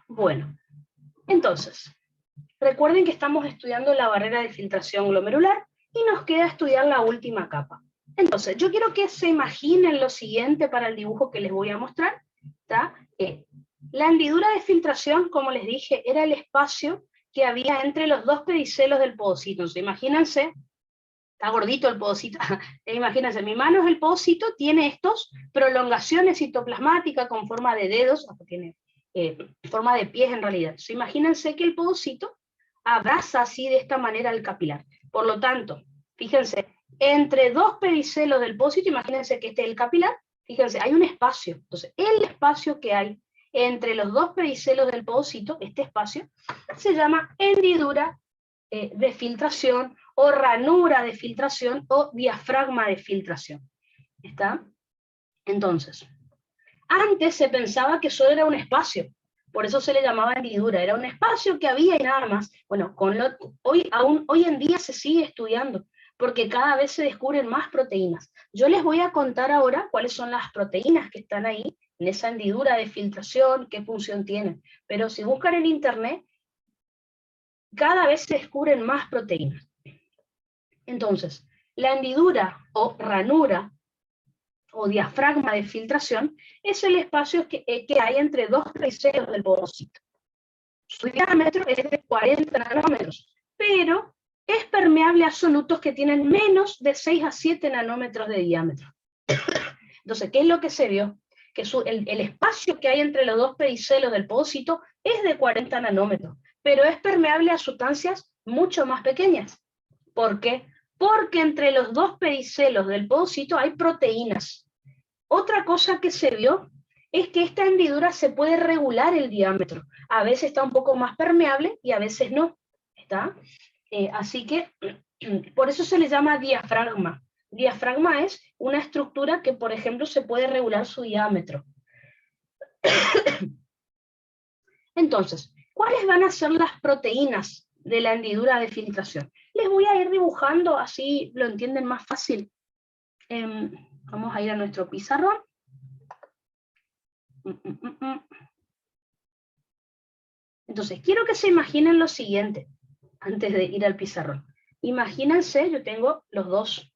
Bueno, entonces, recuerden que estamos estudiando la barrera de filtración glomerular y nos queda estudiar la última capa. Entonces, yo quiero que se imaginen lo siguiente para el dibujo que les voy a mostrar. ¿Está? La hendidura de filtración, como les dije, era el espacio que había entre los dos pedicelos del podocito. Entonces, imagínense, está gordito el podocito, imagínense, mi mano es el podocito, tiene estos prolongaciones citoplasmáticas con forma de dedos, tiene forma de pies en realidad. Entonces, imagínense que el podocito abraza así de esta manera el capilar. Por lo tanto, fíjense, entre dos pedicelos del podocito, imagínense que este es el capilar, fíjense, hay un espacio. Entonces, el espacio que hay entre los dos pedicelos del podocito, este espacio, se llama hendidura de filtración, o ranura de filtración, o diafragma de filtración. ¿Está? Entonces, antes se pensaba que solo era un espacio, por eso se le llamaba hendidura, era un espacio que había y nada más. Bueno, hoy en día se sigue estudiando, porque cada vez se descubren más proteínas. Yo les voy a contar ahora cuáles son las proteínas que están ahí, en esa hendidura de filtración, qué función tienen. Pero si buscan en internet, cada vez se descubren más proteínas. Entonces, la hendidura o ranura o diafragma de filtración es el espacio que hay entre dos pedicelos del podocito. Su diámetro es de 40 nanómetros, pero es permeable a solutos que tienen menos de 6 a 7 nanómetros de diámetro. Entonces, ¿qué es lo que se vio? Que el espacio que hay entre los dos pedicelos del podocito es de 40 nanómetros, pero es permeable a sustancias mucho más pequeñas. ¿Por qué? Porque entre los dos pedicelos del podocito hay proteínas. Otra cosa que se vio es que esta hendidura se puede regular el diámetro. A veces está un poco más permeable y a veces no. ¿Está? Así que por eso se le llama diafragma. Diafragma es una estructura que, por ejemplo, se puede regular su diámetro. Entonces, ¿cuáles van a ser las proteínas de la hendidura de filtración? Les voy a ir dibujando, así lo entienden más fácil. Vamos a ir a nuestro pizarrón. Entonces, quiero que se imaginen lo siguiente, antes de ir al pizarrón. Imagínense, yo tengo los dos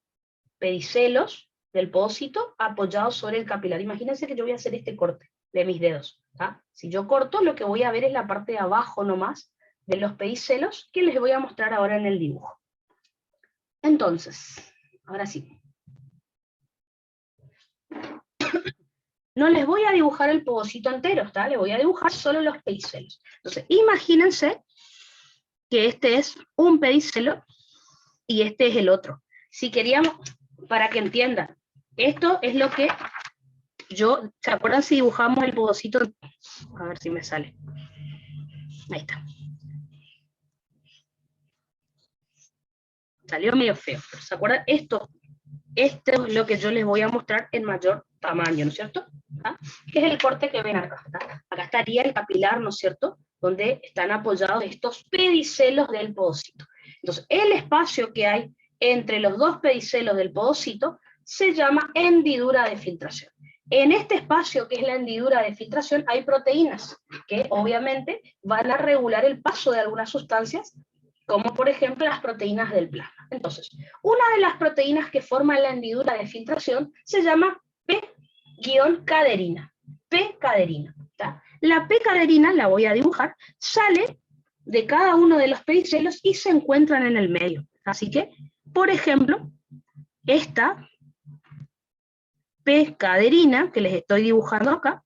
pedicelos del podocito apoyados sobre el capilar. Imagínense que yo voy a hacer este corte de mis dedos. ¿Tá? Si yo corto, lo que voy a ver es la parte de abajo nomás de los pedicelos, que les voy a mostrar ahora en el dibujo. Entonces, ahora sí. No les voy a dibujar el podocito entero, ¿tá? Les voy a dibujar solo los pedicelos. Entonces, imagínense que este es un pedicelo y este es el otro. Si queríamos, para que entiendan, esto es lo que ¿se acuerdan si dibujamos el podocito? A ver si me sale. Ahí está. Salió medio feo, pero ¿se acuerdan? Esto es lo que yo les voy a mostrar en mayor tamaño, ¿no es cierto? ¿Ah? Que es el corte que ven acá. ¿Tá? Acá estaría el capilar, ¿no es cierto? Donde están apoyados estos pedicelos del podocito. Entonces, el espacio que hay entre los dos pedicelos del podocito se llama hendidura de filtración. En este espacio, que es la hendidura de filtración, hay proteínas que obviamente van a regular el paso de algunas sustancias, como por ejemplo las proteínas del plasma. Entonces, una de las proteínas que forman la hendidura de filtración se llama P-caderina. P-caderina. La P-caderina, la voy a dibujar, sale de cada uno de los pedicelos y se encuentran en el medio. Así que, por ejemplo, esta P-caderina que les estoy dibujando acá,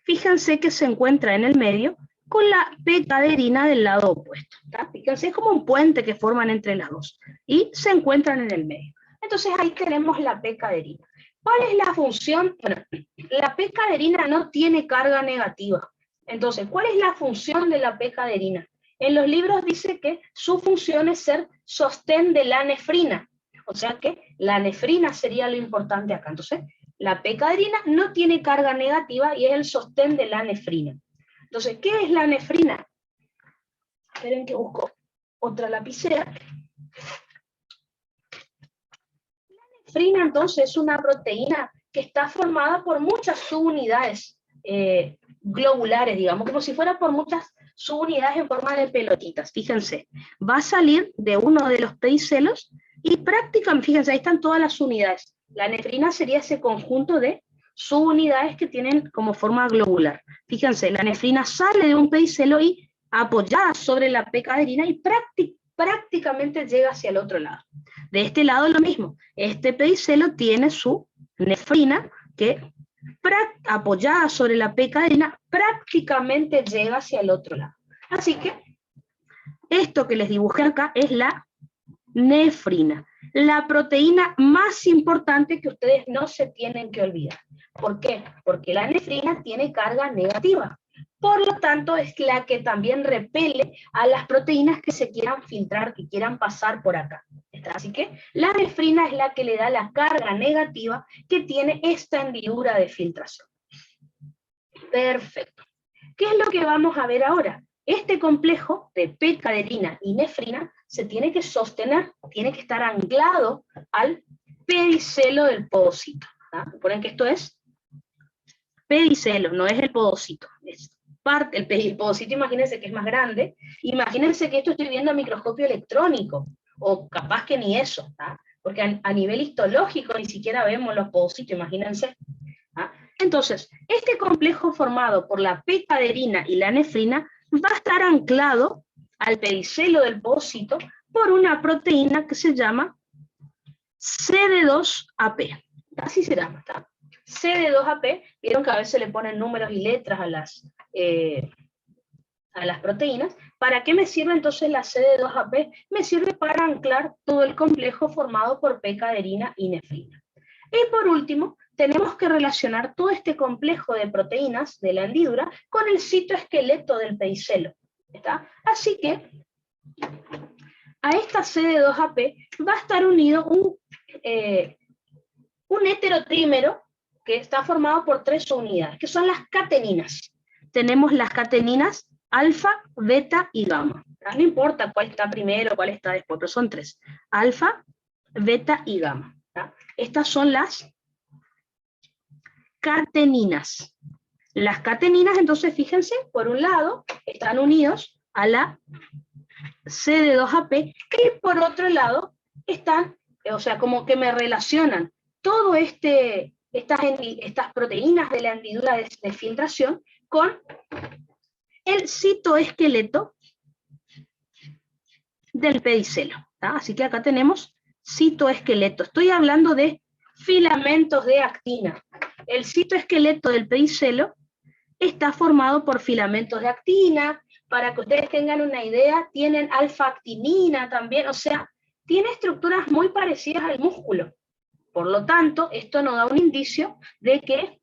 fíjense que se encuentra en el medio con la P-caderina del lado opuesto. ¿Tá? Fíjense, es como un puente que forman entre las dos y se encuentran en el medio. Entonces ahí tenemos la P-caderina. ¿Cuál es la función? Bueno, la P-caderina no tiene carga negativa. Entonces, ¿cuál es la función de la P-caderina? En los libros dice que su función es ser sostén de la nefrina. O sea que la nefrina sería lo importante acá. Entonces, la P-caderina no tiene carga negativa y es el sostén de la nefrina. Entonces, ¿qué es la nefrina? Esperen que busco otra lapicera. La nefrina, entonces, es una proteína que está formada por muchas subunidades globulares, digamos, como si fuera por muchas subunidades en forma de pelotitas. Fíjense, va a salir de uno de los pedicelos y prácticamente, fíjense, ahí están todas las unidades. La nefrina sería ese conjunto de subunidades que tienen como forma globular. Fíjense, la nefrina sale de un pedicelo y apoyada sobre la P-caderina y prácticamente llega hacia el otro lado. De este lado lo mismo, este pedicelo tiene su nefrina que apoyada sobre la P-caderina prácticamente llega hacia el otro lado. Así que esto que les dibujé acá es la nefrina, la proteína más importante que ustedes no se tienen que olvidar. ¿Por qué? Porque la nefrina tiene carga negativa. Por lo tanto, es la que también repele a las proteínas que se quieran filtrar, que quieran pasar por acá. Así que la nefrina es la que le da la carga negativa que tiene esta hendidura de filtración. Perfecto. ¿Qué es lo que vamos a ver ahora? Este complejo de P-caderina y nefrina se tiene que sostener, tiene que estar anclado al pedicelo del podocito. Recuerden que esto es pedicelo, no es el podocito. Es parte, el podocito, imagínense que es más grande. Imagínense que esto estoy viendo a microscopio electrónico, o capaz que ni eso, porque a nivel histológico ni siquiera vemos los podocitos, imagínense. Entonces, este complejo formado por la P-caderina y la nefrina va a estar anclado al pedicelo del podocito por una proteína que se llama CD2AP. Así se llama, ¿está? CD2AP, vieron que a veces le ponen números y letras a las proteínas. ¿Para qué me sirve entonces la CD2AP? Me sirve para anclar todo el complejo formado por P-caderina y nefrina. Y por último, tenemos que relacionar todo este complejo de proteínas de la hendidura con el citoesqueleto del pedicelo. ¿Está? Así que a esta CD2AP va a estar unido un heterotrímero que está formado por 3 unidades, que son las cateninas. Tenemos las cateninas alfa, beta y gamma. No importa cuál está primero, cuál está después, pero son 3. Alfa, beta y gamma. Estas son las cateninas. Las cateninas, entonces, fíjense, por un lado, están unidos a la CD2AP, y por otro lado, están, o sea, como que me relacionan todo estas proteínas de la hendidura de filtración con el citoesqueleto del pedicelo. Así que acá tenemos citoesqueleto. Estoy hablando de filamentos de actina. El citoesqueleto del pedicelo está formado por filamentos de actina. Para que ustedes tengan una idea, tienen alfa-actinina también, o sea, tiene estructuras muy parecidas al músculo. Por lo tanto, esto nos da un indicio de que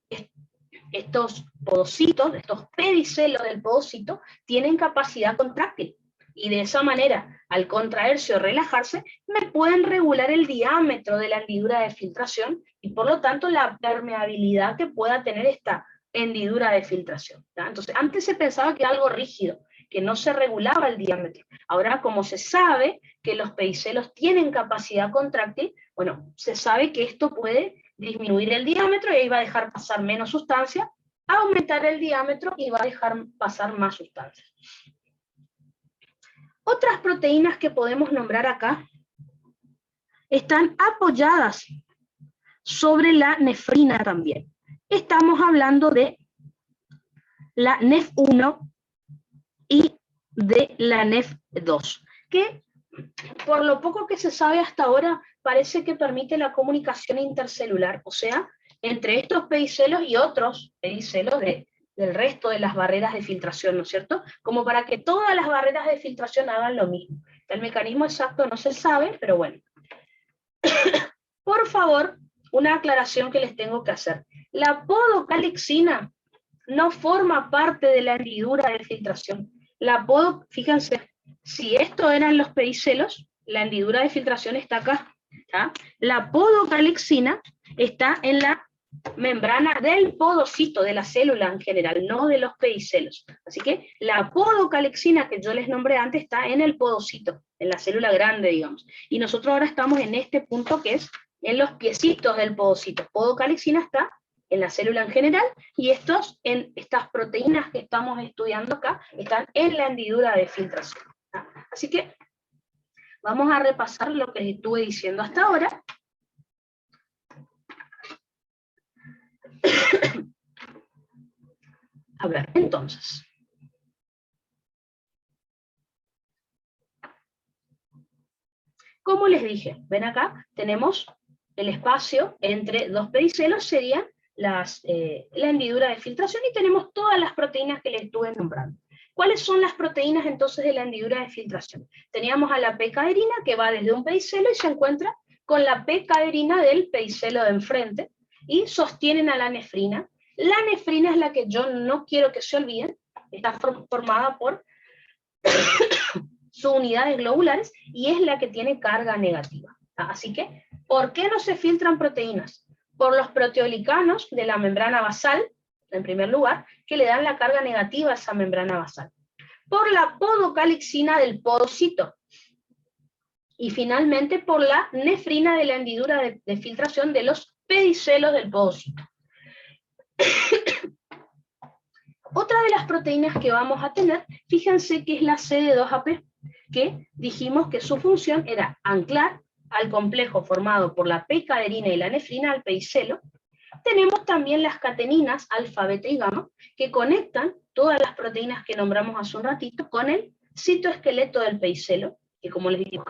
estos podocitos, estos pedicelos del podocito, tienen capacidad contráctil. Y de esa manera, al contraerse o relajarse, me pueden regular el diámetro de la hendidura de filtración y por lo tanto la permeabilidad que pueda tener esta hendidura de filtración. Entonces, antes se pensaba que era algo rígido, que no se regulaba el diámetro. Ahora, como se sabe que los pedicelos tienen capacidad contráctil, bueno, se sabe que esto puede disminuir el diámetro y ahí va a dejar pasar menos sustancia, aumentar el diámetro y va a dejar pasar más sustancia. Otras proteínas que podemos nombrar acá están apoyadas sobre la nefrina también. Estamos hablando de la NEF1 y de la NEF2, que por lo poco que se sabe hasta ahora, parece que permite la comunicación intercelular, o sea, entre estos pedicelos y otros pedicelos del resto de las barreras de filtración, ¿no es cierto? Como para que todas las barreras de filtración hagan lo mismo. El mecanismo exacto no se sabe, pero bueno. Por favor, una aclaración que les tengo que hacer. La podocalixina no forma parte de la hendidura de filtración. Fíjense, si esto eran los pedicelos, la hendidura de filtración está acá. La podocalixina está en la membrana del podocito, de la célula en general, no de los pedicelos. Así que la podocalixina que yo les nombré antes está en el podocito, en la célula grande, digamos. Y nosotros ahora estamos en este punto que es en los piecitos del podocito. Podocalixina está en la célula en general, y estas proteínas que estamos estudiando acá están en la hendidura de filtración. Así que vamos a repasar lo que estuve diciendo hasta ahora. A ver, entonces. Como les dije, ven acá, tenemos el espacio entre dos pedicelos, serían la hendidura de filtración, y tenemos todas las proteínas que les estuve nombrando. ¿Cuáles son las proteínas entonces de la hendidura de filtración? Teníamos a la P-caderina, que va desde un pedicelo y se encuentra con la P-caderina del pedicelo de enfrente, y sostienen a la nefrina. La nefrina es la que yo no quiero que se olviden, está formada por sus unidades globulares, y es la que tiene carga negativa. Así que, ¿por qué no se filtran proteínas? Por los proteoglicanos de la membrana basal, en primer lugar, que le dan la carga negativa a esa membrana basal. Por la podocalixina del podocito. Y finalmente por la nefrina de la hendidura de filtración de los pedicelos del podocito. Otra de las proteínas que vamos a tener, fíjense que es la CD2AP, que dijimos que su función era anclar al complejo formado por la P-caderina y la nefrina al pedicelo. Tenemos también las cateninas alfa, beta y gamma, que conectan todas las proteínas que nombramos hace un ratito con el citoesqueleto del pedicelo, que como les digo,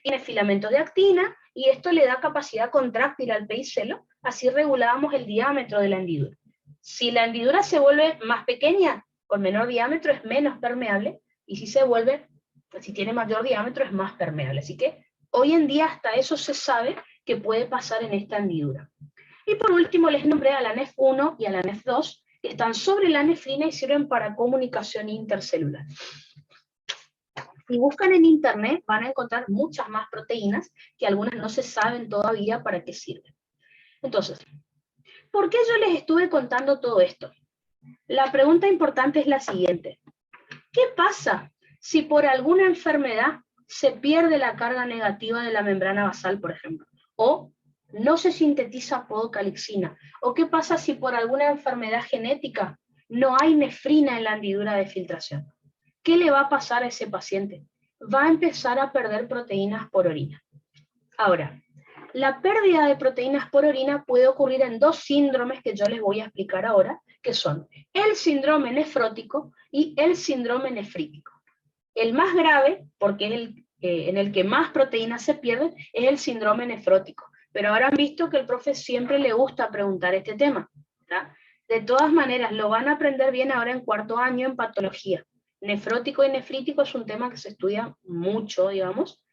tiene filamentos de actina, y esto le da capacidad contráctil al pedicelo, así regulamos el diámetro de la hendidura. Si la hendidura se vuelve más pequeña, con menor diámetro es menos permeable, y si tiene mayor diámetro es más permeable. Así que hoy en día hasta eso se sabe que puede pasar en esta hendidura. Y por último les nombré a la NEF1 y a la NEF2, que están sobre la nefrina y sirven para comunicación intercelular. Si buscan en internet van a encontrar muchas más proteínas, que algunas no se saben todavía para qué sirven. Entonces, ¿por qué yo les estuve contando todo esto? La pregunta importante es la siguiente. ¿Qué pasa si por alguna enfermedad se pierde la carga negativa de la membrana basal, por ejemplo? O no se sintetiza podocalixina. ¿O qué pasa si por alguna enfermedad genética no hay nefrina en la hendidura de filtración? ¿Qué le va a pasar a ese paciente? Va a empezar a perder proteínas por orina. Ahora, la pérdida de proteínas por orina puede ocurrir en dos síndromes que yo les voy a explicar ahora, que son el síndrome nefrótico y el síndrome nefrítico. El más grave, porque es en el que más proteínas se pierden, es el síndrome nefrótico. Pero ahora han visto que el profe siempre le gusta preguntar este tema, ¿tá? De todas maneras, lo van a aprender bien ahora en cuarto año en patología. Nefrótico y nefrítico es un tema que se estudia mucho, digamos,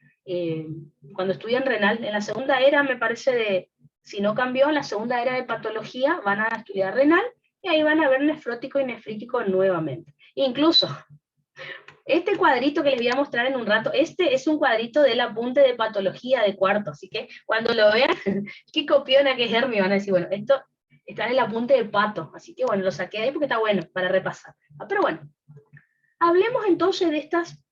cuando estudian renal. En la segunda era, me parece, si no cambió, en la segunda era de patología van a estudiar renal, y ahí van a ver nefrótico y nefrítico nuevamente. Incluso, este cuadrito que les voy a mostrar en un rato, este es un cuadrito del apunte de patología de cuarto, así que cuando lo vean, qué copiona que es Hermi, van a decir, bueno, esto está en el apunte de pato, así que bueno, lo saqué de ahí porque está bueno para repasar. Pero bueno, hablemos entonces de estas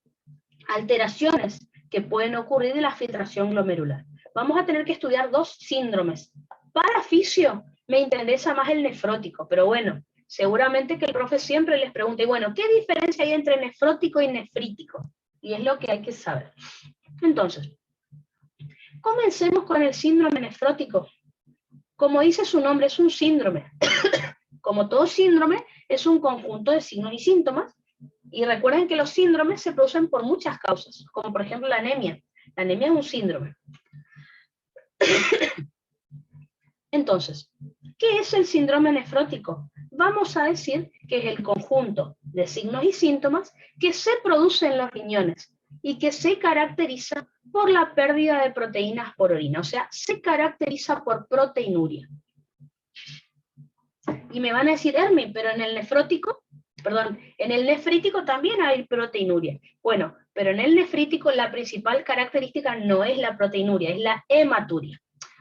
alteraciones que pueden ocurrir de la filtración glomerular. Vamos a tener que estudiar dos síndromes. Para fisio me interesa más el nefrótico, pero bueno, seguramente que el profe siempre les pregunte, bueno, ¿qué diferencia hay entre nefrótico y nefrítico? Y es lo que hay que saber. Entonces, comencemos con el síndrome nefrótico. Como dice su nombre, es un síndrome. Como todo síndrome, es un conjunto de signos y síntomas. Y recuerden que los síndromes se producen por muchas causas, como por ejemplo la anemia. La anemia es un síndrome. Entonces, ¿qué es el síndrome nefrótico? Vamos a decir que es el conjunto de signos y síntomas que se producen en los riñones y que se caracteriza por la pérdida de proteínas por orina, o sea, se caracteriza por proteinuria. Y me van a decir, Hermi, pero en el nefrítico también hay proteinuria. Bueno, pero en el nefrítico la principal característica no es la proteinuria, es la hematuria.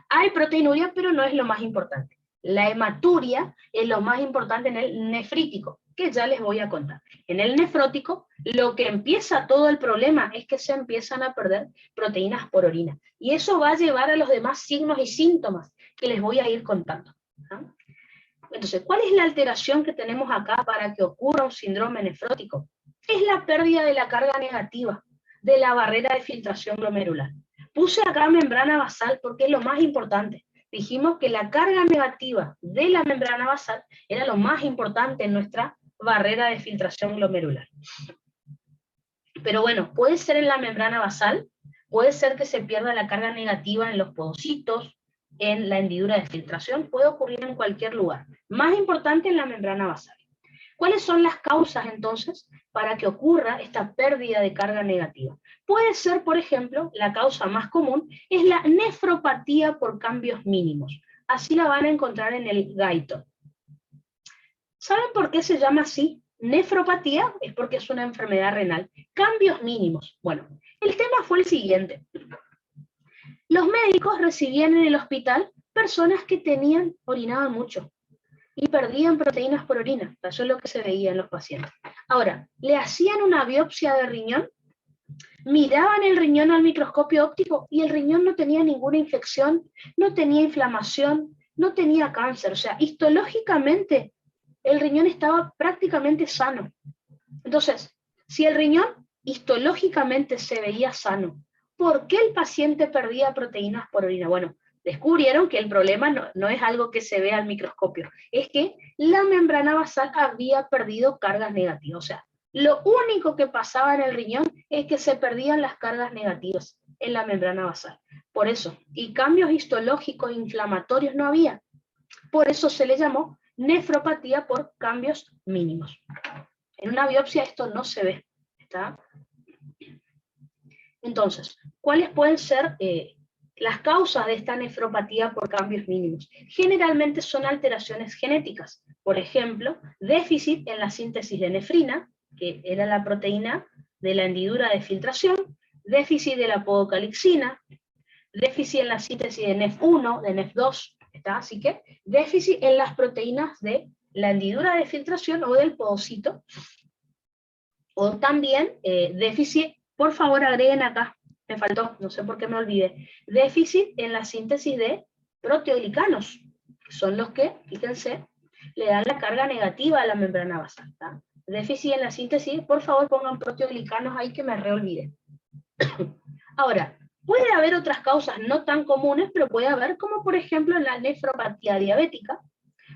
Hay proteinuria, pero no es lo más importante. La hematuria es lo más importante en el nefrítico. que ya les voy a contar. En el nefrótico, lo que empieza todo el problema es que se empiezan a perder proteínas por orina. Y eso va a llevar a los demás signos y síntomas que les voy a ir contando. ¿No? Entonces, ¿cuál es la alteración que tenemos acá para que ocurra un síndrome nefrótico? Es la pérdida de la carga negativa de la barrera de filtración glomerular. Puse acá membrana basal porque es lo más importante. Dijimos que la carga negativa de la membrana basal era lo más importante en nuestra barrera de filtración glomerular. Pero bueno, puede ser en la membrana basal, puede ser que se pierda la carga negativa en los podocitos, en la hendidura de filtración, puede ocurrir en cualquier lugar. Más importante en la membrana basal. ¿Cuáles son las causas entonces para que ocurra esta pérdida de carga negativa? Puede ser, por ejemplo, la causa más común es la nefropatía por cambios mínimos. Así la van a encontrar en el Guyton. ¿Saben por qué se llama así? Nefropatía es porque es una enfermedad renal. Cambios mínimos. Bueno, el tema fue el siguiente. Los médicos recibían en el hospital personas que orinaban mucho y perdían proteínas por orina. Eso es lo que se veía en los pacientes. Ahora, le hacían una biopsia de riñón, miraban el riñón al microscopio óptico y el riñón no tenía ninguna infección, no tenía inflamación, no tenía cáncer. O sea, histológicamente el riñón estaba prácticamente sano. Entonces, si el riñón histológicamente se veía sano, ¿por qué el paciente perdía proteínas por orina? Bueno, descubrieron que el problema no es algo que se ve al microscopio, es que la membrana basal había perdido cargas negativas. O sea, lo único que pasaba en el riñón es que se perdían las cargas negativas en la membrana basal. Por eso, y cambios histológicos inflamatorios no había. Por eso se le llamó nefropatía por cambios mínimos. En una biopsia esto no se ve. ¿Está? Entonces, ¿cuáles pueden ser las causas de esta nefropatía por cambios mínimos? Generalmente son alteraciones genéticas. Por ejemplo, déficit en la síntesis de nefrina, que era la proteína de la hendidura de filtración, déficit de la podocalixina, déficit en la síntesis de NEF1, de NEF2, ¿está? Así que déficit en las proteínas de la hendidura de filtración o del podocito, o también déficit, por favor agreguen acá, me faltó, no sé por qué me olvidé, déficit en la síntesis de proteoglicanos, que son los que, fíjense, le dan la carga negativa a la membrana basal. ¿Tá? Déficit en la síntesis, por favor pongan proteoglicanos ahí que me reolvidé. Ahora, puede haber otras causas no tan comunes, pero puede haber, como por ejemplo la nefropatía diabética.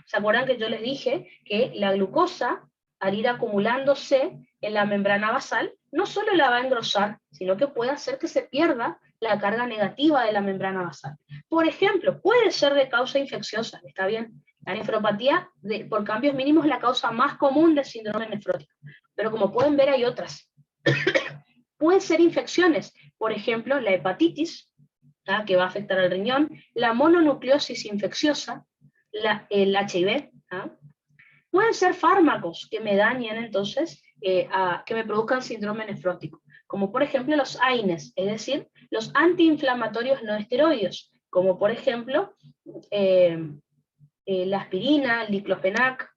¿Se acuerdan que yo les dije que la glucosa, al ir acumulándose en la membrana basal, no solo la va a engrosar, sino que puede hacer que se pierda la carga negativa de la membrana basal? Por ejemplo, puede ser de causa infecciosa, ¿está bien? La nefropatía por cambios mínimos es la causa más común del síndrome nefrótico, pero como pueden ver hay otras. Pueden ser infecciones, por ejemplo, la hepatitis, ¿tá? Que va a afectar al riñón, la mononucleosis infecciosa, el HIV, ¿tá? Pueden ser fármacos que me dañen entonces, que me produzcan síndrome nefrótico, como por ejemplo los AINES, es decir, los antiinflamatorios no esteroides, como por ejemplo la aspirina, el diclofenac,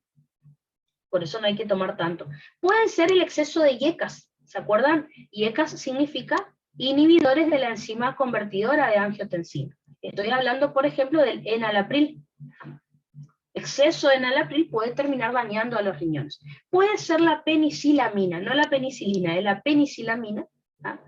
por eso no hay que tomar tanto. Pueden ser el exceso de IECAS, ¿se acuerdan? IECAS significa inhibidores de la enzima convertidora de angiotensina. Estoy hablando, por ejemplo, del enalapril. Exceso de enalapril puede terminar dañando a los riñones. Puede ser la penicilamina, no la penicilina, es la penicilamina. ¿Ah?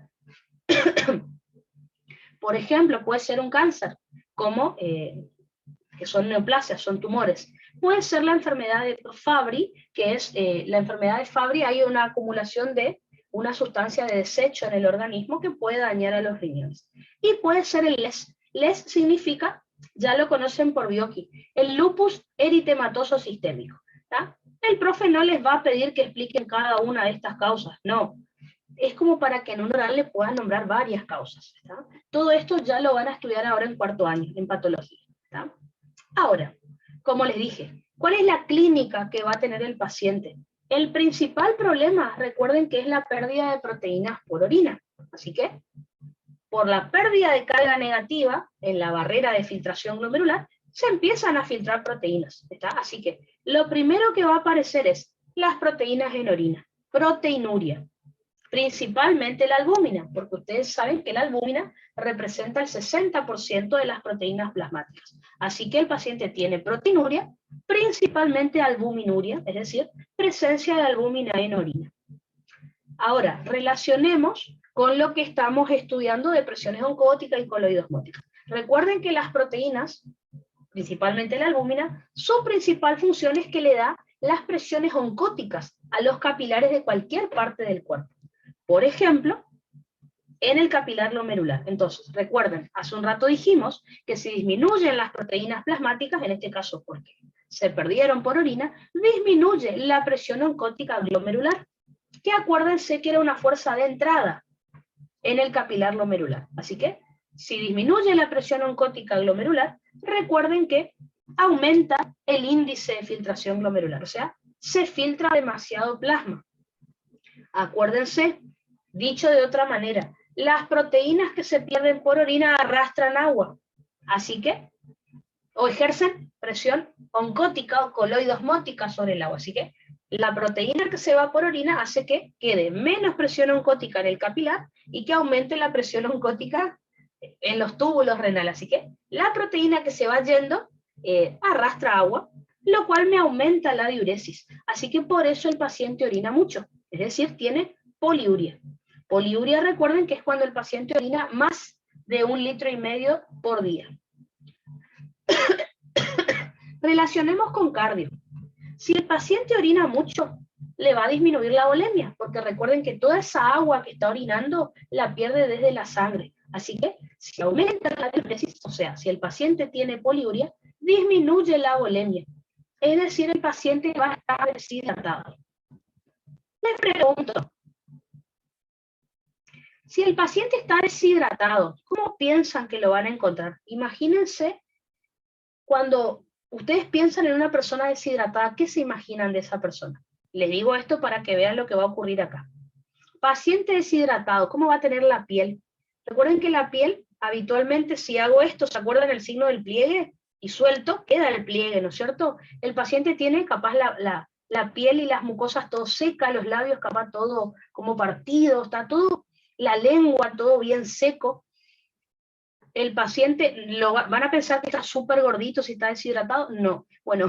Por ejemplo, puede ser un cáncer, como que son neoplasias, son tumores. Puede ser la enfermedad de Fabry, que es la enfermedad de Fabry, hay una acumulación de una sustancia de desecho en el organismo que puede dañar a los riñones. Y puede ser el LES. LES significa, ya lo conocen por Bioqui, el lupus eritematoso sistémico. ¿Tá? El profe no les va a pedir que expliquen cada una de estas causas, no. Es como para que en un oral le puedan nombrar varias causas. ¿Tá? Todo esto ya lo van a estudiar ahora en cuarto año, en patología. ¿Tá? Ahora, como les dije, ¿cuál es la clínica que va a tener el paciente? El principal problema, recuerden que es la pérdida de proteínas por orina. Así que, por la pérdida de carga negativa en la barrera de filtración glomerular, se empiezan a filtrar proteínas. ¿Está? Así que, lo primero que va a aparecer es las proteínas en orina? Proteinuria. Principalmente la albúmina, porque ustedes saben que la albúmina representa el 60% de las proteínas plasmáticas. Así que el paciente tiene proteinuria, principalmente albuminuria, es decir, presencia de albúmina en orina. Ahora, relacionemos con lo que estamos estudiando de presiones oncóticas y coloidosmóticas. Recuerden que las proteínas, principalmente la albúmina, su principal función es que le da las presiones oncóticas a los capilares de cualquier parte del cuerpo. Por ejemplo, en el capilar glomerular. Entonces, recuerden, hace un rato dijimos que si disminuyen las proteínas plasmáticas, en este caso porque se perdieron por orina, disminuye la presión oncótica glomerular, que acuérdense que era una fuerza de entrada en el capilar glomerular. Así que, si disminuye la presión oncótica glomerular, recuerden que aumenta el índice de filtración glomerular, o sea, se filtra demasiado plasma. Acuérdense, dicho de otra manera, las proteínas que se pierden por orina arrastran agua, así que, o ejercen presión oncótica o coloidosmótica sobre el agua, así que la proteína que se va por orina hace que quede menos presión oncótica en el capilar y que aumente la presión oncótica en los túbulos renales, así que la proteína que se va yendo arrastra agua, lo cual me aumenta la diuresis, así que por eso el paciente orina mucho, es decir, tiene poliuria. Poliuria, recuerden que es cuando el paciente orina más de 1,5 litros por día. Relacionemos con cardio. Si el paciente orina mucho, le va a disminuir la volemia, porque recuerden que toda esa agua que está orinando la pierde desde la sangre. Así que si aumenta la diuresis, o sea, si el paciente tiene poliuria, disminuye la volemia. Es decir, el paciente va a estar deshidratado. Les pregunto, si el paciente está deshidratado, ¿cómo piensan que lo van a encontrar? Imagínense cuando ustedes piensan en una persona deshidratada, ¿qué se imaginan de esa persona? Les digo esto para que vean lo que va a ocurrir acá. Paciente deshidratado, ¿cómo va a tener la piel? Recuerden que la piel, habitualmente, si hago esto, ¿se acuerdan el signo del pliegue? Y suelto, queda el pliegue, ¿no es cierto? El paciente tiene capaz la piel y las mucosas todo seca, los labios capaz todo como partidos, está todo, la lengua todo bien seco. El paciente, ¿van a pensar que está súper gordito si está deshidratado? No. Bueno,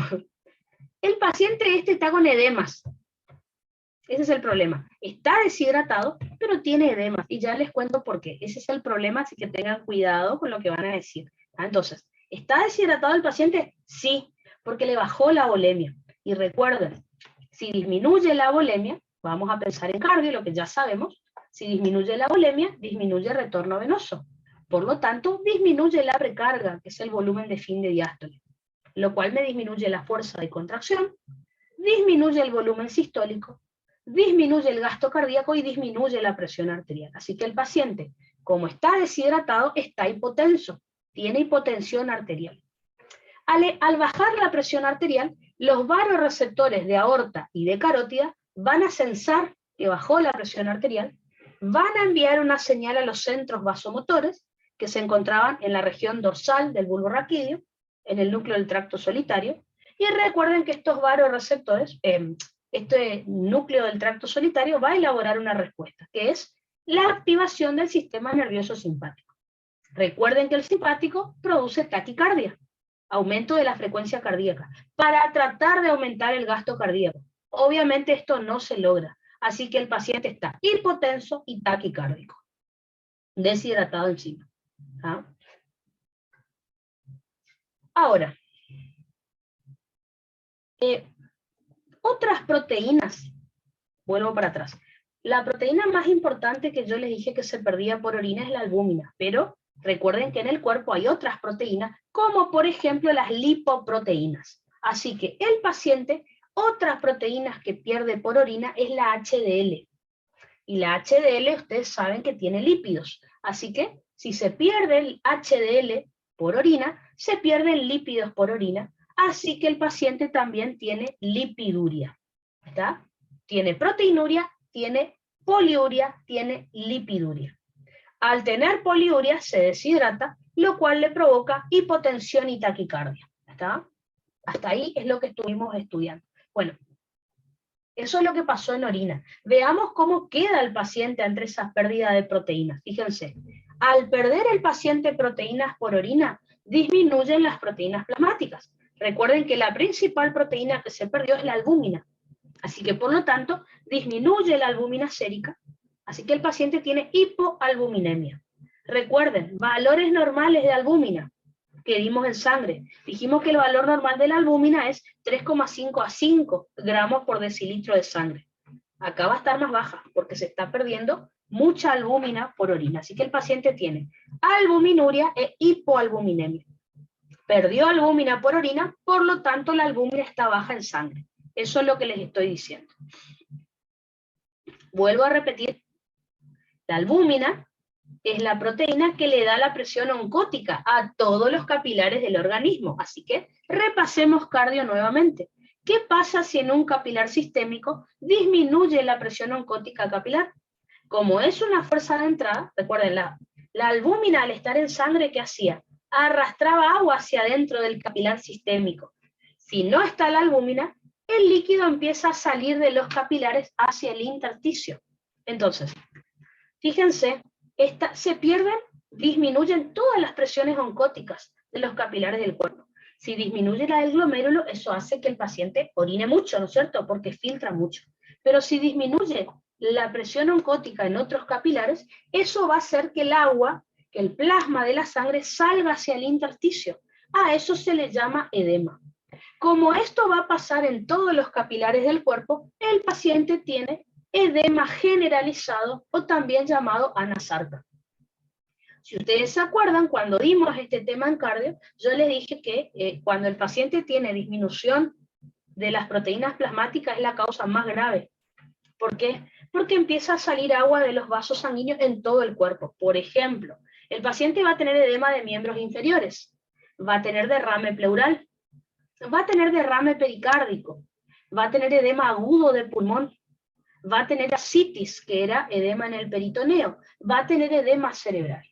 el paciente está con edemas. Ese es el problema. Está deshidratado, pero tiene edemas. Y ya les cuento por qué. Ese es el problema, así que tengan cuidado con lo que van a decir. Entonces, ¿está deshidratado el paciente? Sí, porque le bajó la volemia. Y recuerden, si disminuye la volemia, vamos a pensar en cardio, lo que ya sabemos, si disminuye la volemia, disminuye el retorno venoso. Por lo tanto, disminuye la recarga, que es el volumen de fin de diástole, lo cual me disminuye la fuerza de contracción, disminuye el volumen sistólico, disminuye el gasto cardíaco y disminuye la presión arterial. Así que el paciente, como está deshidratado, está hipotenso, tiene hipotensión arterial. Al bajar la presión arterial, los vasoreceptores de aorta y de carótida van a sensar que bajó la presión arterial, van a enviar una señal a los centros vasomotores que se encontraban en la región dorsal del bulbo raquídeo, en el núcleo del tracto solitario, y recuerden que estos vasoreceptores, este núcleo del tracto solitario va a elaborar una respuesta, que es la activación del sistema nervioso simpático. Recuerden que el simpático produce taquicardia, aumento de la frecuencia cardíaca, para tratar de aumentar el gasto cardíaco. Obviamente esto no se logra, así que el paciente está hipotenso y taquicárdico, deshidratado encima. ¿Ah? Ahora, otras proteínas, vuelvo para atrás. La proteína más importante que yo les dije que se perdía por orina es la albúmina, pero recuerden que en el cuerpo hay otras proteínas, como por ejemplo las lipoproteínas. Así que el paciente, otras proteínas que pierde por orina es la HDL. Y la HDL ustedes saben que tiene lípidos. Así que si se pierde el HDL por orina, se pierden lípidos por orina. Así que el paciente también tiene lipiduria. ¿Está? Tiene proteinuria, tiene poliuria, tiene lipiduria. Al tener poliuria se deshidrata, lo cual le provoca hipotensión y taquicardia. ¿Está? Hasta ahí es lo que estuvimos estudiando. Bueno, Eso es lo que pasó en orina. Veamos cómo queda el paciente ante esa pérdida de proteínas. Fíjense, al perder el paciente proteínas por orina, disminuyen las proteínas plasmáticas. Recuerden que la principal proteína que se perdió es la albúmina. Así que, por lo tanto, disminuye la albúmina sérica. Así que el paciente tiene hipoalbuminemia. Recuerden, valores normales de albúmina que dimos en sangre. Dijimos que el valor normal de la albúmina es 3,5 a 5 gramos por decilitro de sangre. Acá va a estar más baja porque se está perdiendo mucha albúmina por orina. Así que el paciente tiene albuminuria e hipoalbuminemia. Perdió albúmina por orina, por lo tanto la albúmina está baja en sangre. Eso es lo que les estoy diciendo. Vuelvo a repetir. La albúmina es la proteína que le da la presión oncótica a todos los capilares del organismo. Así que repasemos cardio nuevamente. ¿Qué pasa si en un capilar sistémico disminuye la presión oncótica capilar? Como es una fuerza de entrada, recuerden, la albúmina al estar en sangre, ¿qué hacía? Arrastraba agua hacia adentro del capilar sistémico. Si no está la albúmina, el líquido empieza a salir de los capilares hacia el intersticio. Entonces, fíjense, se pierden, disminuyen todas las presiones oncóticas de los capilares del cuerpo. Si disminuye la del glomérulo, eso hace que el paciente orine mucho, ¿no es cierto? Porque filtra mucho. Pero si disminuye la presión oncótica en otros capilares, eso va a hacer que el agua, que el plasma de la sangre salga hacia el intersticio. A eso se le llama edema. Como esto va a pasar en todos los capilares del cuerpo, el paciente tiene edema generalizado o también llamado anasarca. Si ustedes se acuerdan, cuando dimos este tema en cardio, yo les dije que cuando el paciente tiene disminución de las proteínas plasmáticas es la causa más grave. ¿Por qué? Porque empieza a salir agua de los vasos sanguíneos en todo el cuerpo. Por ejemplo, el paciente va a tener edema de miembros inferiores, va a tener derrame pleural, va a tener derrame pericárdico, va a tener edema agudo de pulmón, va a tener ascitis, que era edema en el peritoneo, va a tener edema cerebral.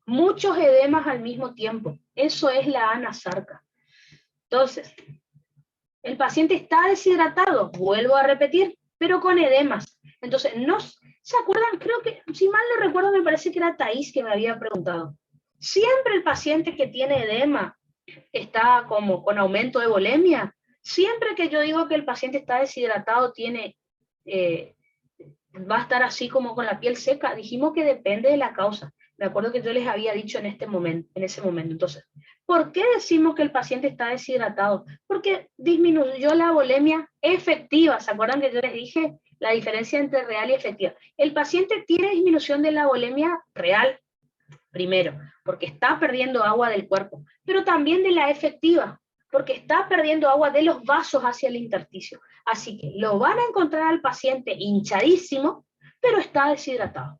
Muchos edemas al mismo tiempo. Eso es la anasarca. Entonces, el paciente está deshidratado, vuelvo a repetir, pero con edemas. Entonces, ¿no se acuerdan? Creo que, si mal no recuerdo, me parece que era Thais que me había preguntado. Siempre el paciente que tiene edema está como con aumento de volemia. Siempre que yo digo que el paciente está deshidratado, va a estar así como con la piel seca. Dijimos que depende de la causa. Me acuerdo que yo les había dicho en ese momento. Entonces, ¿por qué decimos que el paciente está deshidratado? Porque disminuyó la volemia efectiva. ¿Se acuerdan que yo les dije la diferencia entre real y efectiva? El paciente tiene disminución de la volemia real, primero, porque está perdiendo agua del cuerpo, pero también de la efectiva, porque está perdiendo agua de los vasos hacia el intersticio. Así que lo van a encontrar al paciente hinchadísimo, pero está deshidratado.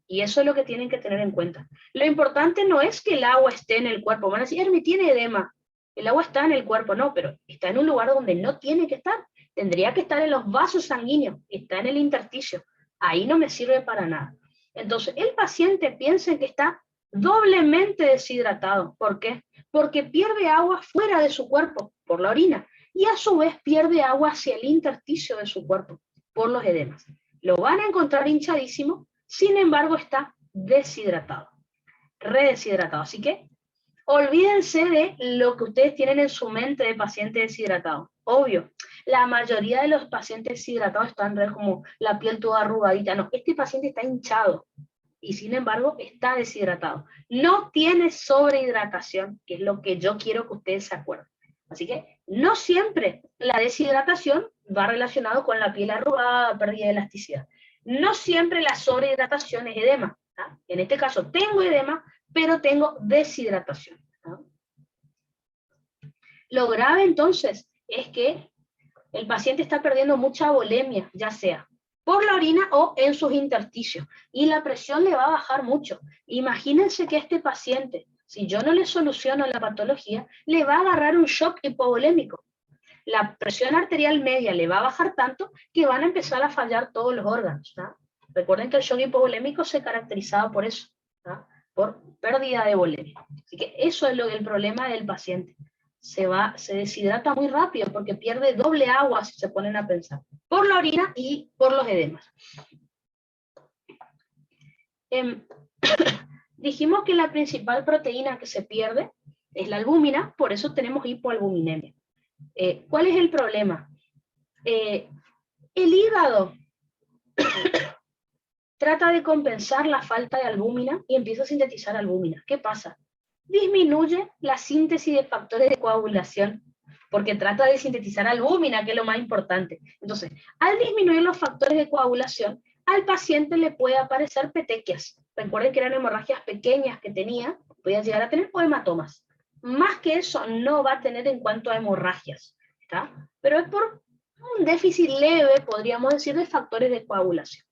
Y eso es lo que tienen que tener en cuenta. Lo importante no es que el agua esté en el cuerpo. Van a decir, Hermi, tiene edema. El agua está en el cuerpo. No, pero está en un lugar donde no tiene que estar. Tendría que estar en los vasos sanguíneos. Está en el intersticio. Ahí no me sirve para nada. Entonces, el paciente piensa que está doblemente deshidratado. ¿Por qué? Porque pierde agua fuera de su cuerpo, por la orina. Y a su vez pierde agua hacia el intersticio de su cuerpo, por los edemas. Lo van a encontrar hinchadísimo. Sin embargo, está deshidratado, redeshidratado. Así que olvídense de lo que ustedes tienen en su mente de paciente deshidratado. Obvio, la mayoría de los pacientes deshidratados están como la piel toda arrugadita. No, este paciente está hinchado y sin embargo está deshidratado. No tiene sobrehidratación, que es lo que yo quiero que ustedes se acuerden. Así que no siempre la deshidratación va relacionado con la piel arrugada, pérdida de elasticidad. No siempre la sobrehidratación es edema. ¿Ah? En este caso tengo edema, pero tengo deshidratación. ¿Ah? Lo grave entonces es que el paciente está perdiendo mucha volemia, ya sea por la orina o en sus intersticios, y la presión le va a bajar mucho. Imagínense que este paciente, si yo no le soluciono la patología, le va a agarrar un shock hipovolémico. La presión arterial media le va a bajar tanto que van a empezar a fallar todos los órganos. ¿Tá? Recuerden que el shock hipovolémico se caracterizaba por eso, ¿tá? Por pérdida de volemia. Así que eso es el problema del paciente. se deshidrata muy rápido porque pierde doble agua si se ponen a pensar, por la orina y por los edemas. Dijimos que la principal proteína que se pierde es la albúmina, por eso tenemos hipoalbuminemia. ¿Cuál es el problema? El hígado trata de compensar la falta de albúmina y empieza a sintetizar albúmina. ¿Qué pasa? Disminuye la síntesis de factores de coagulación, porque trata de sintetizar albúmina, que es lo más importante. Entonces, al disminuir los factores de coagulación, al paciente le puede aparecer petequias. Recuerden que eran hemorragias pequeñas que tenía, podía llegar a tener o hematomas. Más que eso no va a tener en cuanto a hemorragias, ¿está? Pero es por un déficit leve, podríamos decir, de factores de coagulación.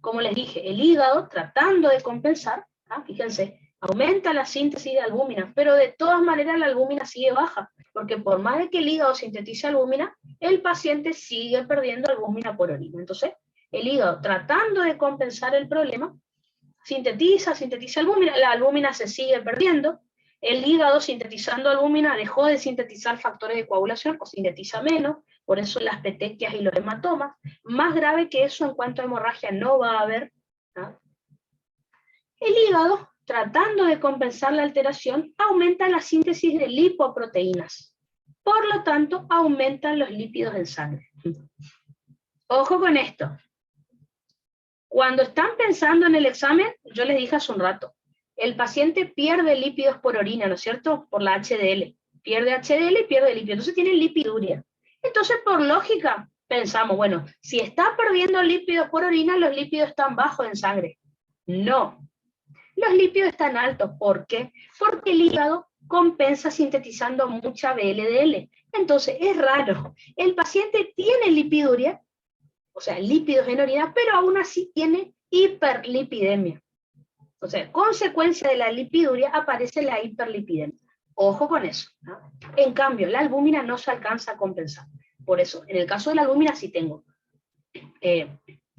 Como les dije, el hígado tratando de compensar, ¿tá? Fíjense, aumenta la síntesis de albúmina, pero de todas maneras la albúmina sigue baja, porque por más de que el hígado sintetice albúmina, el paciente sigue perdiendo albúmina por orina. Entonces, el hígado tratando de compensar el problema, sintetiza albúmina, la albúmina se sigue perdiendo, el hígado sintetizando albúmina dejó de sintetizar factores de coagulación o sintetiza menos, por eso las petequias y los hematomas. Más grave que eso en cuanto a hemorragia no va a haber, ¿tá? El hígado, tratando de compensar la alteración, aumenta la síntesis de lipoproteínas. Por lo tanto, aumentan los lípidos en sangre. Ojo con esto. Cuando están pensando en el examen, yo les dije hace un rato, el paciente pierde lípidos por orina, ¿no es cierto? Por la HDL. Pierde HDL y pierde lípidos. Entonces tiene lipiduria. Entonces, por lógica, pensamos, bueno, si está perdiendo lípidos por orina, los lípidos están bajos en sangre. No. Los lípidos están altos. ¿Por qué? Porque el hígado compensa sintetizando mucha VLDL. Entonces, es raro. El paciente tiene lipiduria, o sea, lípidos en orina, pero aún así tiene hiperlipidemia. O sea, consecuencia de la lipiduria aparece la hiperlipidemia. Ojo con eso, ¿no? En cambio, la albúmina no se alcanza a compensar. Por eso, en el caso de la albúmina sí tengo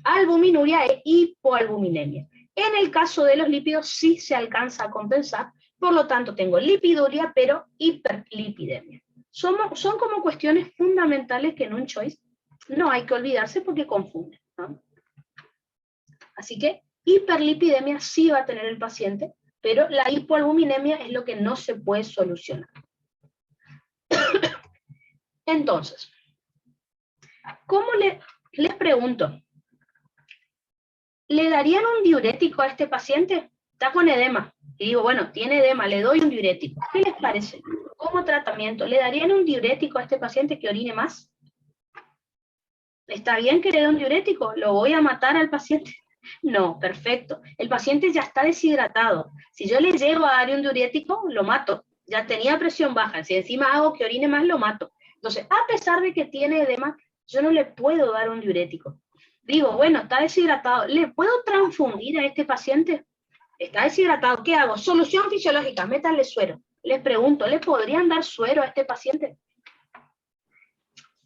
albuminuria e hipoalbuminemia. En el caso de los lípidos sí se alcanza a compensar, por lo tanto tengo lipiduria, pero hiperlipidemia. Son como cuestiones fundamentales que en un choice no hay que olvidarse porque confunden, ¿no? Así que hiperlipidemia sí va a tener el paciente, pero la hipoalbuminemia es lo que no se puede solucionar. Entonces, ¿cómo les pregunto? ¿Le darían un diurético a este paciente? Está con edema. Y digo, bueno, tiene edema, le doy un diurético. ¿Qué les parece? Como tratamiento, ¿le darían un diurético a este paciente que orine más? ¿Está bien que le dé un diurético? ¿Lo voy a matar al paciente? No, perfecto. El paciente ya está deshidratado. Si yo le llego a dar un diurético, lo mato. Ya tenía presión baja. Si encima hago que orine más, lo mato. Entonces, a pesar de que tiene edema, yo no le puedo dar un diurético. Digo, bueno, está deshidratado. ¿Le puedo transfundir a este paciente? Está deshidratado. ¿Qué hago? Solución fisiológica, métanle suero. Les pregunto, ¿le podrían dar suero a este paciente?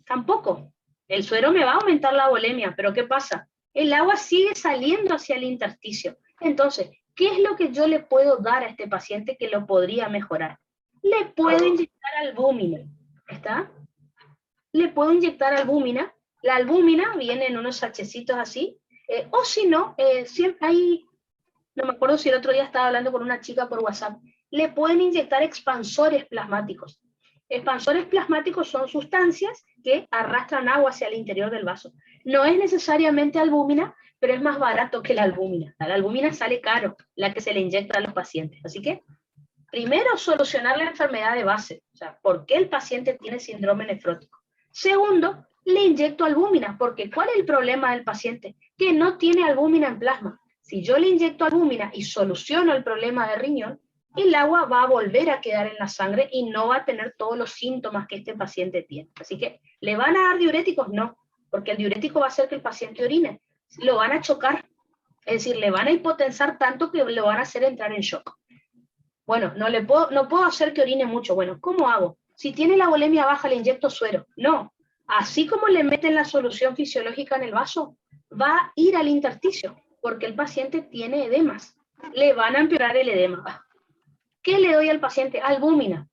Tampoco. El suero me va a aumentar la volemia, pero ¿qué pasa? El agua sigue saliendo hacia el intersticio. Entonces, ¿qué es lo que yo le puedo dar a este paciente que lo podría mejorar? Le puedo inyectar albúmina, ¿está? Le puedo inyectar albúmina. La albúmina viene en unos sachecitos así, o si no, siempre hay, no me acuerdo si el otro día estaba hablando con una chica por WhatsApp, le pueden inyectar expansores plasmáticos. Expansores plasmáticos son sustancias que arrastran agua hacia el interior del vaso. No es necesariamente albúmina, pero es más barato que la albúmina. La albúmina sale caro, la que se le inyecta a los pacientes. Así que, primero, solucionar la enfermedad de base. O sea, ¿por qué el paciente tiene síndrome nefrótico? Segundo, le inyecto albúmina, porque ¿cuál es el problema del paciente? Que no tiene albúmina en plasma. Si yo le inyecto albúmina y soluciono el problema de riñón, el agua va a volver a quedar en la sangre y no va a tener todos los síntomas que este paciente tiene. Así que, ¿le van a dar diuréticos? No, porque el diurético va a hacer que el paciente orine. Lo van a chocar, es decir, le van a hipotensar tanto que lo van a hacer entrar en shock. Bueno, no puedo hacer que orine mucho. Bueno, ¿cómo hago? Si tiene la volemia baja, le inyecto suero. No, así como le meten la solución fisiológica en el vaso, va a ir al intersticio, porque el paciente tiene edemas. Le van a empeorar el edema. ¿Qué le doy al paciente? Albúmina.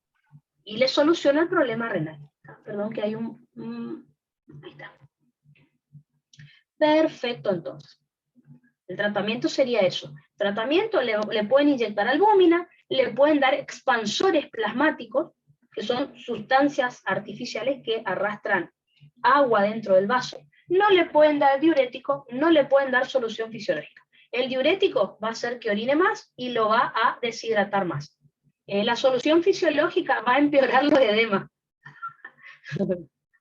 y le soluciona el problema renal. Perdón que hay ahí está. Perfecto, entonces. El tratamiento sería eso. Tratamiento, le pueden inyectar albúmina, le pueden dar expansores plasmáticos, que son sustancias artificiales que arrastran agua dentro del vaso. No le pueden dar diurético, no le pueden dar solución fisiológica. El diurético va a hacer que orine más y lo va a deshidratar más. La solución fisiológica va a empeorar los edemas.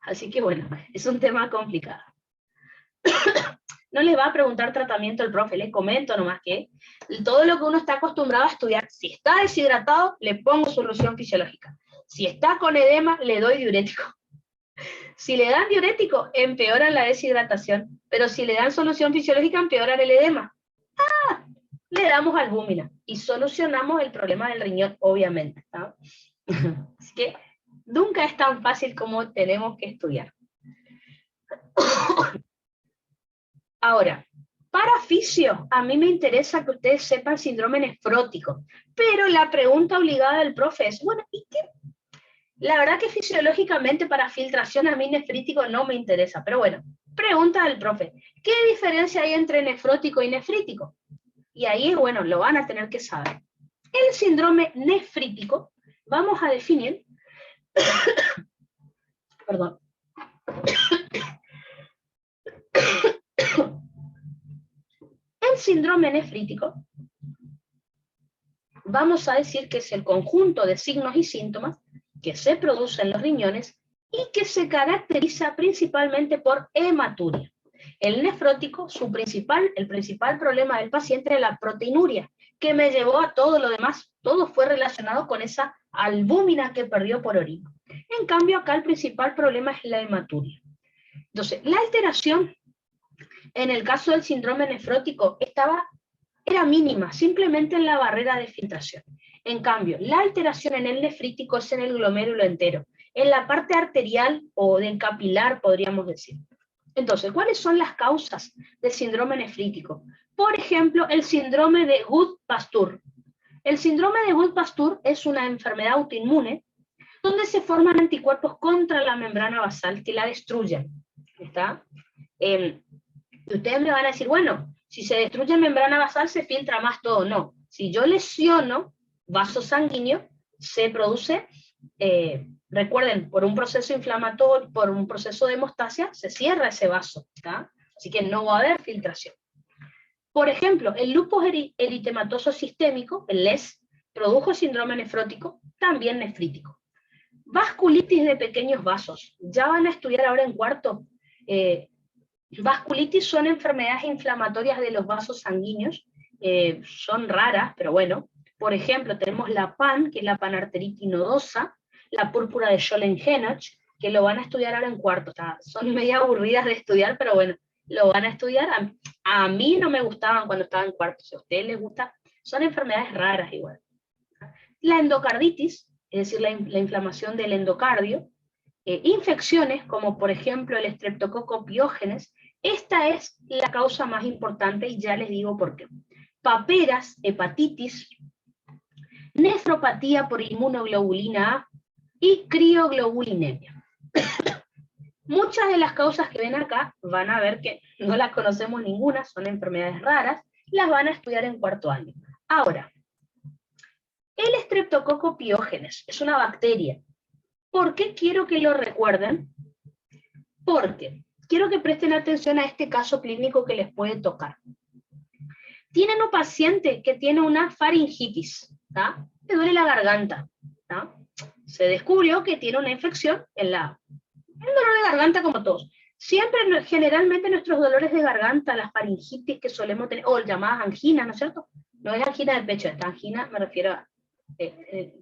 Así que bueno, es un tema complicado. No les va a preguntar tratamiento el profe, les comento nomás que todo lo que uno está acostumbrado a estudiar, si está deshidratado, le pongo solución fisiológica. Si está con edema, le doy diurético. Si le dan diurético, empeoran la deshidratación, pero si le dan solución fisiológica, empeoran el edema. Le damos albúmina y solucionamos el problema del riñón, obviamente, ¿no? Así que nunca es tan fácil como tenemos que estudiar. Ahora, para fisio, a mí me interesa que ustedes sepan síndrome nefrótico, pero la pregunta obligada del profe es, bueno, ¿y qué? La verdad que fisiológicamente para filtración a mí nefrítico no me interesa, pero bueno, pregunta del profe, ¿qué diferencia hay entre nefrótico y nefrítico? Y ahí, bueno, lo van a tener que saber. El síndrome nefrítico, vamos a definir, perdón, el síndrome nefrítico, vamos a decir que es el conjunto de signos y síntomas que se producen en los riñones y que se caracteriza principalmente por hematuria. El nefrótico, el principal problema del paciente es la proteinuria, que me llevó a todo lo demás, todo fue relacionado con esa albúmina que perdió por orina. En cambio, acá el principal problema es la hematuria. Entonces, la alteración en el caso del síndrome nefrótico era mínima, simplemente en la barrera de filtración. En cambio, la alteración en el nefrítico es en el glomérulo entero, en la parte arterial o del capilar, podríamos decir. Entonces, ¿cuáles son las causas del síndrome nefrítico? Por ejemplo, el síndrome de Gould-Pastur. El síndrome de Gould-Pastur es una enfermedad autoinmune donde se forman anticuerpos contra la membrana basal que la destruyen. ¿Está? Y ustedes me van a decir, bueno, si se destruye membrana basal se filtra más todo. No, si yo lesiono vaso sanguíneo, se produce, recuerden, por un proceso inflamatorio, por un proceso de hemostasia, se cierra ese vaso, ¿tá? Así que no va a haber filtración. Por ejemplo, el lupus eritematoso sistémico, el LES, produjo síndrome nefrótico, también nefrítico. Vasculitis de pequeños vasos, ya van a estudiar ahora en cuarto. Vasculitis son enfermedades inflamatorias de los vasos sanguíneos, son raras, pero bueno. Por ejemplo, tenemos la PAN, que es la panarteritis nodosa, la púrpura de Scholen-Henoch, que lo van a estudiar ahora en cuarto. Son medio aburridas de estudiar, pero bueno, lo van a estudiar. A mí no me gustaban cuando estaba en cuarto, si a ustedes les gusta, son enfermedades raras igual. La endocarditis, es decir, la inflamación del endocardio, infecciones como por ejemplo el Streptococcus pyogenes, esta es la causa más importante y ya les digo por qué. Paperas, hepatitis, nefropatía por inmunoglobulina A y crioglobulinemia. Muchas de las causas que ven acá van a ver que no las conocemos ninguna, son enfermedades raras, las van a estudiar en cuarto año. Ahora, el Streptococcus pyogenes es una bacteria. ¿Por qué quiero que lo recuerden? Porque quiero que presten atención a este caso clínico que les puede tocar. Tienen un paciente que tiene una faringitis, ¿tá? Le duele la garganta, ¿tá? Se descubrió que tiene una infección en el dolor de garganta como todos. Siempre, generalmente nuestros dolores de garganta, las faringitis que solemos tener, o llamadas anginas, ¿no es cierto? No es angina del pecho, esta angina me refiero a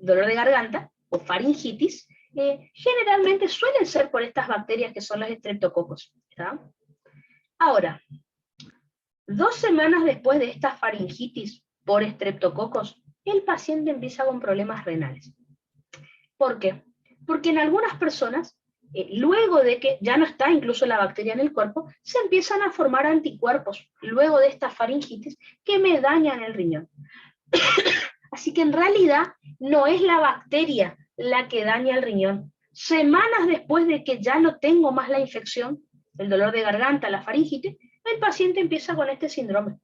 dolor de garganta o faringitis, generalmente suelen ser por estas bacterias que son los estreptococos, ¿tá? Ahora, 2 semanas después de esta faringitis por estreptococos, el paciente empieza con problemas renales. ¿Por qué? Porque en algunas personas, luego de que ya no está incluso la bacteria en el cuerpo, se empiezan a formar anticuerpos, luego de esta faringitis, que me dañan el riñón. Así que en realidad no es la bacteria la que daña el riñón. Semanas después de que ya no tengo más la infección, el dolor de garganta, la faringitis, el paciente empieza con este síndrome.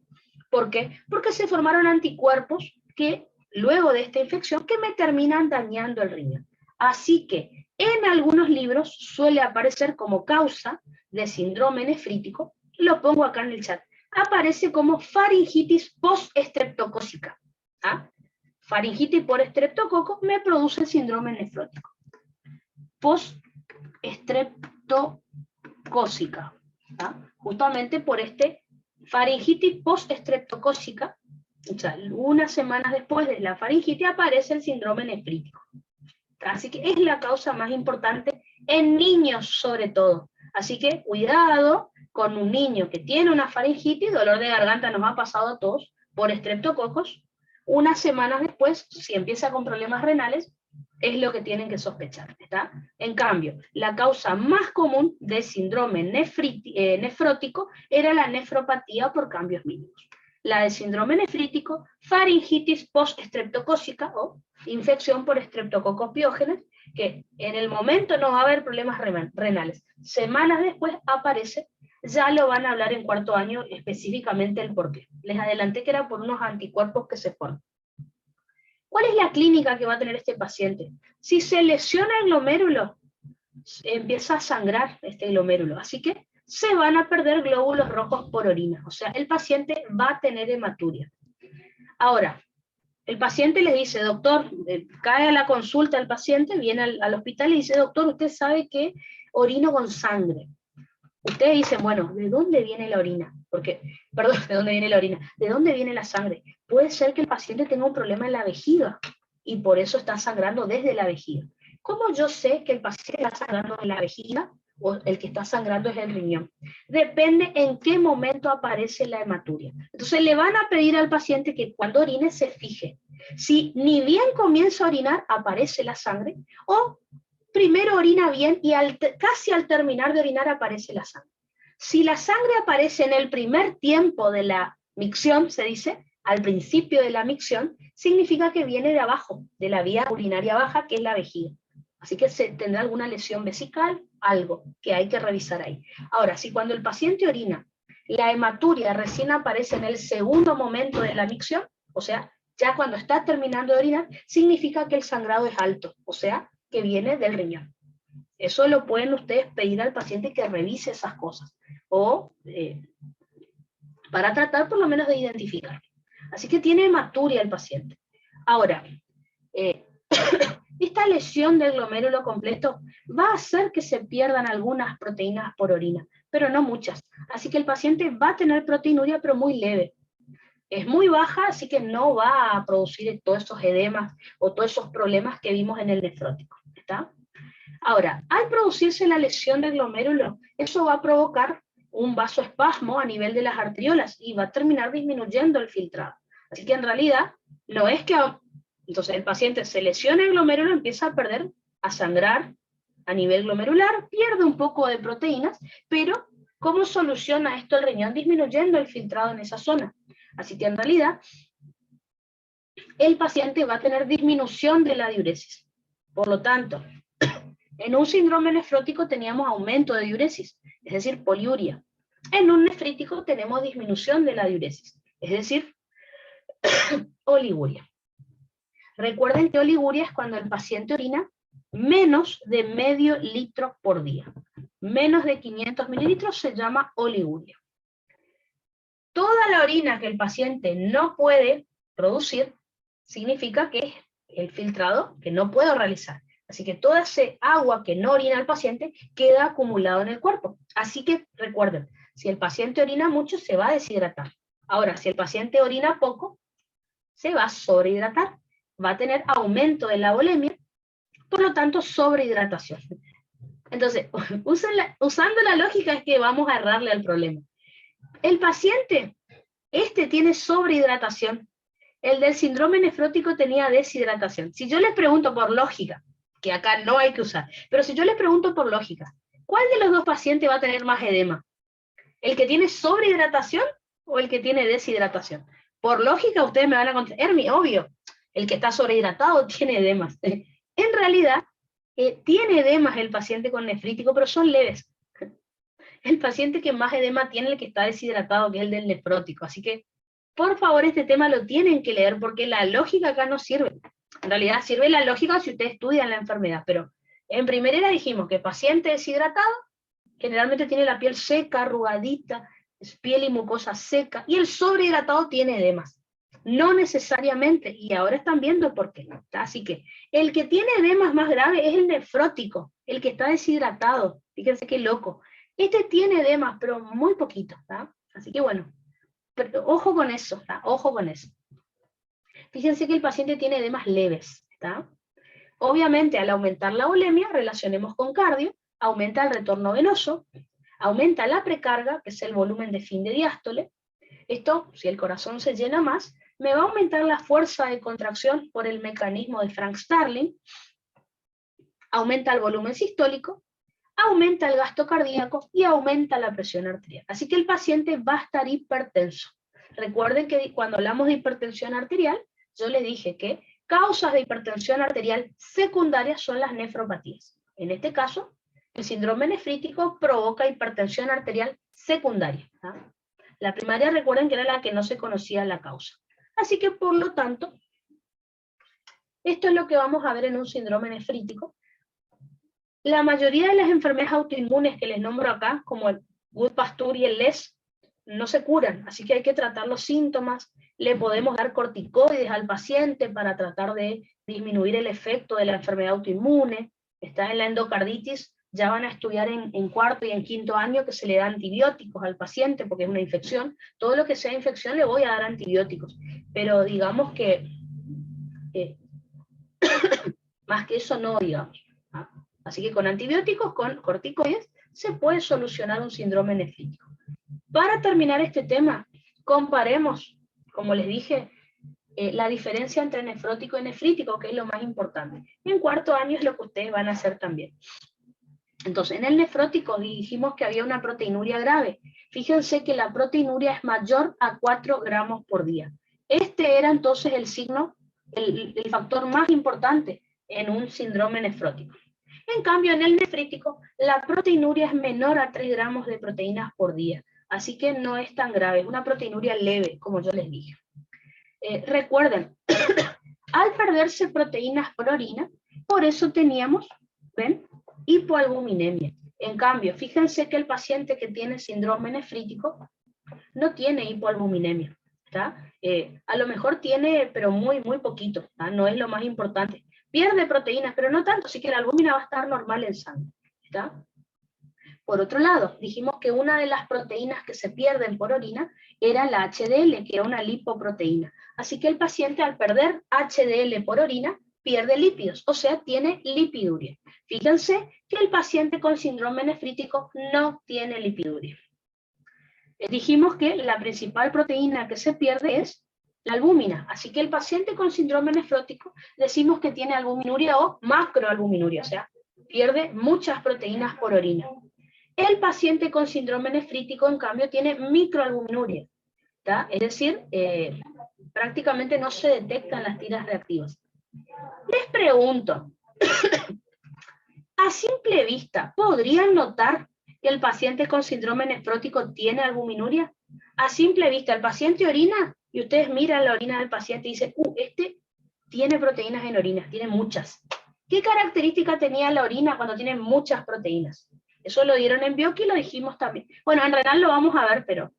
¿Por qué? Porque se formaron anticuerpos que, luego de esta infección, que me terminan dañando el riñón. Así que, en algunos libros suele aparecer como causa de síndrome nefrítico, lo pongo acá en el chat, aparece como faringitis post-estreptocócica. ¿Ah? Faringitis por estreptococo me produce el síndrome nefrótico. Post-estreptocócica. Justamente por este faringitis post-estreptocócica, o sea, unas semanas después de la faringitis aparece el síndrome nefrítico. Así que es la causa más importante en niños sobre todo. Así que cuidado con un niño que tiene una faringitis, dolor de garganta nos ha pasado a todos, por estreptococos, unas semanas después, si empieza con problemas renales, es lo que tienen que sospechar, ¿está? En cambio, la causa más común de síndrome nefrótico era la nefropatía por cambios mínimos. La de síndrome nefrítico, faringitis post-estreptocócica o infección por estreptococos piógenes, que en el momento no va a haber problemas renales. Semanas después aparece, ya lo van a hablar en cuarto año específicamente el porqué. Les adelanté que era por unos anticuerpos que se forman. ¿Cuál es la clínica que va a tener este paciente? Si se lesiona el glomérulo, empieza a sangrar este glomérulo, así que se van a perder glóbulos rojos por orina, o sea, el paciente va a tener hematuria. Ahora, el paciente le dice, doctor, cae a la consulta el paciente, viene al hospital y dice, doctor, usted sabe que orino con sangre. Ustedes dicen, bueno, ¿de dónde viene la orina? Porque, perdón, ¿de dónde viene la orina? ¿De dónde viene la sangre? Puede ser que el paciente tenga un problema en la vejiga y por eso está sangrando desde la vejiga. ¿Cómo yo sé que el paciente está sangrando en la vejiga o el que está sangrando es el riñón? Depende en qué momento aparece la hematuria. Entonces le van a pedir al paciente que cuando orine se fije. Si ni bien comienza a orinar aparece la sangre, o primero orina bien y casi al terminar de orinar aparece la sangre. Si la sangre aparece en el primer tiempo de la micción, se dice, al principio de la micción, significa que viene de abajo, de la vía urinaria baja, que es la vejiga. Así que se tendrá alguna lesión vesical, algo que hay que revisar ahí. Ahora, si cuando el paciente orina, la hematuria recién aparece en el segundo momento de la micción, o sea, ya cuando está terminando de orinar, significa que el sangrado es alto, o sea, que viene del riñón. Eso lo pueden ustedes pedir al paciente que revise esas cosas, o para tratar por lo menos de identificar. Así que tiene hematuria el paciente. Ahora, esta lesión del glomérulo completo va a hacer que se pierdan algunas proteínas por orina, pero no muchas. Así que el paciente va a tener proteinuria, pero muy leve. Es muy baja, así que no va a producir todos esos edemas o todos esos problemas que vimos en el nefrótico. ¿Está? Ahora, al producirse la lesión del glomérulo, eso va a provocar un vasoespasmo a nivel de las arteriolas y va a terminar disminuyendo el filtrado. Así que en realidad, no es que entonces el paciente se lesiona el glomérulo, empieza a perder, a sangrar a nivel glomerular, pierde un poco de proteínas, pero ¿cómo soluciona esto el riñón? Disminuyendo el filtrado en esa zona. Así que en realidad, el paciente va a tener disminución de la diuresis. Por lo tanto, en un síndrome nefrótico teníamos aumento de diuresis, es decir, poliuria. En un nefrítico tenemos disminución de la diuresis, es decir, oliguria. Recuerden que oliguria es cuando el paciente orina menos de medio litro por día. Menos de 500 mililitros se llama oliguria. Toda la orina que el paciente no puede producir significa que es el filtrado que no puedo realizar. Así que toda ese agua que no orina el paciente queda acumulado en el cuerpo. Así que recuerden, si el paciente orina mucho se va a deshidratar. Ahora, si el paciente orina poco, se va a sobrehidratar. Va a tener aumento de la volemia, por lo tanto sobrehidratación. Entonces, usando la lógica es que vamos a errarle al problema. El paciente, tiene sobrehidratación. El del síndrome nefrótico tenía deshidratación. Si yo les pregunto por lógica, que acá no hay que usar, pero si yo les pregunto por lógica, ¿cuál de los dos pacientes va a tener más edema? ¿El que tiene sobrehidratación o el que tiene deshidratación? Por lógica ustedes me van a contestar, Hermi, obvio, el que está sobrehidratado tiene edemas. En realidad, tiene edemas el paciente con nefrítico, pero son leves. El paciente que más edema tiene, el que está deshidratado, que es el del nefrótico. Así que, por favor, este tema lo tienen que leer, porque la lógica acá no sirve. En realidad sirve la lógica si ustedes estudian la enfermedad, pero en primera dijimos que paciente deshidratado generalmente tiene la piel seca, arrugadita, es piel y mucosa seca, y el sobrehidratado tiene edemas. No necesariamente, y ahora están viendo por qué. Así que el que tiene edemas más grave es el nefrótico, el que está deshidratado. Fíjense qué loco. Este tiene edemas, pero muy poquito, ¿tá? Así que bueno, pero ojo con eso, ¿tá? Ojo con eso. Fíjense que el paciente tiene edemas leves, ¿tá? Obviamente, al aumentar la volemia, relacionemos con cardio, aumenta el retorno venoso, aumenta la precarga, que es el volumen de fin de diástole. Esto, si el corazón se llena más, me va a aumentar la fuerza de contracción por el mecanismo de Frank-Starling, aumenta el volumen sistólico, aumenta el gasto cardíaco y aumenta la presión arterial. Así que el paciente va a estar hipertenso. Recuerden que cuando hablamos de hipertensión arterial, yo les dije que causas de hipertensión arterial secundarias son las nefropatías. En este caso, el síndrome nefrítico provoca hipertensión arterial secundaria. ¿Ah? La primaria, recuerden que era la que no se conocía la causa. Así que, por lo tanto, esto es lo que vamos a ver en un síndrome nefrítico. La mayoría de las enfermedades autoinmunes que les nombro acá, como el Gutt-Pastur y el LES, no se curan, así que hay que tratar los síntomas. Le podemos dar corticoides al paciente para tratar de disminuir el efecto de la enfermedad autoinmune. Está en la endocarditis, ya van a estudiar en cuarto y en quinto año que se le da antibióticos al paciente porque es una infección. Todo lo que sea infección le voy a dar antibióticos, pero digamos que más que eso no, digamos. ¿Ah? Así que con antibióticos, con corticoides, se puede solucionar un síndrome nefrítico. Para terminar este tema, comparemos, como les dije, la diferencia entre nefrótico y nefrítico, que es lo más importante. En cuarto año es lo que ustedes van a hacer también. Entonces, en el nefrótico dijimos que había una proteinuria grave. Fíjense que la proteinuria es mayor a 4 gramos por día. Este era entonces el signo, el factor más importante en un síndrome nefrótico. En cambio, en el nefrítico, la proteinuria es menor a 3 gramos de proteínas por día. Así que no es tan grave, es una proteinuria leve, como yo les dije. Recuerden, al perderse proteínas por orina, por eso teníamos, ¿ven?, hipoalbuminemia. En cambio, fíjense que el paciente que tiene síndrome nefrítico no tiene hipoalbuminemia. ¿Está? A lo mejor tiene, pero muy, muy poquito, ¿está? No es lo más importante. Pierde proteínas, pero no tanto, así que la albúmina va a estar normal en sangre. ¿Está? Por otro lado, dijimos que una de las proteínas que se pierden por orina era la HDL, que era una lipoproteína. Así que el paciente, al perder HDL por orina, pierde lípidos, o sea, tiene lipiduria. Fíjense que el paciente con síndrome nefrítico no tiene lipiduria. Dijimos que la principal proteína que se pierde es la albúmina, así que el paciente con síndrome nefrótico decimos que tiene albuminuria o macroalbuminuria, o sea, pierde muchas proteínas por orina. El paciente con síndrome nefrítico, en cambio, tiene microalbuminuria, ¿tá? Es decir, prácticamente no se detectan las tiras reactivas. Les pregunto, a simple vista, ¿podrían notar que el paciente con síndrome nefrótico tiene albuminuria? A simple vista, el paciente orina y ustedes miran la orina del paciente y dicen, este tiene proteínas en orina, tiene muchas. ¿Qué característica tenía la orina cuando tiene muchas proteínas? Eso lo dieron en Bioqui y lo dijimos también. Bueno, en renal lo vamos a ver, pero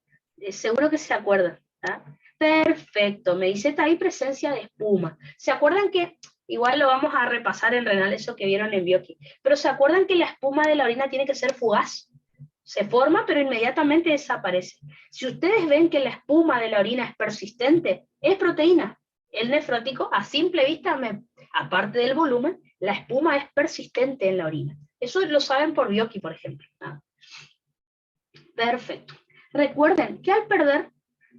seguro que se acuerdan. ¿Ah? Perfecto, me dice está ahí presencia de espuma. ¿Se acuerdan que, igual lo vamos a repasar en renal, eso que vieron en Bioqui, pero se acuerdan que la espuma de la orina tiene que ser fugaz? Se forma, pero inmediatamente desaparece. Si ustedes ven que la espuma de la orina es persistente, es proteína. El nefrótico, a simple vista, aparte del volumen, la espuma es persistente en la orina. Eso lo saben por Bioqui, por ejemplo. ¿Ah? Perfecto. Recuerden que al perder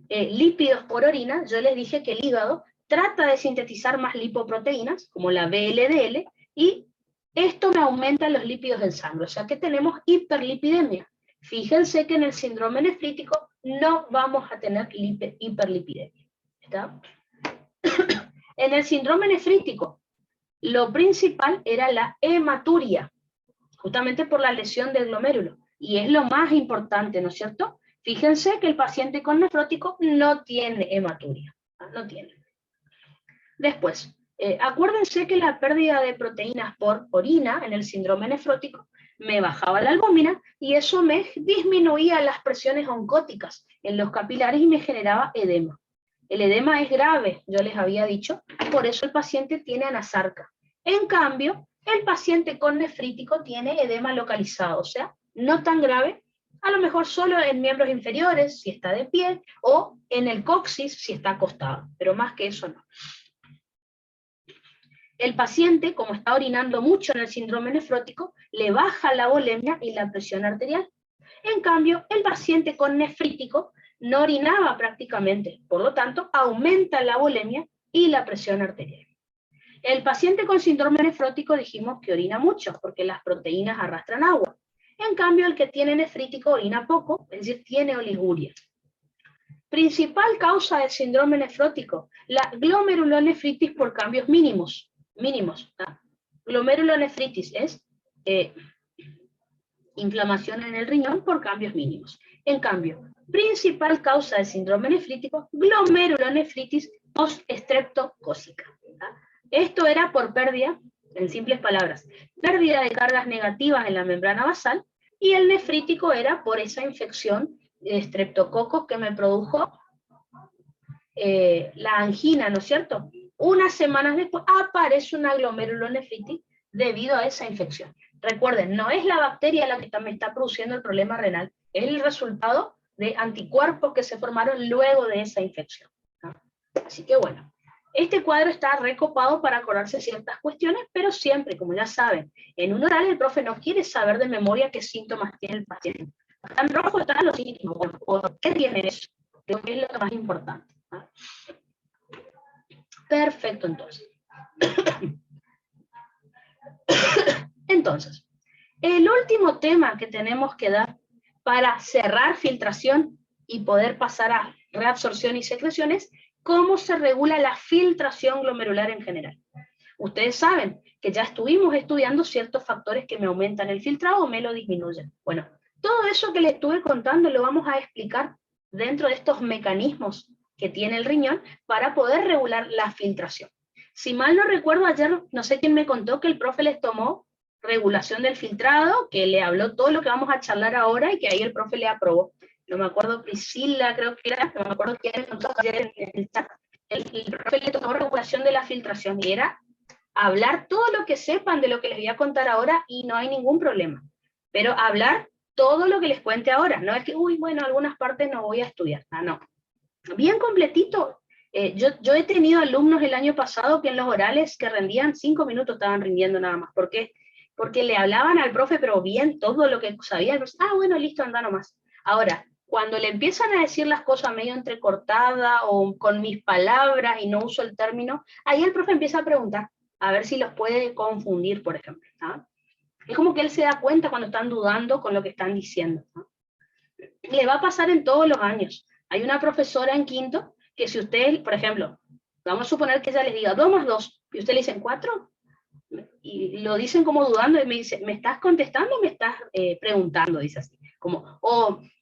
lípidos por orina, yo les dije que el hígado trata de sintetizar más lipoproteínas, como la VLDL, y esto me aumenta los lípidos en sangre, o sea que tenemos hiperlipidemia. Fíjense que en el síndrome nefrítico no vamos a tener hiperlipidemia. ¿Está? En el síndrome nefrítico, Lo principal era la hematuria, justamente por la lesión del glomérulo, y es lo más importante, ¿no es cierto? Fíjense que el paciente con nefrótico no tiene hematuria, no tiene. Después, acuérdense que la pérdida de proteínas por orina en el síndrome nefrótico me bajaba la albúmina y eso me disminuía las presiones oncóticas en los capilares y me generaba edema. El edema es grave, yo les había dicho, por eso el paciente tiene anasarca. En cambio, el paciente con nefrítico tiene edema localizado, o sea, no tan grave, a lo mejor solo en miembros inferiores, si está de pie, o en el coxis, si está acostado, pero más que eso no. El paciente, como está orinando mucho en el síndrome nefrótico, le baja la volemia y la presión arterial. En cambio, el paciente con nefrítico no orinaba prácticamente, por lo tanto, aumenta la volemia y la presión arterial. El paciente con síndrome nefrótico dijimos que orina mucho, porque las proteínas arrastran agua. En cambio, el que tiene nefrítico orina poco, es decir, tiene oliguria. Principal causa del síndrome nefrótico, la glomerulonefritis por cambios mínimos. Glomerulonefritis es inflamación en el riñón por cambios mínimos. En cambio, principal causa del síndrome nefrítico, glomerulonefritis post-estreptocócica. Esto era por pérdida, en simples palabras, pérdida de cargas negativas en la membrana basal, y el nefrítico era por esa infección de estreptococos que me produjo la angina, ¿no es cierto? Unas semanas después aparece una glomerulonefritis debido a esa infección. Recuerden, no es la bacteria la que me está produciendo el problema renal, es el resultado de anticuerpos que se formaron luego de esa infección, ¿no? Así que bueno, este cuadro está recopado para acordarse ciertas cuestiones, pero siempre, como ya saben, en un oral el profe no quiere saber de memoria qué síntomas tiene el paciente. Están rojos, están los síntomas, bueno, ¿por qué tienen eso? Creo que es lo más importante, ¿no? Perfecto, entonces. Entonces, el último tema que tenemos que dar para cerrar filtración y poder pasar a reabsorción y secreciones, cómo se regula la filtración glomerular en general. Ustedes saben que ya estuvimos estudiando ciertos factores que me aumentan el filtrado o me lo disminuyen. Bueno, todo eso que les estuve contando lo vamos a explicar dentro de estos mecanismos que tiene el riñón para poder regular la filtración. Si mal no recuerdo, ayer no sé quién me contó que el profe les tomó regulación del filtrado, que le habló todo lo que vamos a charlar ahora y que ahí el profe le aprobó. No me acuerdo, Priscila creo que era, no me acuerdo quién me contó ayer en el chat. El profe le tomó regulación de la filtración y era hablar todo lo que sepan de lo que les voy a contar ahora y no hay ningún problema. Pero hablar todo lo que les cuente ahora. No es que, uy, bueno, algunas partes no voy a estudiar. No. Bien completito. Yo he tenido alumnos el año pasado que en los orales que rendían 5 minutos estaban rindiendo nada más. ¿Por qué? Porque le hablaban al profe, pero bien todo lo que sabía. Bueno, listo, anda nomás. Ahora, cuando le empiezan a decir las cosas medio entrecortadas o con mis palabras y no uso el término, ahí el profe empieza a preguntar, a ver si los puede confundir, por ejemplo, ¿no? Es como que él se da cuenta cuando están dudando con lo que están diciendo, ¿no? Le va a pasar en todos los años. Hay una profesora en quinto que si usted, por ejemplo, vamos a suponer que ella les diga 2 más 2, y usted le dicen 4, y lo dicen como dudando, y me dice, ¿me estás contestando o me estás preguntando? Dice así, como,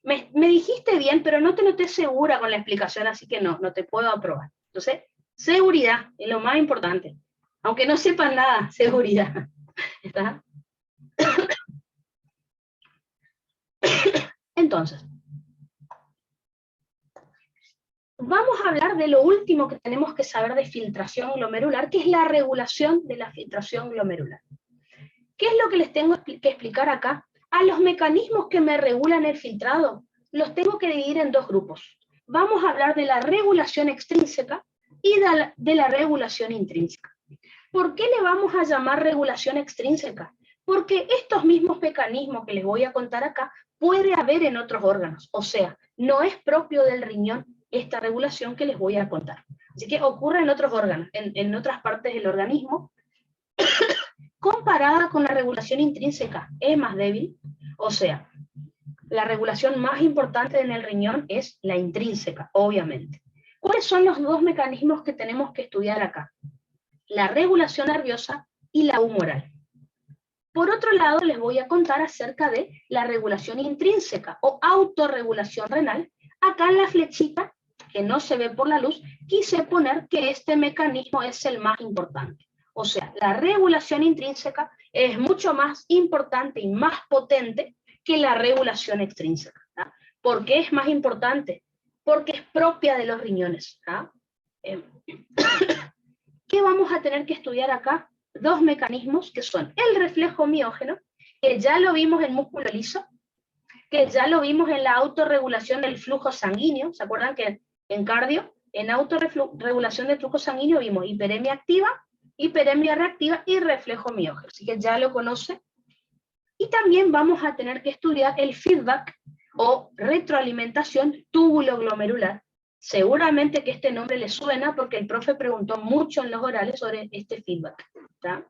me dijiste bien, pero no te noté segura con la explicación, así que no te puedo aprobar. Entonces, seguridad es lo más importante. Aunque no sepan nada, seguridad. ¿Está? Entonces, vamos a hablar de lo último que tenemos que saber de filtración glomerular, que es la regulación de la filtración glomerular. ¿Qué es lo que les tengo que explicar acá? A los mecanismos que me regulan el filtrado, los tengo que dividir en dos grupos. Vamos a hablar de la regulación extrínseca y de la regulación intrínseca. ¿Por qué le vamos a llamar regulación extrínseca? Porque estos mismos mecanismos que les voy a contar acá puede haber en otros órganos, o sea, no es propio del riñón esta regulación que les voy a contar. Así que ocurre en otros órganos, en otras partes del organismo. Comparada con la regulación intrínseca, es más débil, o sea, la regulación más importante en el riñón es la intrínseca, obviamente. ¿Cuáles son los dos mecanismos que tenemos que estudiar acá? la regulación nerviosa y la humoral. Por otro lado, les voy a contar acerca de la regulación intrínseca o autorregulación renal. Acá en la flechita, que no se ve por la luz, quise poner que este mecanismo es el más importante. O sea, la regulación intrínseca es mucho más importante y más potente que la regulación extrínseca. ¿Tá? ¿Por qué es más importante? Porque es propia de los riñones. ¿Tá? ¿Qué vamos a tener que estudiar acá? Dos mecanismos que son el reflejo miógeno, que ya lo vimos en músculo liso, que ya lo vimos en la autorregulación del flujo sanguíneo. ¿Se acuerdan que en cardio, en autorregulación del flujo sanguíneo vimos hiperemia activa, hiperemia reactiva y reflejo miógeno? Así que ya lo conoce. Y también vamos a tener que estudiar el feedback o retroalimentación túbulo-glomerular. Seguramente que este nombre les suena porque el profe preguntó mucho en los orales sobre este feedback. ¿Tá?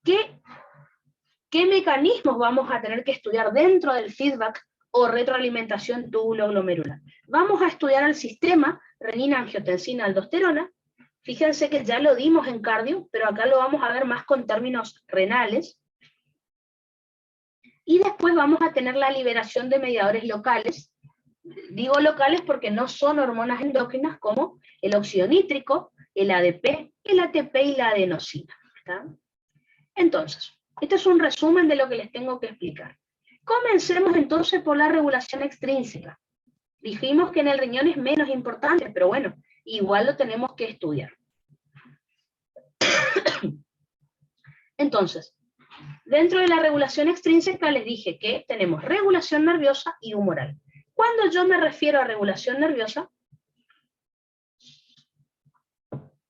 ¿Qué mecanismos vamos a tener que estudiar dentro del feedback o retroalimentación túbulo-glomerular? Vamos a estudiar el sistema renina-angiotensina-aldosterona. Fíjense que ya lo dimos en cardio, pero acá lo vamos a ver más con términos renales. Y después vamos a tener la liberación de mediadores locales. Digo locales porque no son hormonas endócrinas como el óxido nítrico, el ADP, el ATP y la adenosina. ¿Tá? Entonces, este es un resumen de lo que les tengo que explicar. Comencemos entonces por la regulación extrínseca. Dijimos que en el riñón es menos importante, pero bueno, igual lo tenemos que estudiar. Entonces, dentro de la regulación extrínseca les dije que tenemos regulación nerviosa y humoral. Cuando yo me refiero a regulación nerviosa,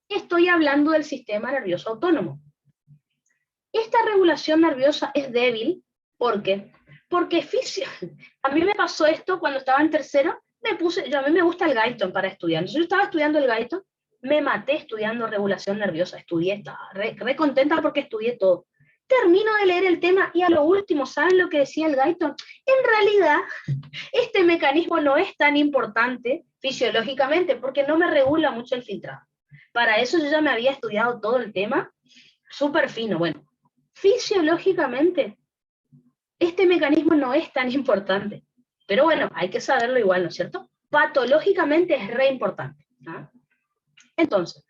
estoy hablando del sistema nervioso autónomo. Esta regulación nerviosa es débil, ¿por qué? Porque a mí me pasó esto cuando estaba en tercero, a mí me gusta el Guyton para estudiar. Entonces yo estaba estudiando el Guyton, me maté estudiando regulación nerviosa, estaba re contenta porque estudié todo. Termino de leer el tema y a lo último, ¿saben lo que decía el Guyton? En realidad, este mecanismo no es tan importante fisiológicamente porque no me regula mucho el filtrado. Para eso yo ya me había estudiado todo el tema, súper fino. Bueno, fisiológicamente, este mecanismo no es tan importante. Pero bueno, hay que saberlo igual, ¿no es cierto? Patológicamente es re importante. ¿Ah? Entonces,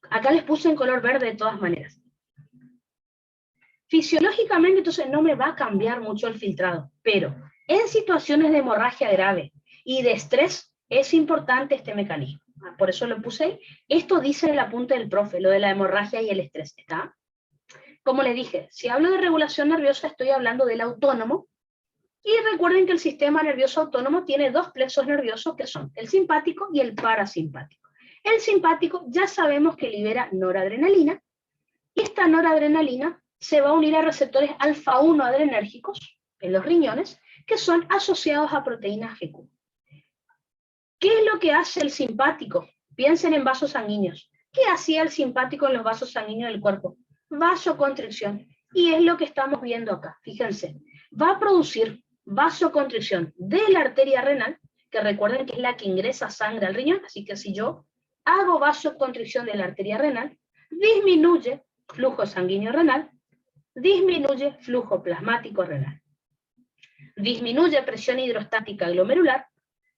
acá les puse en color verde de todas maneras. Fisiológicamente, entonces, no me va a cambiar mucho el filtrado, pero en situaciones de hemorragia grave y de estrés, es importante este mecanismo. Por eso lo puse ahí. Esto dice el apunte del profe, lo de la hemorragia y el estrés, ¿está? Como les dije, si hablo de regulación nerviosa, estoy hablando del autónomo. Y recuerden que el sistema nervioso autónomo tiene dos plexos nerviosos que son el simpático y el parasimpático. El simpático ya sabemos que libera noradrenalina, y esta noradrenalina se va a unir a receptores alfa-1 adrenérgicos en los riñones, que son asociados a proteínas GQ. ¿Qué es lo que hace el simpático? Piensen en vasos sanguíneos. ¿Qué hacía el simpático en los vasos sanguíneos del cuerpo? Vasoconstricción. Y es lo que estamos viendo acá. Fíjense, va a producir vasoconstricción de la arteria renal, que recuerden que es la que ingresa sangre al riñón, así que si yo hago vasoconstricción de la arteria renal, disminuye flujo sanguíneo renal, disminuye flujo plasmático renal, disminuye presión hidrostática glomerular,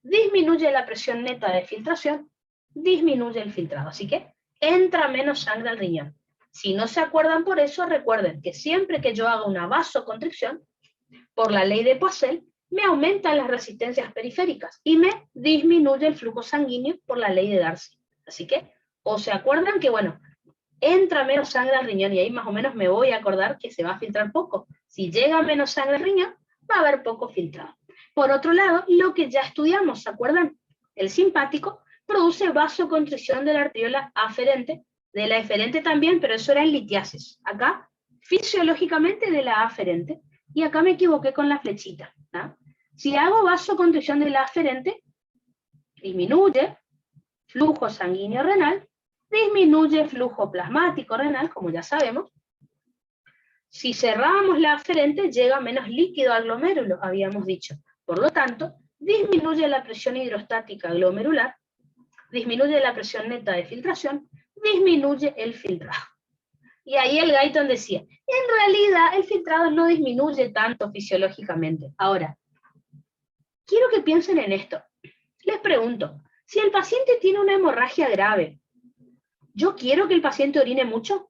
disminuye la presión neta de filtración, disminuye el filtrado. Así que entra menos sangre al riñón. Si no se acuerdan por eso, recuerden que siempre que yo haga una vasoconstricción, por la ley de Poiseuille, me aumentan las resistencias periféricas y me disminuye el flujo sanguíneo por la ley de Darcy. Así que, o se acuerdan que, bueno, entra menos sangre al riñón y ahí más o menos me voy a acordar que se va a filtrar poco. Si llega menos sangre al riñón, va a haber poco filtrado. Por otro lado, lo que ya estudiamos, ¿se acuerdan? El simpático produce vasoconstricción de la arteriola aferente, de la eferente también, pero eso era en litiasis. Acá, fisiológicamente de la aferente, y acá me equivoqué con la flechita. ¿Ah? Si hago vasoconstricción de la aferente, disminuye flujo sanguíneo renal, disminuye flujo plasmático renal, como ya sabemos. Si cerramos la aferente, llega menos líquido al glomérulo, habíamos dicho. Por lo tanto, disminuye la presión hidrostática glomerular, disminuye la presión neta de filtración, disminuye el filtrado. Y ahí el Guyton decía, en realidad el filtrado no disminuye tanto fisiológicamente. Ahora, quiero que piensen en esto. Les pregunto, si el paciente tiene una hemorragia grave, ¿yo quiero que el paciente orine mucho?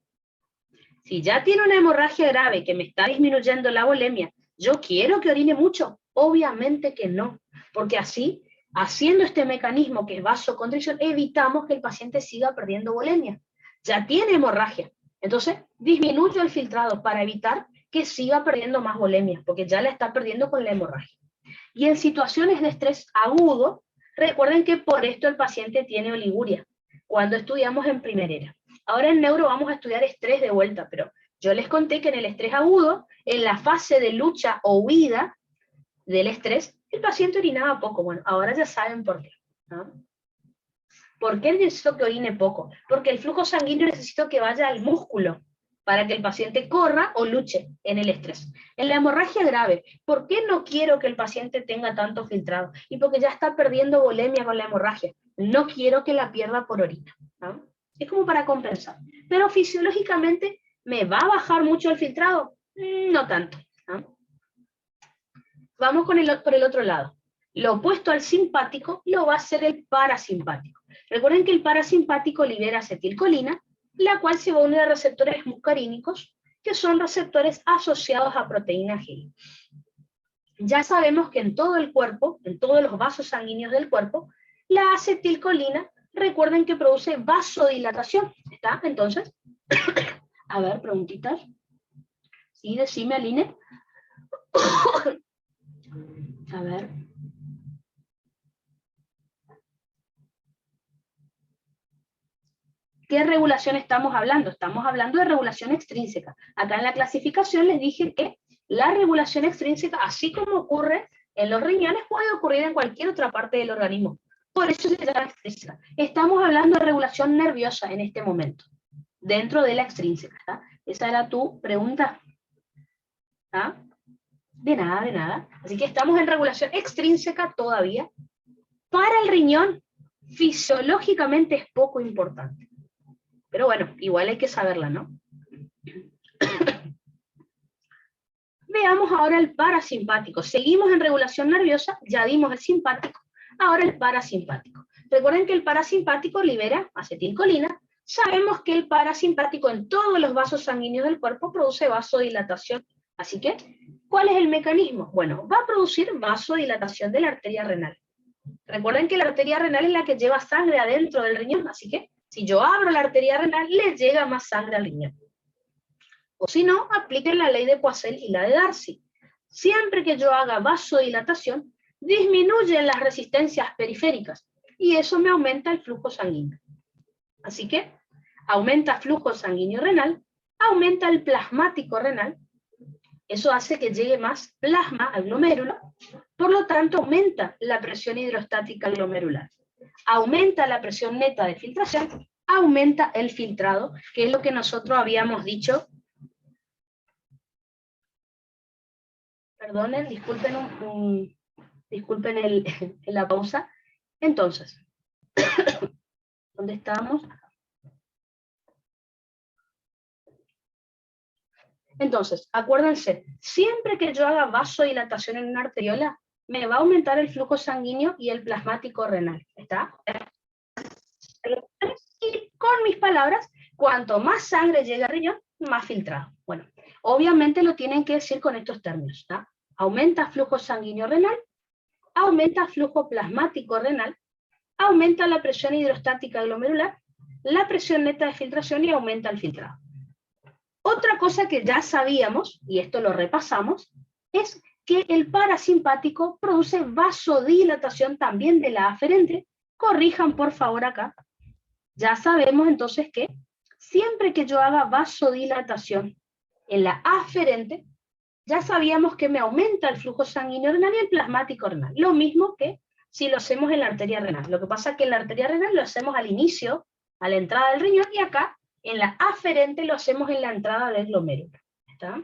Si ya tiene una hemorragia grave que me está disminuyendo la volemia, ¿yo quiero que orine mucho? Obviamente que no, porque así, haciendo este mecanismo que es vasoconstricción, evitamos que el paciente siga perdiendo volemia. Ya tiene hemorragia, entonces disminuyo el filtrado para evitar que siga perdiendo más volemia, porque ya la está perdiendo con la hemorragia. Y en situaciones de estrés agudo, recuerden que por esto el paciente tiene oliguria, cuando estudiamos en primerera. Ahora en neuro vamos a estudiar estrés de vuelta, pero yo les conté que en el estrés agudo, en la fase de lucha o huida del estrés, el paciente orinaba poco. Bueno, ahora ya saben por qué, ¿no? ¿Por qué necesito que orine poco? Porque el flujo sanguíneo necesito que vaya al músculo para que el paciente corra o luche en el estrés. En la hemorragia grave, ¿por qué no quiero que el paciente tenga tanto filtrado? Y porque ya está perdiendo volemia con la hemorragia. No quiero que la pierda por orina, ¿no? Es como para compensar. Pero fisiológicamente, ¿me va a bajar mucho el filtrado? No tanto, ¿no? Vamos por el otro lado. Lo opuesto al simpático lo va a hacer el parasimpático. Recuerden que el parasimpático libera acetilcolina, la cual se va a unir a receptores muscarínicos, que son receptores asociados a proteína G. Ya sabemos que en todo el cuerpo, en todos los vasos sanguíneos del cuerpo, la acetilcolina, recuerden que produce vasodilatación. ¿Está? Entonces, a ver, preguntitas. Sí, decime, Aline. A ver. ¿Qué regulación estamos hablando? Estamos hablando de regulación extrínseca. Acá en la clasificación les dije que la regulación extrínseca, así como ocurre en los riñones, puede ocurrir en cualquier otra parte del organismo. Por eso se llama extrínseca. Estamos hablando de regulación nerviosa en este momento, dentro de la extrínseca. ¿Tá? Esa era tu pregunta. ¿Tá? De nada, de nada. Así que estamos en regulación extrínseca todavía. Para el riñón, fisiológicamente es poco importante. Pero bueno, igual hay que saberla, ¿no? Veamos ahora el parasimpático. Seguimos en regulación nerviosa, ya dimos el simpático, ahora el parasimpático. Recuerden que el parasimpático libera acetilcolina. Sabemos que el parasimpático en todos los vasos sanguíneos del cuerpo produce vasodilatación. Así que, ¿cuál es el mecanismo? Bueno, va a producir vasodilatación de la arteria renal. Recuerden que la arteria renal es la que lleva sangre adentro del riñón, así que si yo abro la arteria renal, le llega más sangre al riñón. O si no, apliquen la ley de Poiseuille y la de Darcy. Siempre que yo haga vasodilatación, disminuyen las resistencias periféricas y eso me aumenta el flujo sanguíneo. Así que aumenta flujo sanguíneo renal, aumenta el plasmático renal, eso hace que llegue más plasma al glomérulo, por lo tanto aumenta la presión hidrostática glomerular, aumenta la presión neta de filtración, aumenta el filtrado, que es lo que nosotros habíamos dicho. Perdonen, disculpen la pausa. Entonces, ¿dónde estamos? Entonces, acuérdense, siempre que yo haga vasodilatación en una arteriola, me va a aumentar el flujo sanguíneo y el plasmático renal. ¿Está? Y con mis palabras, cuanto más sangre llega al riñón, más filtrado. Bueno, obviamente lo tienen que decir con estos términos. ¿Está? Aumenta flujo sanguíneo renal, aumenta flujo plasmático renal, aumenta la presión hidrostática glomerular, la presión neta de filtración y aumenta el filtrado. Otra cosa que ya sabíamos, y esto lo repasamos, es que el parasimpático produce vasodilatación también de la aferente. Corrijan por favor acá. Ya sabemos entonces que siempre que yo haga vasodilatación en la aferente, ya sabíamos que me aumenta el flujo sanguíneo renal y el plasmático renal. Lo mismo que si lo hacemos en la arteria renal. Lo que pasa es que en la arteria renal lo hacemos al inicio, a la entrada del riñón, y acá en la aferente lo hacemos en la entrada del glomérulo. ¿Está?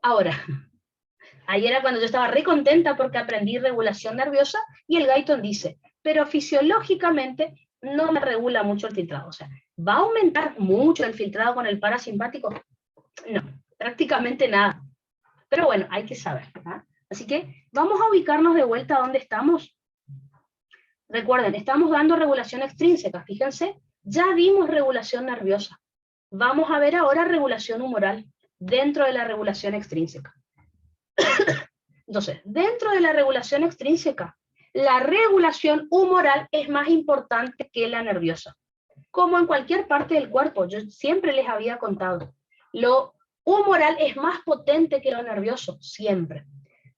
Ahora, ayer era cuando yo estaba re contenta porque aprendí regulación nerviosa y el Guyton dice, pero fisiológicamente no me regula mucho el filtrado. O sea, ¿va a aumentar mucho el filtrado con el parasimpático? No, prácticamente nada. Pero bueno, hay que saber, ¿verdad? Así que vamos a ubicarnos de vuelta a donde estamos. Recuerden, estamos dando regulación extrínseca. Fíjense, ya vimos regulación nerviosa. Vamos a ver ahora regulación humoral dentro de la regulación extrínseca. Entonces, dentro de la regulación extrínseca, la regulación humoral es más importante que la nerviosa. Como en cualquier parte del cuerpo, yo siempre les había contado, lo humoral es más potente que lo nervioso, siempre.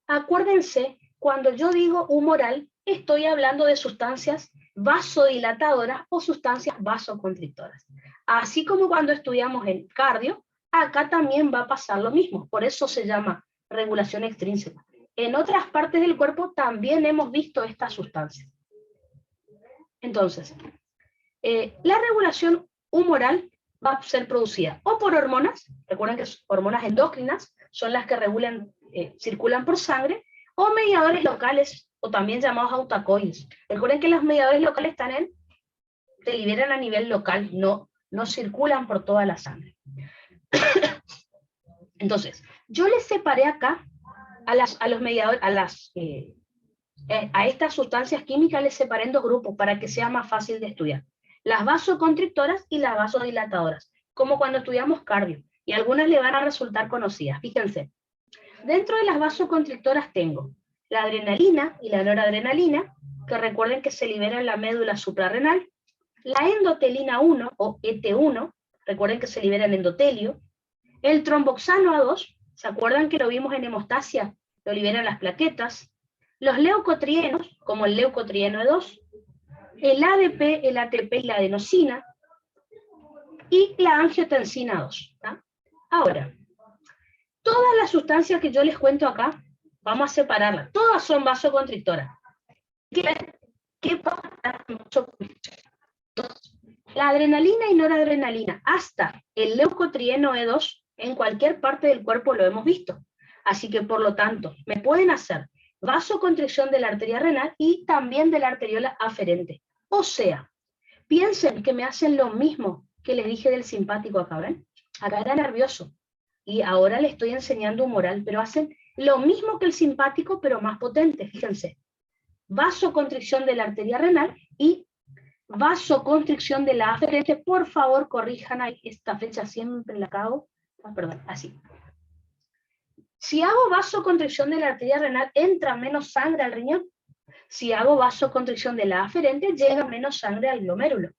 Acuérdense, cuando yo digo humoral, estoy hablando de sustancias vasodilatadoras o sustancias vasoconstrictoras. Así como cuando estudiamos el cardio, acá también va a pasar lo mismo, por eso se llama regulación extrínseca. En otras partes del cuerpo también hemos visto estas sustancias. Entonces, la regulación humoral va a ser producida o por hormonas, recuerden que hormonas endócrinas son las que regulan, circulan por sangre, o mediadores locales, o también llamados autacoides. Recuerden que los mediadores locales se liberan a nivel local, no circulan por toda la sangre. Entonces, yo les separé acá a los mediadores, a estas sustancias químicas les separé en dos grupos para que sea más fácil de estudiar. Las vasoconstrictoras y las vasodilatadoras, como cuando estudiamos cardio, y algunas le van a resultar conocidas. Fíjense, dentro de las vasoconstrictoras tengo la adrenalina y la noradrenalina, que recuerden que se libera en la médula suprarrenal, la endotelina 1 o ET1, recuerden que se libera en endotelio, el tromboxano A2, ¿se acuerdan que lo vimos en hemostasia? Lo liberan las plaquetas, los leucotrienos, como el leucotrieno E2, el ADP, el ATP y la adenosina, y la angiotensina 2. ¿tá? Ahora, todas las sustancias que yo les cuento acá, vamos a separarlas, todas son vasoconstrictoras. ¿Qué pasa? La adrenalina y noradrenalina, hasta el leucotrieno E2, en cualquier parte del cuerpo lo hemos visto. Así que, por lo tanto, me pueden hacer vasoconstricción de la arteria renal y también de la arteriola aferente. O sea, piensen que me hacen lo mismo que les dije del simpático acá, ¿ven? Acá era nervioso y ahora le estoy enseñando humoral, pero hacen lo mismo que el simpático, pero más potente, fíjense. Vasoconstricción de la arteria renal y vasoconstricción de la aferente. Por favor, corrijan ahí, esta fecha siempre la cago. Perdón, así. Si hago vasoconstricción de la arteria renal, entra menos sangre al riñón. Si hago vasoconstricción de la aferente, llega menos sangre al glomérulo.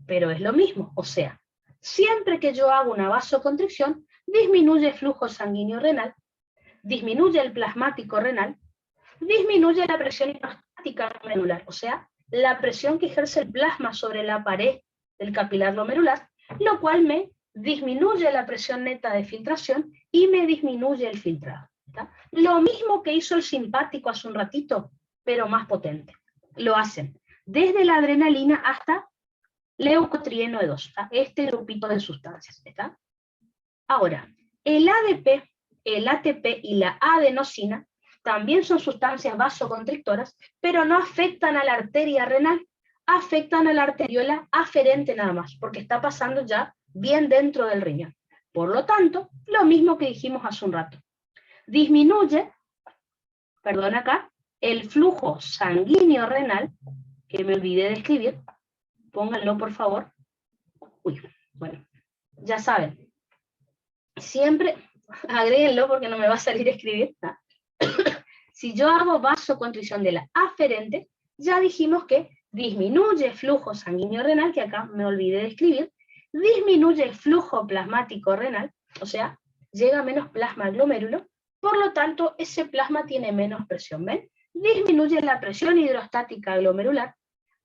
Pero es lo mismo, o sea, siempre que yo hago una vasoconstricción, disminuye el flujo sanguíneo renal, disminuye el plasmático renal, disminuye la presión hidrostática glomerular, o sea, la presión que ejerce el plasma sobre la pared del capilar glomerular, lo cual me disminuye la presión neta de filtración y me disminuye el filtrado. ¿tá? Lo mismo que hizo el simpático hace un ratito, pero más potente. Lo hacen desde la adrenalina hasta leucotrieno E2, ¿tá? Este grupito de sustancias. ¿tá? Ahora, el ADP, el ATP y la adenosina también son sustancias vasoconstrictoras, pero no afectan a la arteria renal, afectan a la arteriola aferente nada más, porque está pasando ya bien dentro del riñón. Por lo tanto, lo mismo que dijimos hace un rato. Disminuye, perdón acá, el flujo sanguíneo renal, que me olvidé de escribir, pónganlo por favor. Uy, bueno, ya saben. Siempre, agréguenlo porque no me va a salir a escribir. ¿no? Si yo hago vasoconstricción de la aferente, ya dijimos que disminuye el flujo sanguíneo renal, que acá me olvidé de escribir, disminuye el flujo plasmático renal, o sea, llega menos plasma al glomérulo, por lo tanto, ese plasma tiene menos presión, ¿ven? Disminuye la presión hidrostática glomerular,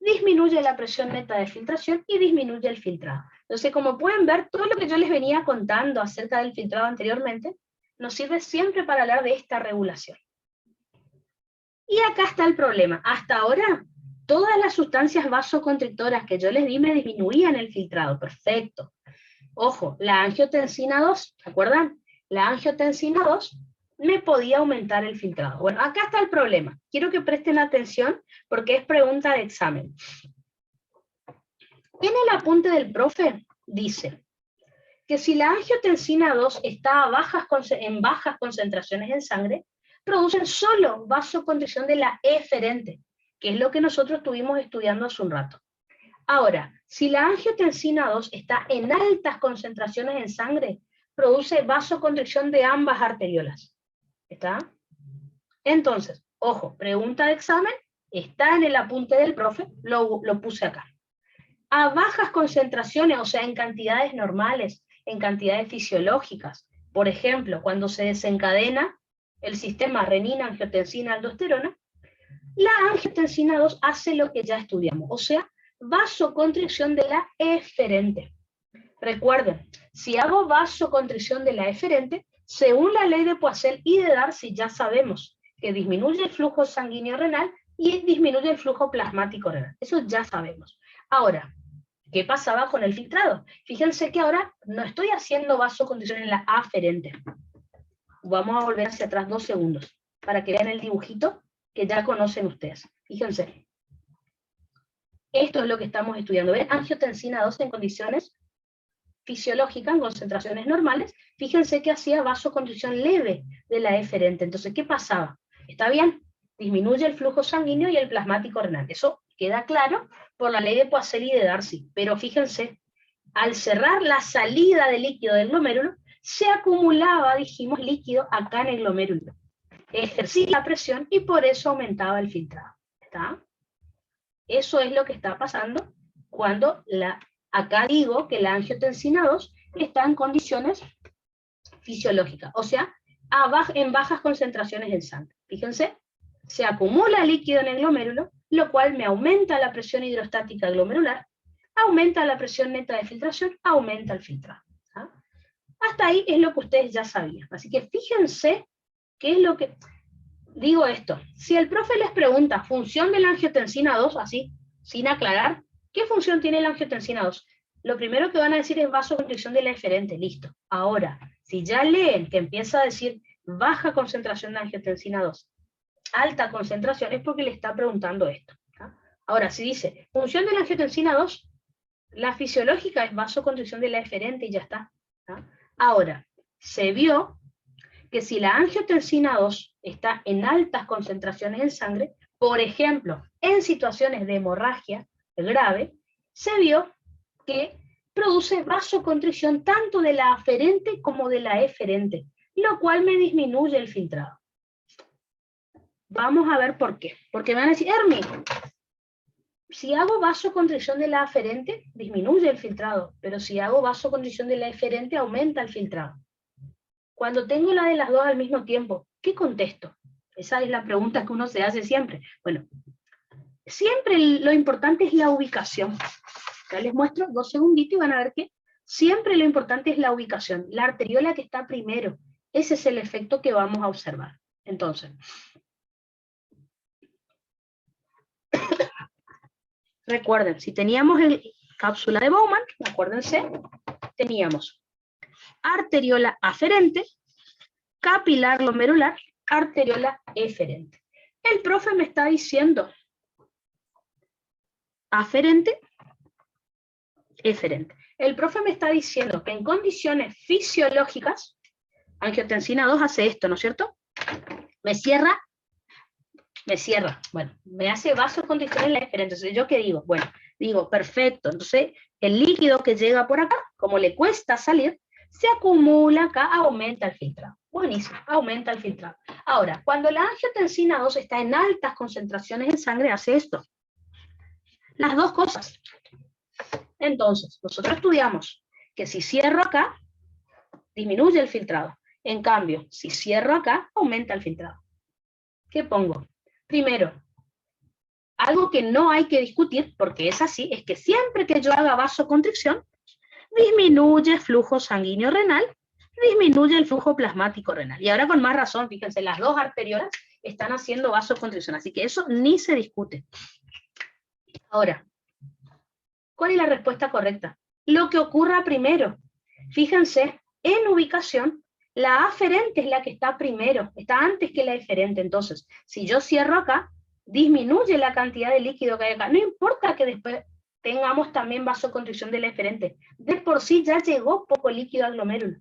disminuye la presión neta de filtración y disminuye el filtrado. Entonces, como pueden ver, todo lo que yo les venía contando acerca del filtrado anteriormente, nos sirve siempre para hablar de esta regulación. Y acá está el problema. Hasta ahora, todas las sustancias vasoconstrictoras que yo les di me disminuían el filtrado. Perfecto. Ojo, la angiotensina 2, ¿se acuerdan? La angiotensina 2 me podía aumentar el filtrado. Bueno, acá está el problema. Quiero que presten atención porque es pregunta de examen. En el apunte del profe dice que si la angiotensina 2 está en bajas concentraciones en sangre, producen solo vasoconstricción de la eferente, que es lo que nosotros estuvimos estudiando hace un rato. Ahora, si la angiotensina 2 está en altas concentraciones en sangre, produce vasoconstricción de ambas arteriolas. ¿Está? Entonces, ojo, pregunta de examen, está en el apunte del profe, lo puse acá. A bajas concentraciones, o sea, en cantidades normales, en cantidades fisiológicas, por ejemplo, cuando se desencadena el sistema renina, angiotensina, aldosterona, la angiotensina 2 hace lo que ya estudiamos, o sea, vasoconstricción de la eferente. Recuerden, si hago vasoconstricción de la eferente, según la ley de Poiseuille y de Darcy ya sabemos que disminuye el flujo sanguíneo renal y disminuye el flujo plasmático renal. Eso ya sabemos. Ahora, ¿qué pasaba con el filtrado? Fíjense que ahora no estoy haciendo vasoconstricción en la aferente. Vamos a volver hacia atrás 2 segundos para que vean el dibujito que ya conocen ustedes. Fíjense. Esto es lo que estamos estudiando. ¿Ven? Angiotensina 2 en condiciones fisiológicas, en concentraciones normales. Fíjense que hacía vasoconstricción leve de la eferente. Entonces, ¿qué pasaba? ¿Está bien? Disminuye el flujo sanguíneo y el plasmático renal. Eso queda claro por la ley de Poiseuille y de Darcy. Pero fíjense, al cerrar la salida de líquido del glomérulo, se acumulaba, dijimos, líquido acá en el glomérulo. Ejercía la presión y por eso aumentaba el filtrado. ¿Está? Eso es lo que está pasando cuando acá digo que la angiotensina 2 está en condiciones fisiológicas, o sea, en bajas concentraciones en sangre. Fíjense, se acumula líquido en el glomérulo, lo cual me aumenta la presión hidrostática glomerular, aumenta la presión neta de filtración, aumenta el filtrado. ¿Ah? Hasta ahí es lo que ustedes ya sabían. Así que fíjense qué es lo que... Digo esto, si el profe les pregunta función de la angiotensina 2, así, sin aclarar, ¿qué función tiene la angiotensina 2? Lo primero que van a decir es vasoconstricción de la eferente, listo. Ahora, si ya leen que empieza a decir baja concentración de angiotensina 2, alta concentración, es porque le está preguntando esto. ¿Tá? Ahora, si dice función de la angiotensina 2, la fisiológica es vasoconstricción de la eferente y ya está. ¿Tá? Ahora, se vio que si la angiotensina 2 está en altas concentraciones en sangre, por ejemplo, en situaciones de hemorragia grave, se vio que produce vasoconstricción tanto de la aferente como de la eferente, lo cual me disminuye el filtrado. Vamos a ver por qué. Porque me van a decir, Hermi, si hago vasoconstricción de la aferente, disminuye el filtrado, pero si hago vasoconstricción de la eferente, aumenta el filtrado. Cuando tengo la de las dos al mismo tiempo, ¿qué contesto? Esa es la pregunta que uno se hace siempre. Bueno, siempre lo importante es la ubicación. Acá les muestro 2 segunditos y van a ver que siempre lo importante es la ubicación. La arteriola que está primero, ese es el efecto que vamos a observar. Entonces, recuerden, si teníamos el cápsula de Bowman, acuérdense, teníamos arteriola aferente, capilar glomerular, arteriola eferente. El profe me está diciendo aferente, eferente. El profe me está diciendo que en condiciones fisiológicas, angiotensina 2 hace esto, ¿no es cierto? Me cierra, bueno, me hace vasoconstricción en la eferente. Entonces, ¿yo qué digo? Bueno, digo, perfecto, entonces el líquido que llega por acá, como le cuesta salir, se acumula acá, aumenta el filtrado. Buenísimo, aumenta el filtrado. Ahora, cuando la angiotensina 2 está en altas concentraciones en sangre, hace esto. Las dos cosas. Entonces, nosotros estudiamos que si cierro acá, disminuye el filtrado. En cambio, si cierro acá, aumenta el filtrado. ¿Qué pongo? Primero, algo que no hay que discutir, porque es así, es que siempre que yo haga vasoconstricción, disminuye el flujo sanguíneo renal, disminuye el flujo plasmático renal. Y ahora con más razón, fíjense, las dos arteriolas están haciendo vasoconstricción, así que eso ni se discute. Ahora, ¿cuál es la respuesta correcta? Lo que ocurra primero. Fíjense, en ubicación, la aferente es la que está primero, está antes que la eferente. Entonces, si yo cierro acá, disminuye la cantidad de líquido que hay acá. No importa que después tengamos también vasoconstricción de la eferente. De por sí ya llegó poco líquido al glomérulo.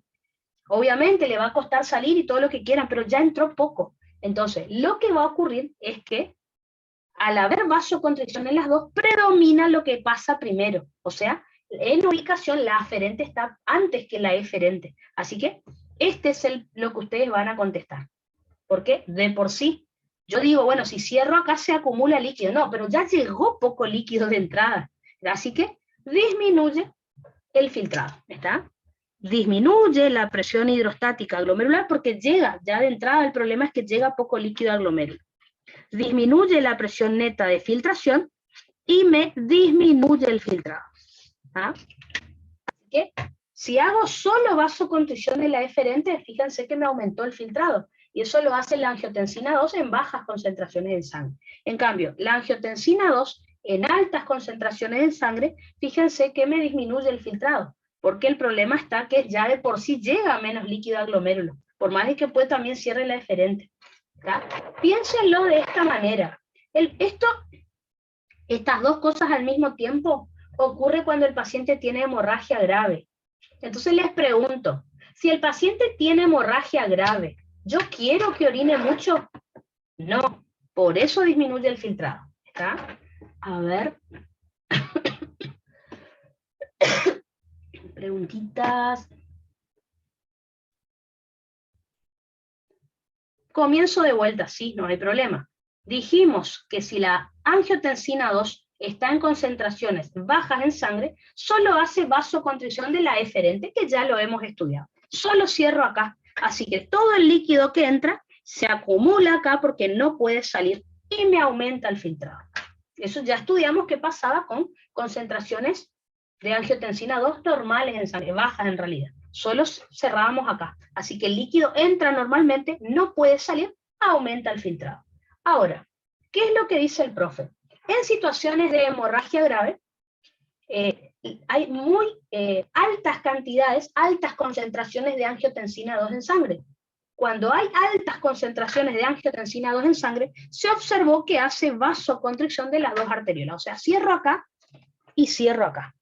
Obviamente le va a costar salir y todo lo que quieran, pero ya entró poco. Entonces, lo que va a ocurrir es que al haber vasoconstricción en las dos, predomina lo que pasa primero. O sea, en ubicación la aferente está antes que la eferente. Así que este es lo que ustedes van a contestar. Porque de por sí, yo digo, bueno, si cierro acá se acumula líquido. No, pero ya llegó poco líquido de entrada. Así que disminuye el filtrado. ¿Está? Disminuye la presión hidrostática glomerular porque llega, ya de entrada el problema es que llega poco líquido al glomérulo. Disminuye la presión neta de filtración y me disminuye el filtrado. ¿Ah? Así que, si hago solo vasoconstricción de la eferente, fíjense que me aumentó el filtrado. Y eso lo hace la angiotensina 2 en bajas concentraciones en sangre. En cambio, la angiotensina 2 en altas concentraciones en sangre, fíjense que me disminuye el filtrado. Porque el problema está que ya de por sí llega menos líquido al glomérulo. Por más de que pueda también cierre la eferente. ¿Tá? Piénsenlo de esta manera. Estas dos cosas al mismo tiempo ocurre cuando el paciente tiene hemorragia grave. Entonces les pregunto, si el paciente tiene hemorragia grave, ¿yo quiero que orine mucho? No, por eso disminuye el filtrado. ¿Está? A ver. Preguntitas. Comienzo de vuelta, sí, no hay problema. Dijimos que si la angiotensina 2 está en concentraciones bajas en sangre, solo hace vasoconstricción de la eferente, que ya lo hemos estudiado. Solo cierro acá. Así que todo el líquido que entra se acumula acá porque no puede salir y me aumenta el filtrado. Eso ya estudiamos qué pasaba con concentraciones de angiotensina 2 normales en sangre, bajas en realidad. Solo cerrábamos acá. Así que el líquido entra normalmente, no puede salir, aumenta el filtrado. Ahora, ¿qué es lo que dice el profe? En situaciones de hemorragia grave, hay muy altas cantidades, altas concentraciones de angiotensina 2 en sangre. Cuando hay altas concentraciones de angiotensina 2 en sangre, se observó que hace vasoconstricción de las dos arteriolas. O sea, cierro acá y cierro acá.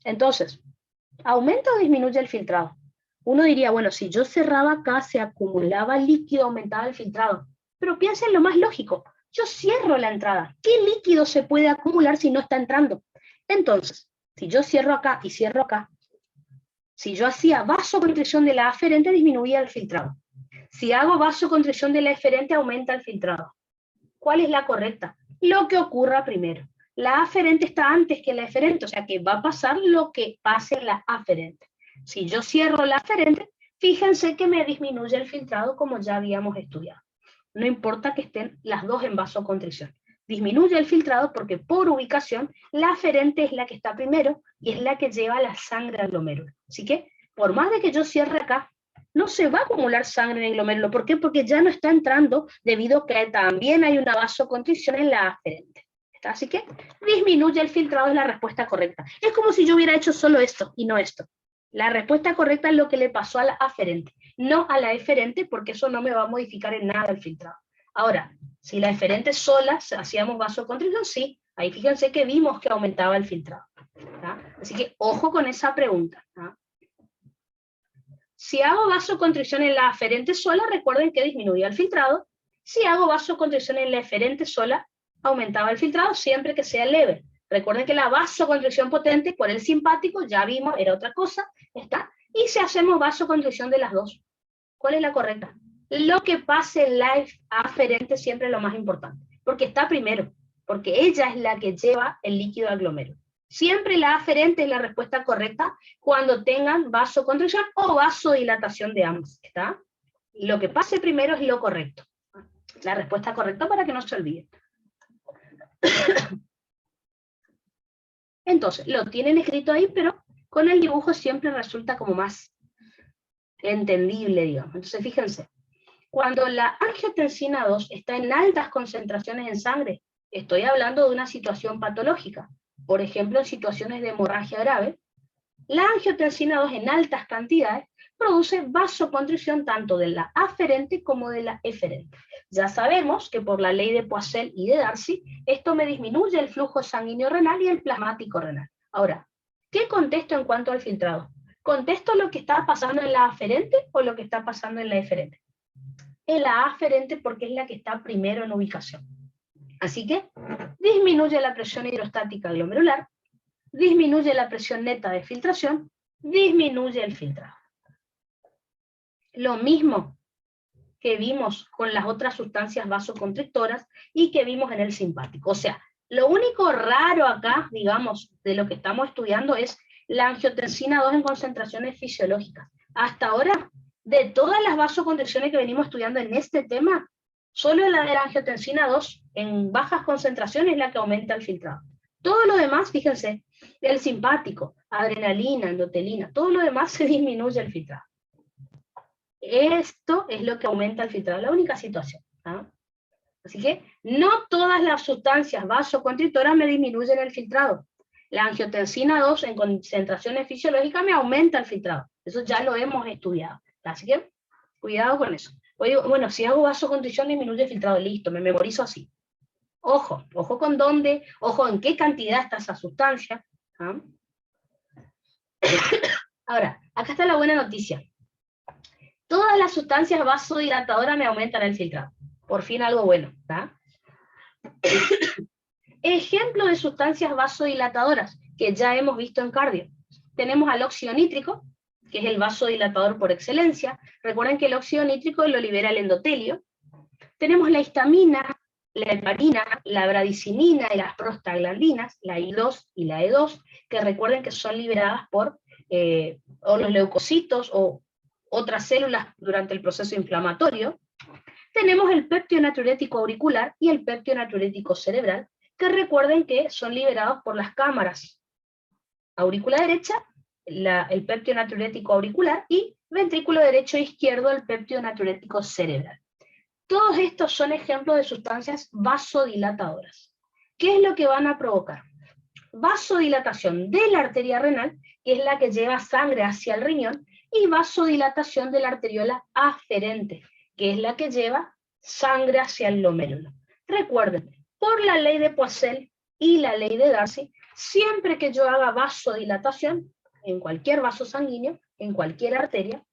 Entonces, ¿aumenta o disminuye el filtrado? Uno diría, bueno, si yo cerraba acá, se acumulaba líquido, aumentaba el filtrado. Pero piensen lo más lógico. Yo cierro la entrada. ¿Qué líquido se puede acumular si no está entrando? Entonces, si yo cierro acá y cierro acá, si yo hacía vasoconstricción de la aferente, disminuía el filtrado. Si hago vasoconstricción de la eferente, aumenta el filtrado. ¿Cuál es la correcta? Lo que ocurra primero. La aferente está antes que la eferente, o sea que va a pasar lo que pase en la aferente. Si yo cierro la aferente, fíjense que me disminuye el filtrado como ya habíamos estudiado. No importa que estén las dos en vasoconstricción. Disminuye el filtrado porque por ubicación la aferente es la que está primero y es la que lleva la sangre al glomérulo. Así que, por más de que yo cierre acá, no se va a acumular sangre en el glomérulo. ¿Por qué? Porque ya no está entrando debido a que también hay una vasoconstricción en la aferente. Así que disminuye el filtrado, es la respuesta correcta. Es como si yo hubiera hecho solo esto y no esto. La respuesta correcta es lo que le pasó a la aferente, no a la eferente, porque eso no me va a modificar en nada el filtrado. Ahora, si la eferente sola hacíamos vasoconstricción, sí, ahí fíjense que vimos que aumentaba el filtrado. ¿Tá? Así que ojo con esa pregunta. ¿Tá? Si hago vasoconstricción en la aferente sola, recuerden que disminuía el filtrado. Si hago vasoconstricción en la eferente sola, aumentaba el filtrado siempre que sea leve. Recuerden que la vasoconstricción potente por el simpático, ya vimos, era otra cosa, ¿está? Y si hacemos vasoconstricción de las dos, ¿cuál es la correcta? Lo que pase en la aferente siempre es lo más importante, porque está primero, porque ella es la que lleva el líquido al glomérulo. Siempre la aferente es la respuesta correcta cuando tengan vasoconstricción o vasodilatación de ambos, ¿está? Lo que pase primero es lo correcto. La respuesta correcta para que no se olvide. Entonces, lo tienen escrito ahí, pero con el dibujo siempre resulta como más entendible, digamos. Entonces, fíjense, cuando la angiotensina 2 está en altas concentraciones en sangre, estoy hablando de una situación patológica, por ejemplo, en situaciones de hemorragia grave, la angiotensina 2 en altas cantidades produce vasoconstricción tanto de la aferente como de la eferente. Ya sabemos que por la ley de Poiseuille y de Darcy, esto me disminuye el flujo sanguíneo renal y el plasmático renal. Ahora, ¿qué contesto en cuanto al filtrado? ¿Contesto lo que está pasando en la aferente o lo que está pasando en la eferente? En la aferente porque es la que está primero en ubicación. Así que disminuye la presión hidrostática glomerular, disminuye la presión neta de filtración, disminuye el filtrado. Lo mismo que vimos con las otras sustancias vasoconstrictoras y que vimos en el simpático. O sea, lo único raro acá, digamos, de lo que estamos estudiando es la angiotensina 2 en concentraciones fisiológicas. Hasta ahora, de todas las vasoconstricciones que venimos estudiando en este tema, solo la de la angiotensina 2 en bajas concentraciones es la que aumenta el filtrado. Todo lo demás, fíjense, el simpático, adrenalina, endotelina, todo lo demás se disminuye el filtrado. Esto es lo que aumenta el filtrado, la única situación. ¿Ah? Así que no todas las sustancias vasoconstrictoras me disminuyen el filtrado. La angiotensina 2 en concentraciones fisiológicas me aumenta el filtrado. Eso ya lo hemos estudiado. Así que cuidado con eso. Oye, bueno, si hago vasoconstricción disminuye el filtrado, listo, me memorizo así. Ojo, ojo con dónde, ojo en qué cantidad está esa sustancia. ¿Ah? Ahora, acá está la buena noticia. Todas las sustancias vasodilatadoras me aumentan el filtrado. Por fin algo bueno. ¿Ah? Ejemplo de sustancias vasodilatadoras que ya hemos visto en cardio. Tenemos al óxido nítrico, que es el vasodilatador por excelencia. Recuerden que el óxido nítrico lo libera el endotelio. Tenemos la histamina, la heparina, la bradicinina y las prostaglandinas, la I2 y la E2, que recuerden que son liberadas por o los leucocitos o otras células durante el proceso inflamatorio. Tenemos el péptido natriurético auricular y el péptido natriurético cerebral, que recuerden que son liberados por las cámaras aurícula derecha, el péptido natriurético auricular, y ventrículo derecho e izquierdo, el péptido natriurético cerebral. Todos estos son ejemplos de sustancias vasodilatadoras. ¿Qué es lo que van a provocar? Vasodilatación de la arteria renal, que es la que lleva sangre hacia el riñón, y vasodilatación de la arteriola aferente, que es la que lleva sangre hacia el glomérulo. Recuerden, por la ley de Poiseuille y la ley de Darcy, siempre que yo haga vasodilatación, en cualquier vaso sanguíneo, en cualquier arteria,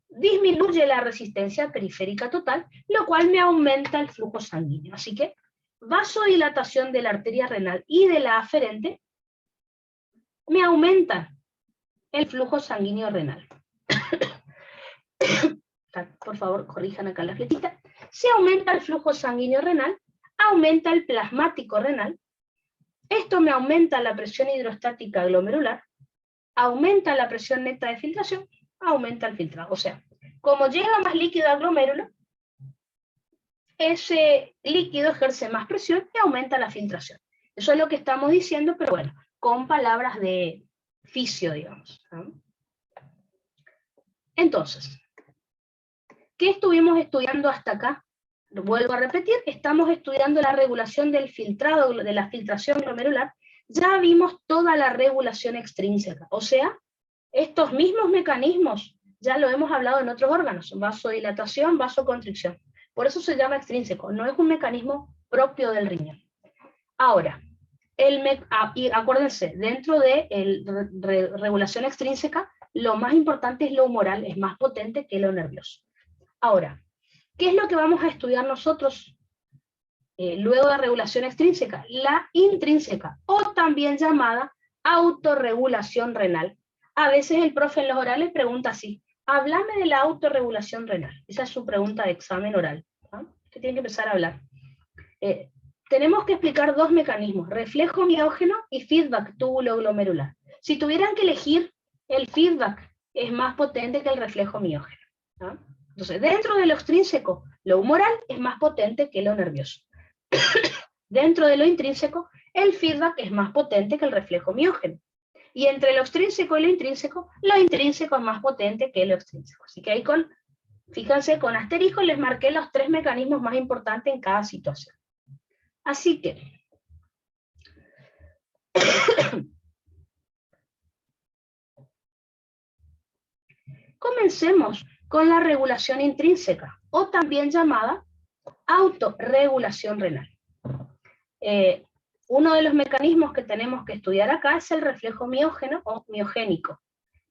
disminuye la resistencia periférica total, lo cual me aumenta el flujo sanguíneo. Así que vasodilatación de la arteria renal y de la aferente me aumenta el flujo sanguíneo renal. Por favor, corrijan acá la flechita. Si aumenta el flujo sanguíneo renal, aumenta el plasmático renal. Esto me aumenta la presión hidrostática glomerular, aumenta la presión neta de filtración, aumenta el filtrado. O sea, como llega más líquido al glomérulo, ese líquido ejerce más presión y aumenta la filtración. Eso es lo que estamos diciendo, pero bueno, con palabras de fisio, digamos. ¿No? Entonces, ¿qué estuvimos estudiando hasta acá? Lo vuelvo a repetir, estamos estudiando la regulación del filtrado, de la filtración glomerular. Ya vimos toda la regulación extrínseca, o sea, estos mismos mecanismos ya lo hemos hablado en otros órganos, vasodilatación, vasoconstricción. Por eso se llama extrínseco, no es un mecanismo propio del riñón. Ahora, y acuérdense, dentro de regulación extrínseca, lo más importante es lo humoral, es más potente que lo nervioso. Ahora, ¿qué es lo que vamos a estudiar nosotros luego de regulación extrínseca? La intrínseca, o también llamada autorregulación renal. A veces el profe en los orales pregunta así, háblame de la autorregulación renal. Esa es su pregunta de examen oral. ¿Ah? Usted tiene que empezar a hablar. Tenemos que explicar dos mecanismos, reflejo miógeno y feedback túbulo-glomerular. Si tuvieran que elegir, el feedback es más potente que el reflejo miógeno. ¿Ah? Entonces, dentro de lo extrínseco, lo humoral es más potente que lo nervioso. Dentro de lo intrínseco, el feedback es más potente que el reflejo miógeno. Y entre lo extrínseco y lo intrínseco es más potente que lo extrínseco. Así que ahí fíjense, con asterisco les marqué los tres mecanismos más importantes en cada situación. Así que, Comencemos con la regulación intrínseca, o también llamada autorregulación renal. Uno de los mecanismos que tenemos que estudiar acá es el reflejo miógeno o miogénico.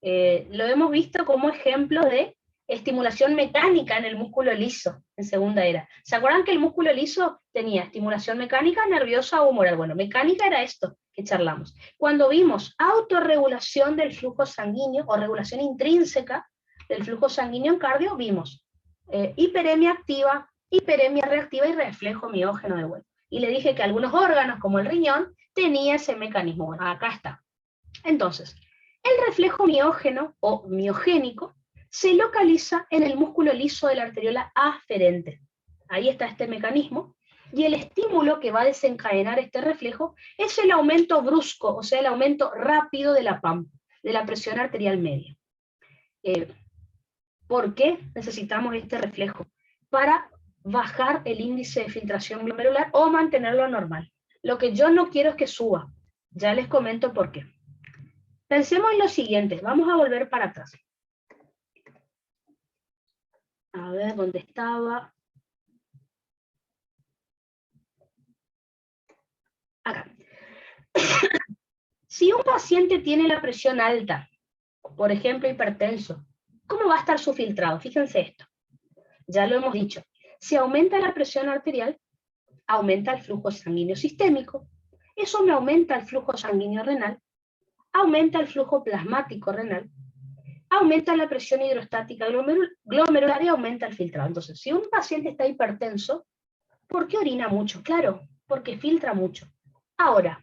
Lo hemos visto como ejemplo de estimulación mecánica en el músculo liso, en segunda era. ¿Se acuerdan que el músculo liso tenía estimulación mecánica, nerviosa o humoral? Bueno, mecánica era esto que charlamos. Cuando vimos autorregulación del flujo sanguíneo o regulación intrínseca del flujo sanguíneo en cardio, vimos hiperemia activa, hiperemia reactiva y reflejo miógeno de vuelta. Y le dije que algunos órganos, como el riñón, tenía ese mecanismo. Bueno, acá está. Entonces, el reflejo miógeno o miogénico se localiza en el músculo liso de la arteriola aferente. Ahí está este mecanismo, y el estímulo que va a desencadenar este reflejo es el aumento brusco, o sea, el aumento rápido de la PAM, de la presión arterial media. ¿Por qué necesitamos este reflejo? Para bajar el índice de filtración glomerular o mantenerlo normal. Lo que yo no quiero es que suba. Ya les comento por qué. Pensemos en lo siguiente, vamos a volver para atrás. A ver, ¿dónde estaba? Acá. Si un paciente tiene la presión alta, por ejemplo hipertenso, ¿cómo va a estar su filtrado? Fíjense esto. Ya lo hemos dicho. Si aumenta la presión arterial, aumenta el flujo sanguíneo sistémico. Eso me aumenta el flujo sanguíneo renal, aumenta el flujo plasmático renal, aumenta la presión hidrostática glomerular y aumenta el filtrado. Entonces, si un paciente está hipertenso, ¿por qué orina mucho? Claro, porque filtra mucho. Ahora,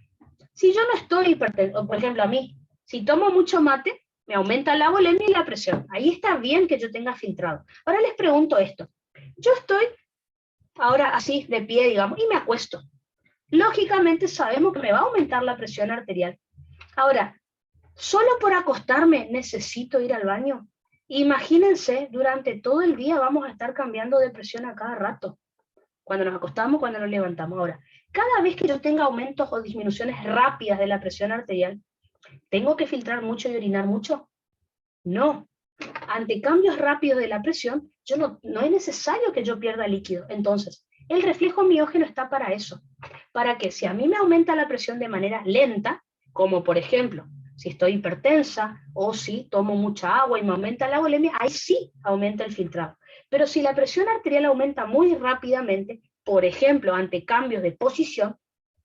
si yo no estoy hipertenso, por ejemplo a mí, si tomo mucho mate, me aumenta la volemia y la presión. Ahí está bien que yo tenga filtrado. Ahora les pregunto esto. Yo estoy ahora así de pie, digamos, y me acuesto. Lógicamente sabemos que me va a aumentar la presión arterial. Ahora, ¿solo por acostarme necesito ir al baño? Imagínense, durante todo el día vamos a estar cambiando de presión a cada rato. Cuando nos acostamos, cuando nos levantamos. Ahora, cada vez que yo tenga aumentos o disminuciones rápidas de la presión arterial, ¿tengo que filtrar mucho y orinar mucho? No. Ante cambios rápidos de la presión, no es necesario que yo pierda líquido. Entonces, el reflejo miógeno está para eso. Para que si a mí me aumenta la presión de manera lenta, como por ejemplo, si estoy hipertensa o si tomo mucha agua y me aumenta la volemia, ahí sí aumenta el filtrado. Pero si la presión arterial aumenta muy rápidamente, por ejemplo, ante cambios de posición,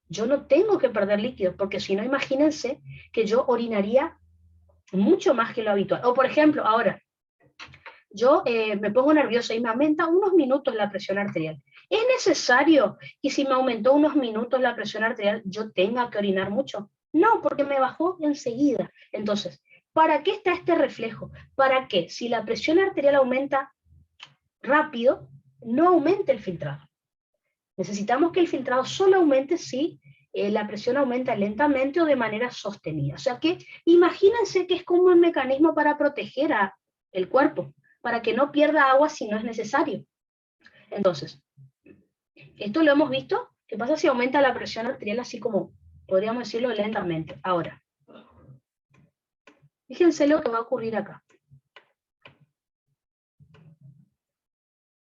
yo no tengo que perder líquidos, porque si no, imagínense que yo orinaría mucho más que lo habitual. O por ejemplo, ahora, yo me pongo nerviosa y me aumenta unos minutos la presión arterial. ¿Es necesario que si me aumentó unos minutos la presión arterial yo tenga que orinar mucho? No, porque me bajó enseguida. Entonces, ¿para qué está este reflejo? Para que si la presión arterial aumenta rápido, no aumente el filtrado. Necesitamos que el filtrado solo aumente si la presión aumenta lentamente o de manera sostenida. O sea que imagínense que es como un mecanismo para proteger el cuerpo, para que no pierda agua si no es necesario. Entonces, esto lo hemos visto. ¿Qué pasa si aumenta la presión arterial así como, podríamos decirlo, lentamente? Ahora, fíjense lo que va a ocurrir acá.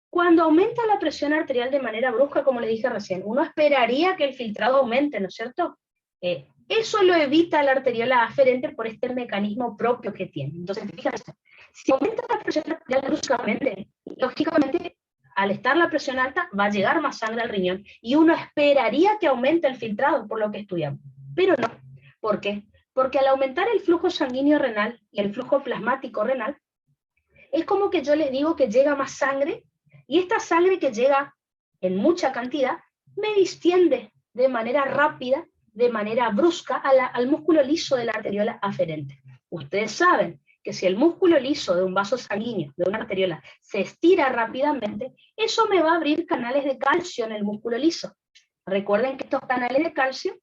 Cuando aumenta la presión arterial de manera brusca, como les dije recién, uno esperaría que el filtrado aumente, ¿no es cierto? Eso lo evita la arteriola aferente por este mecanismo propio que tiene. Entonces, fíjense, si aumenta la presión arterial bruscamente, lógicamente, al estar la presión alta, va a llegar más sangre al riñón, y uno esperaría que aumente el filtrado, por lo que estudiamos. Pero no. ¿Por qué? Porque al aumentar el flujo sanguíneo renal y el flujo plasmático renal, es como que yo les digo que llega más sangre, y esta sangre que llega en mucha cantidad, me distiende de manera rápida, de manera brusca, al músculo liso de la arteriola aferente. Ustedes saben que si el músculo liso de un vaso sanguíneo, de una arteriola, se estira rápidamente, eso me va a abrir canales de calcio en el músculo liso. Recuerden que estos canales de calcio,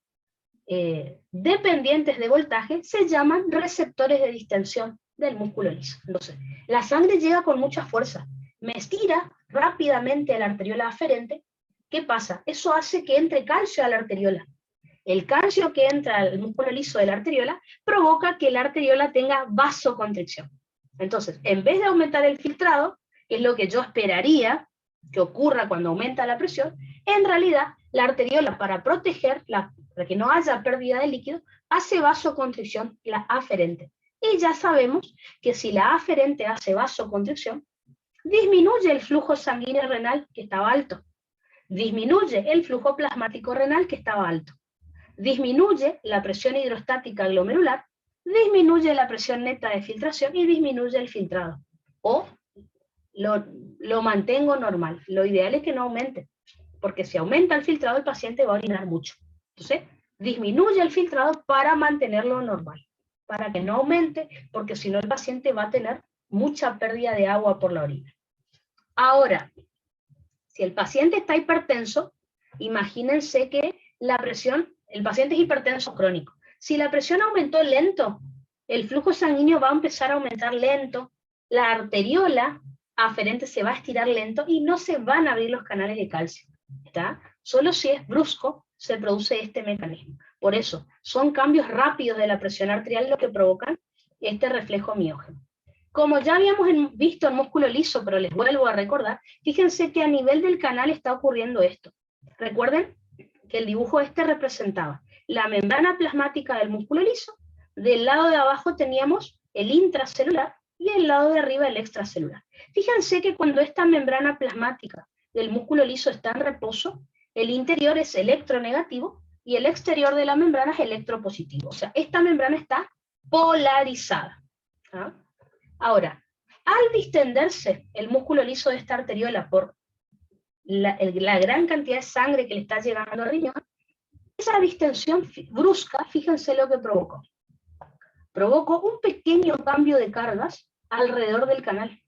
dependientes de voltaje, se llaman receptores de distensión del músculo liso. Entonces, la sangre llega con mucha fuerza, me estira rápidamente a la arteriola aferente. ¿Qué pasa? Eso hace que entre calcio a la arteriola. El calcio que entra al músculo liso de la arteriola provoca que la arteriola tenga vasoconstricción. Entonces, en vez de aumentar el filtrado, que es lo que yo esperaría que ocurra cuando aumenta la presión, en realidad la arteriola, para protegerla, para que no haya pérdida de líquido, hace vasoconstricción, la aferente. Y ya sabemos que si la aferente hace vasoconstricción, disminuye el flujo sanguíneo renal que estaba alto, disminuye el flujo plasmático renal que estaba alto, disminuye la presión hidrostática glomerular, disminuye la presión neta de filtración y disminuye el filtrado. O lo mantengo normal. Lo ideal es que no aumente, porque si aumenta el filtrado el paciente va a orinar mucho. Entonces, disminuye el filtrado para mantenerlo normal, para que no aumente, porque si no el paciente va a tener mucha pérdida de agua por la orina. Ahora, si el paciente está hipertenso, imagínense que la presión, el paciente es hipertenso crónico. Si la presión aumentó lento, el flujo sanguíneo va a empezar a aumentar lento, la arteriola aferente se va a estirar lento y no se van a abrir los canales de calcio. ¿Está? Solo si es brusco se produce este mecanismo. Por eso, son cambios rápidos de la presión arterial lo que provocan este reflejo miógeno. Como ya habíamos visto en músculo liso, pero les vuelvo a recordar, fíjense que a nivel del canal está ocurriendo esto. Recuerden que el dibujo este representaba la membrana plasmática del músculo liso, del lado de abajo teníamos el intracelular y el lado de arriba el extracelular. Fíjense que cuando esta membrana plasmática del músculo liso está en reposo, el interior es electronegativo y el exterior de la membrana es electropositivo. O sea, esta membrana está polarizada. ¿Ah? Ahora, al distenderse el músculo liso de esta arteriola por la gran cantidad de sangre que le está llegando al riñón, esa distensión brusca, fíjense lo que provocó. Provocó un pequeño cambio de cargas alrededor del canal.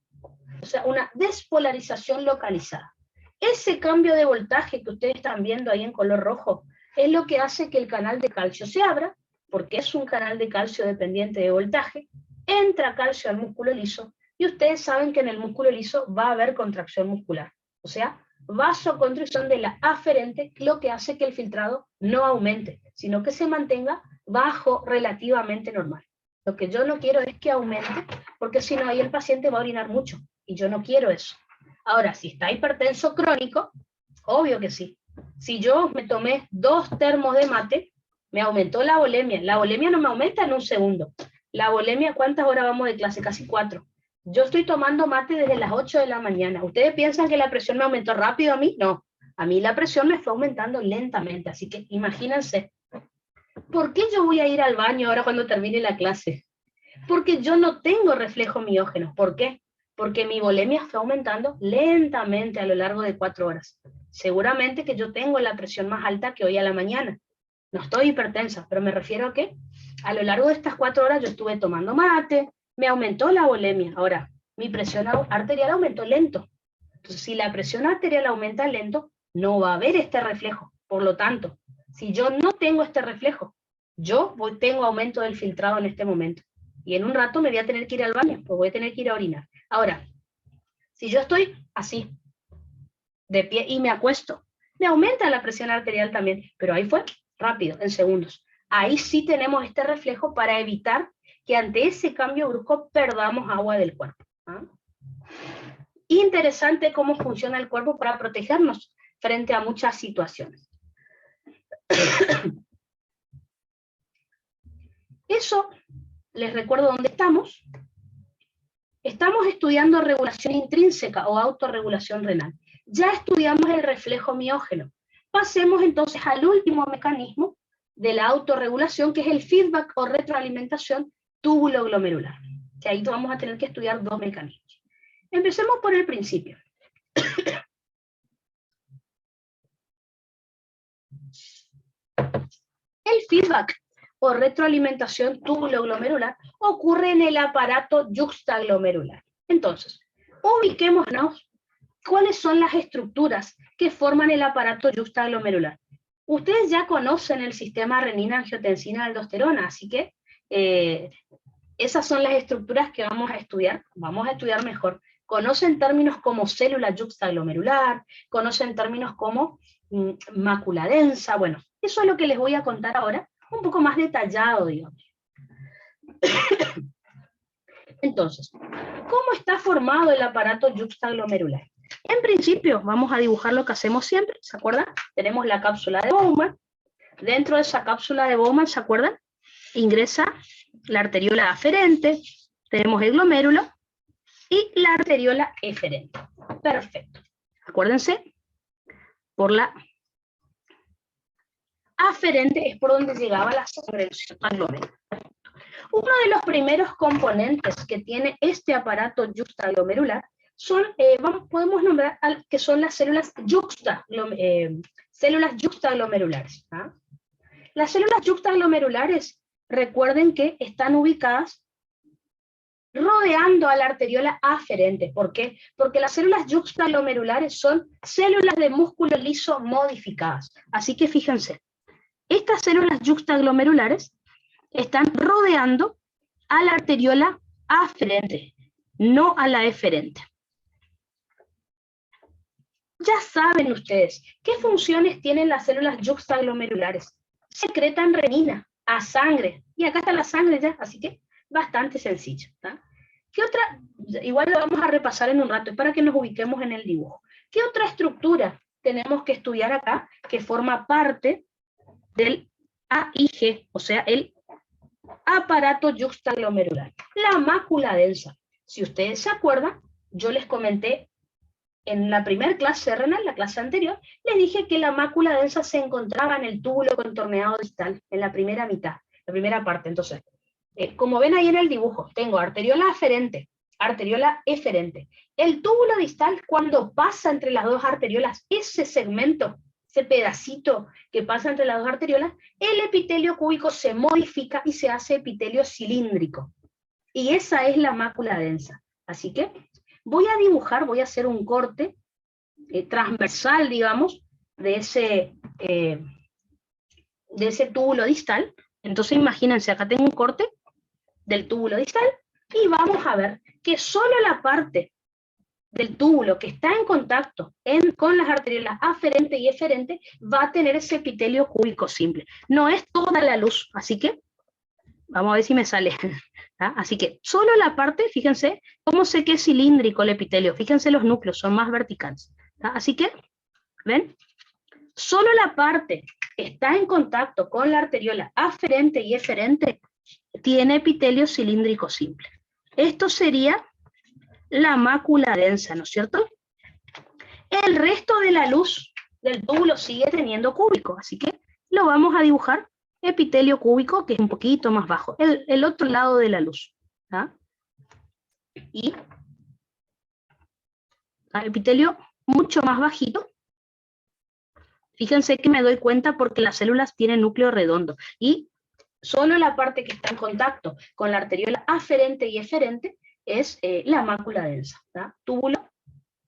O sea, una despolarización localizada. Ese cambio de voltaje que ustedes están viendo ahí en color rojo es lo que hace que el canal de calcio se abra, porque es un canal de calcio dependiente de voltaje, entra calcio al músculo liso, y ustedes saben que en el músculo liso va a haber contracción muscular. O sea, vasoconstricción de la aferente, lo que hace que el filtrado no aumente, sino que se mantenga bajo, relativamente normal. Lo que yo no quiero es que aumente, porque si no ahí el paciente va a orinar mucho, y yo no quiero eso. Ahora, si está hipertenso crónico, obvio que sí. Si yo me tomé 2 termos de mate, me aumentó la volemia. La volemia no me aumenta en un segundo. La volemia, ¿cuántas horas vamos de clase? Casi 4. Yo estoy tomando mate desde las 8 de la mañana. ¿Ustedes piensan que la presión me aumentó rápido a mí? No. A mí la presión me fue aumentando lentamente. Así que imagínense. ¿Por qué yo voy a ir al baño ahora cuando termine la clase? Porque yo no tengo reflejo miógeno. ¿Por qué? Porque mi volemia está aumentando lentamente a lo largo de 4 horas. Seguramente que yo tengo la presión más alta que hoy a la mañana. No estoy hipertensa, pero me refiero a que a lo largo de estas 4 horas yo estuve tomando mate, me aumentó la volemia. Ahora, mi presión arterial aumentó lento. Entonces, si la presión arterial aumenta lento, no va a haber este reflejo. Por lo tanto, si yo no tengo este reflejo, yo tengo aumento del filtrado en este momento. Y en un rato me voy a tener que ir al baño, pues voy a tener que ir a orinar. Ahora, si yo estoy así, de pie, y me acuesto, me aumenta la presión arterial también, pero ahí fue rápido, en segundos. Ahí sí tenemos este reflejo para evitar que ante ese cambio brusco perdamos agua del cuerpo. ¿Ah? Interesante cómo funciona el cuerpo para protegernos frente a muchas situaciones. Eso, les recuerdo dónde estamos. Estamos estudiando regulación intrínseca o autorregulación renal. Ya estudiamos el reflejo miógeno. Pasemos entonces al último mecanismo de la autorregulación, que es el feedback o retroalimentación túbulo-glomerular. Que ahí vamos a tener que estudiar 2 mecanismos. Empecemos por el principio. El feedback o retroalimentación túbulo-glomerular ocurre en el aparato yuxtaglomerular. Entonces, ubiquémonos cuáles son las estructuras que forman el aparato yuxtaglomerular. Ustedes ya conocen el sistema renina-angiotensina-aldosterona, así que esas son las estructuras que vamos a estudiar mejor. Conocen términos como célula yuxtaglomerular, conocen términos como mácula densa. Bueno, eso es lo que les voy a contar ahora, un poco más detallado, digamos. Entonces, ¿cómo está formado el aparato yuxtaglomerular? En principio, vamos a dibujar lo que hacemos siempre, ¿se acuerdan? Tenemos la cápsula de Bowman. Dentro de esa cápsula de Bowman, ¿se acuerdan? Ingresa la arteriola aferente, tenemos el glomérulo y la arteriola eferente. Perfecto. Acuérdense, por la aferente es por donde llegaba la sangre al glomérulo. Uno de los primeros componentes que tiene este aparato yuxtaglomerular son, podemos nombrar que son las células yuxtaglomerulares. ¿Ah? Las células yuxtaglomerulares, recuerden que están ubicadas rodeando a la arteriola aferente. ¿Por qué? Porque las células yuxtaglomerulares son células de músculo liso modificadas. Así que fíjense, estas células yuxtaglomerulares están rodeando a la arteriola aferente, no a la eferente. Ya saben ustedes qué funciones tienen las células yuxtaglomerulares. Secretan renina a sangre, y acá está la sangre ya, así que bastante sencillo. ¿Tá? ¿Qué otra? Igual lo vamos a repasar en un rato, para que nos ubiquemos en el dibujo. ¿Qué otra estructura tenemos que estudiar acá que forma parte del AIG, o sea, el aparato yuxtaglomerular? La mácula densa. Si ustedes se acuerdan, yo les comenté en la primera clase renal, la clase anterior, les dije que la mácula densa se encontraba en el túbulo contorneado distal, en la primera mitad, la primera parte. Entonces, como ven ahí en el dibujo, tengo arteriola aferente, arteriola eferente. El túbulo distal, cuando pasa entre las dos arteriolas, ese segmento, ese pedacito que pasa entre las dos arteriolas, el epitelio cúbico se modifica y se hace epitelio cilíndrico. Y esa es la mácula densa. Así que voy a dibujar, voy a hacer un corte transversal, digamos, de ese túbulo distal. Entonces imagínense, acá tengo un corte del túbulo distal y vamos a ver que solo la parte del túbulo que está en contacto con las arteriolas aferente y eferente va a tener ese epitelio cúbico simple. No es toda la luz, así que vamos a ver si me sale. ¿Ah? Así que solo la parte, fíjense cómo sé que es cilíndrico el epitelio, fíjense los núcleos, son más verticales. ¿Ah? Así que, ¿ven? Solo la parte que está en contacto con la arteriola aferente y eferente tiene epitelio cilíndrico simple. Esto sería la mácula densa, ¿no es cierto? El resto de la luz del túbulo sigue teniendo cúbico, así que lo vamos a dibujar epitelio cúbico, que es un poquito más bajo, el otro lado de la luz. ¿Ah? Y epitelio mucho más bajito. Fíjense que me doy cuenta porque las células tienen núcleo redondo y solo la parte que está en contacto con la arteriola aferente y eferente es la mácula densa. ¿Tá? Túbulo,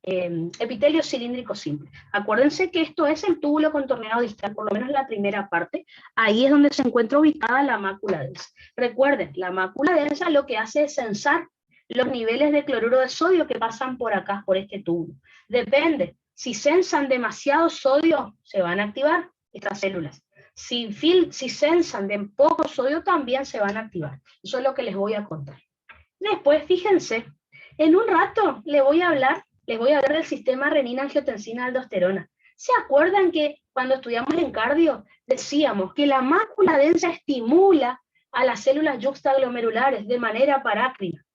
epitelio cilíndrico simple. Acuérdense que esto es el túbulo contorneado distal, por lo menos la primera parte. Ahí es donde se encuentra ubicada la mácula densa. Recuerden, la mácula densa lo que hace es censar los niveles de cloruro de sodio que pasan por acá, por este túbulo. Depende. Si censan demasiado sodio, se van a activar estas células. Si censan de poco sodio, también se van a activar. Eso es lo que les voy a contar. Después, fíjense, en un rato les voy a hablar del sistema renina-angiotensina-aldosterona. ¿Se acuerdan que cuando estudiamos en cardio decíamos que la mácula densa estimula a las células yuxtaglomerulares de manera parácrina,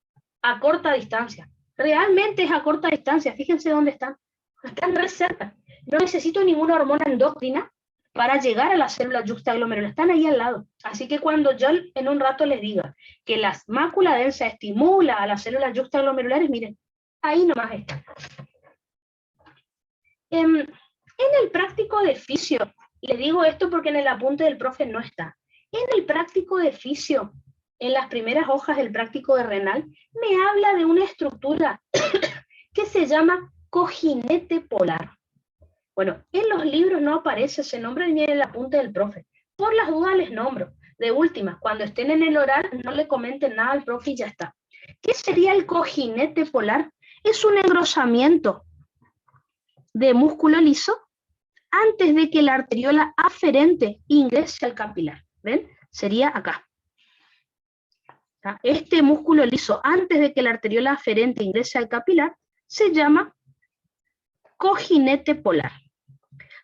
a corta distancia? Realmente es a corta distancia, fíjense dónde están. Están re cerca. No necesito ninguna hormona endocrina para llegar a las células yuxtaglomerulares, están ahí al lado. Así que cuando yo en un rato les diga que la mácula densa estimula a las células yuxtaglomerulares, miren, ahí nomás está. En el práctico de fisio, les digo esto porque en el apunte del profe no está. En el práctico de fisio, en las primeras hojas del práctico de renal, me habla de una estructura que se llama cojinete polar. Bueno, en los libros no aparece ese nombre ni en el apunte del profe. Por las dudas les nombro. De última, cuando estén en el oral, no le comenten nada al profe y ya está. ¿Qué sería el cojinete polar? Es un engrosamiento de músculo liso antes de que la arteriola aferente ingrese al capilar. ¿Ven? Sería acá. ¿tá? Este músculo liso, antes de que la arteriola aferente ingrese al capilar, se llama cojinete polar.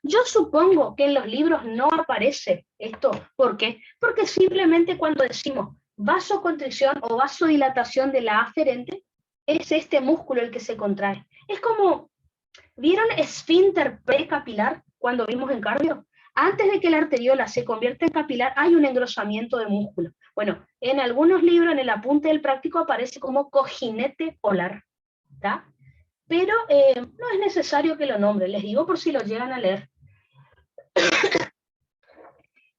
Yo supongo que en los libros no aparece esto. ¿Por qué? Porque simplemente cuando decimos vasoconstricción o vasodilatación de la aferente, es este músculo el que se contrae. Es como, ¿vieron esfínter precapilar cuando vimos en cardio? Antes de que la arteriola se convierta en capilar, hay un engrosamiento de músculo. Bueno, en algunos libros, en el apunte del práctico, aparece como cojinete polar, ¿tá? Pero no es necesario que lo nombre, les digo por si lo llegan a leer.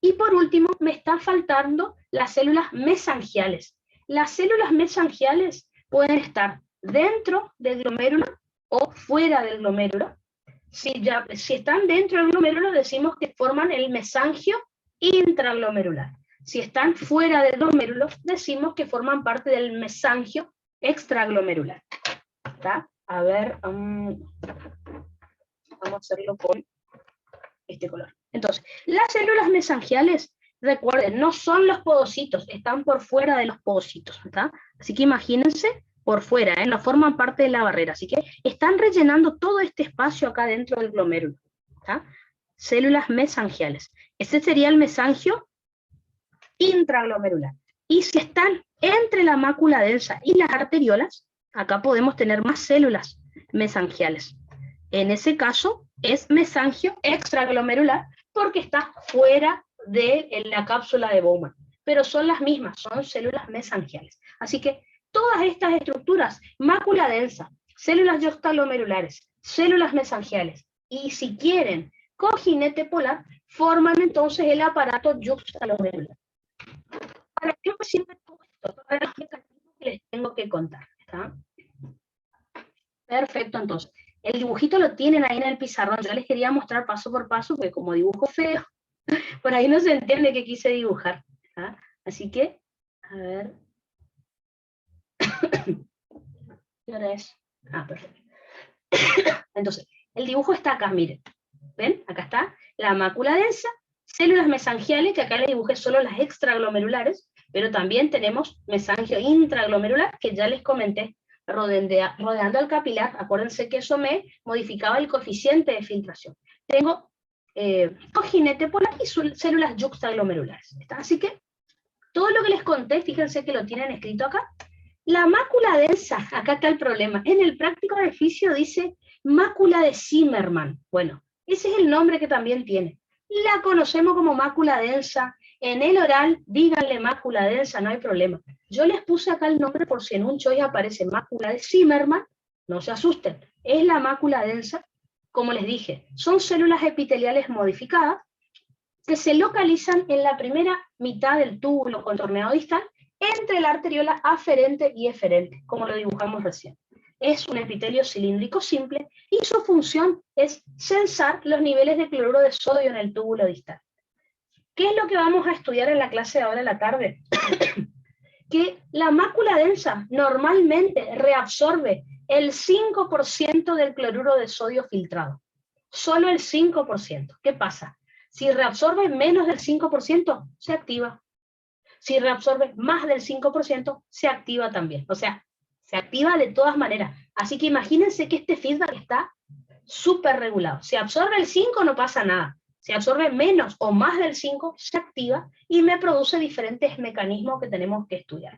Y por último, me están faltando las células mesangiales. Las células mesangiales pueden estar dentro del glomérulo o fuera del glomérulo. Si están dentro del glomérulo, decimos que forman el mesangio intraglomerular. Si están fuera del glomérulo, decimos que forman parte del mesangio extraglomerular. ¿Está? A ver, vamos a hacerlo con este color. Entonces, las células mesangiales, recuerden, no son los podocitos, están por fuera de los podocitos, ¿está? Así que imagínense por fuera, no forman parte de la barrera, así que están rellenando todo este espacio acá dentro del glomérulo, ¿está? Células mesangiales. Ese sería el mesangio intraglomerular. Y si están entre la mácula densa y las arteriolas, acá podemos tener más células mesangiales. En ese caso es mesangio extraglomerular porque está fuera de la cápsula de Bowman, pero son las mismas, son células mesangiales. Así que todas estas estructuras, mácula densa, células yuxtaglomerulares, células mesangiales, y si quieren, cojinete polar, forman entonces el aparato yuxtaglomerular. Para que me sirve todo esto, todos los mecanismos que les tengo que contar, ¿está? Perfecto, entonces. El dibujito lo tienen ahí en el pizarrón. Yo les quería mostrar paso por paso, porque como dibujo feo, por ahí no se entiende qué quise dibujar. ¿Ah? Así que, a ver. ¿Qué hora es? Ah, perfecto. Entonces, el dibujo está acá, miren. ¿Ven? Acá está la mácula densa, células mesangiales, que acá les dibujé solo las extraglomerulares, pero también tenemos mesangio intraglomerular, que ya les comenté, rodeando al capilar. Acuérdense que eso me modificaba el coeficiente de filtración. Tengo cojinete polar y células yuxtaglomerulares. Así que todo lo que les conté, fíjense que lo tienen escrito acá. La mácula densa, acá está el problema. En el práctico de oficio dice mácula de Zimmermann. Bueno, ese es el nombre que también tiene. La conocemos como mácula densa. En el oral, díganle mácula densa, no hay problema. Yo les puse acá el nombre por si en un choice aparece mácula de Zimmermann. No se asusten, es la mácula densa. Como les dije, son células epiteliales modificadas que se localizan en la primera mitad del túbulo contorneado distal entre la arteriola aferente y eferente, como lo dibujamos recién. Es un epitelio cilíndrico simple y su función es censar los niveles de cloruro de sodio en el túbulo distal. ¿Qué es lo que vamos a estudiar en la clase de ahora en la tarde? Que la mácula densa normalmente reabsorbe el 5% del cloruro de sodio filtrado. Solo el 5%. ¿Qué pasa? Si reabsorbe menos del 5%, se activa. Si reabsorbe más del 5%, se activa también. O sea, se activa de todas maneras. Así que imagínense que este feedback está súper regulado. Si absorbe el 5, no pasa nada. Si absorbe menos o más del 5, se activa y me produce diferentes mecanismos que tenemos que estudiar.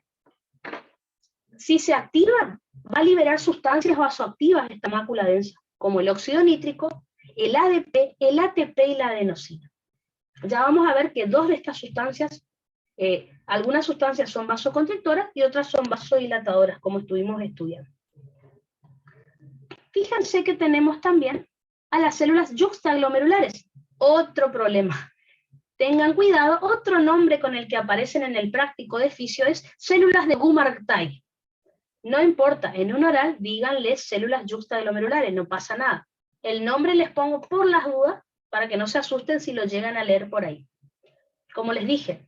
Si se activa, va a liberar sustancias vasoactivas esta mácula densa, como el óxido nítrico, el ADP, el ATP y la adenosina. Ya vamos a ver que dos de estas sustancias, algunas sustancias son vasoconstrictoras y otras son vasodilatadoras, como estuvimos estudiando. Fíjense que tenemos también a las células yuxtaglomerulares. Otro problema. Tengan cuidado, otro nombre con el que aparecen en el práctico de oficio es células de Gumartay. No importa, en un oral díganle células yuxtaglomerulares, no pasa nada. El nombre les pongo por las dudas para que no se asusten si lo llegan a leer por ahí. Como les dije,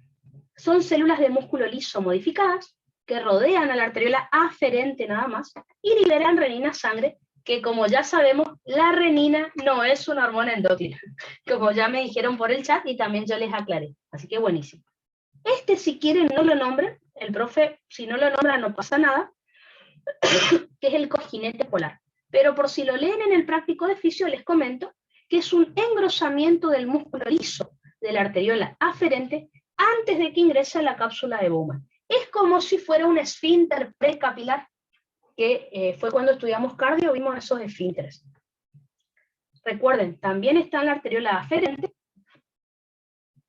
son células de músculo liso modificadas que rodean a la arteriola aferente nada más y liberan renina sangre, que como ya sabemos, la renina no es una hormona endocrina, como ya me dijeron por el chat y también yo les aclaré. Así que buenísimo. Si quieren no lo nombren, el profe, si no lo nombra no pasa nada, que es el cojinete polar. Pero por si lo leen en el práctico de fisio, les comento que es un engrosamiento del músculo liso de la arteriola aferente antes de que ingrese a la cápsula de Bowman. Es como si fuera un esfínter precapilar, que fue cuando estudiamos cardio, vimos esos esfínteres. Recuerden, también está en la arteriola aferente,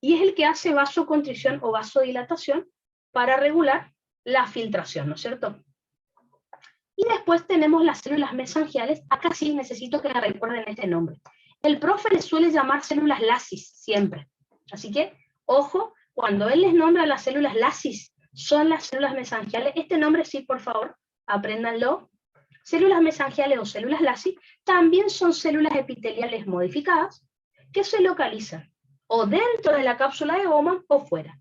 y es el que hace vasoconstricción o vasodilatación para regular la filtración, ¿no es cierto? Y después tenemos las células mesangiales. Acá sí necesito que recuerden este nombre. El profe les suele llamar células lasis siempre. Así que, ojo, cuando él les nombra las células lasis, son las células mesangiales. Este nombre sí, por favor, apréndanlo. Células mesangiales o células lasis también son células epiteliales modificadas que se localizan o dentro de la cápsula de Bowman o fuera.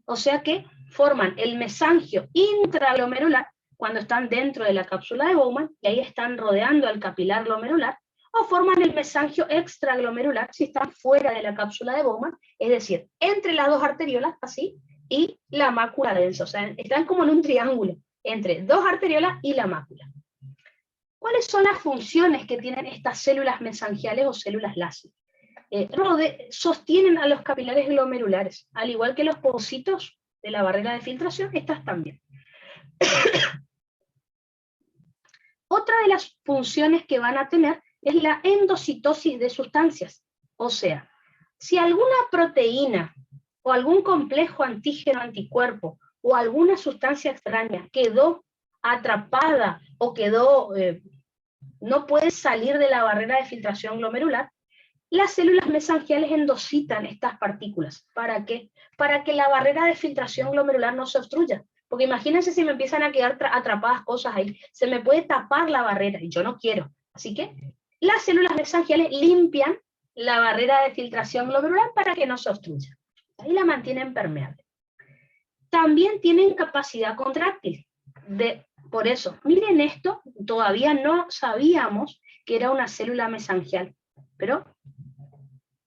O sea que forman el mesangio intraglomerular cuando están dentro de la cápsula de Bowman, y ahí están rodeando al capilar glomerular, o forman el mesangio extraglomerular si están fuera de la cápsula de Bowman, es decir, entre las dos arteriolas, así, y la mácula densa. O sea, están como en un triángulo, entre dos arteriolas y la mácula. ¿Cuáles son las funciones que tienen estas células mesangiales o células lasis? Sostienen a los capilares glomerulares, al igual que los pocitos de la barrera de filtración, estas también. Otra de las funciones que van a tener es la endocitosis de sustancias. O sea, si alguna proteína o algún complejo antígeno-anticuerpo o alguna sustancia extraña quedó atrapada o no puede salir de la barrera de filtración glomerular, las células mesangiales endocitan estas partículas. ¿Para qué? Para que la barrera de filtración glomerular no se obstruya. Porque imagínense si me empiezan a quedar atrapadas cosas ahí, se me puede tapar la barrera y yo no quiero. Así que las células mesangiales limpian la barrera de filtración glomerular para que no se obstruya. Ahí la mantienen permeable. También tienen capacidad contráctil. Por eso, miren esto, todavía no sabíamos que era una célula mesangial. Pero,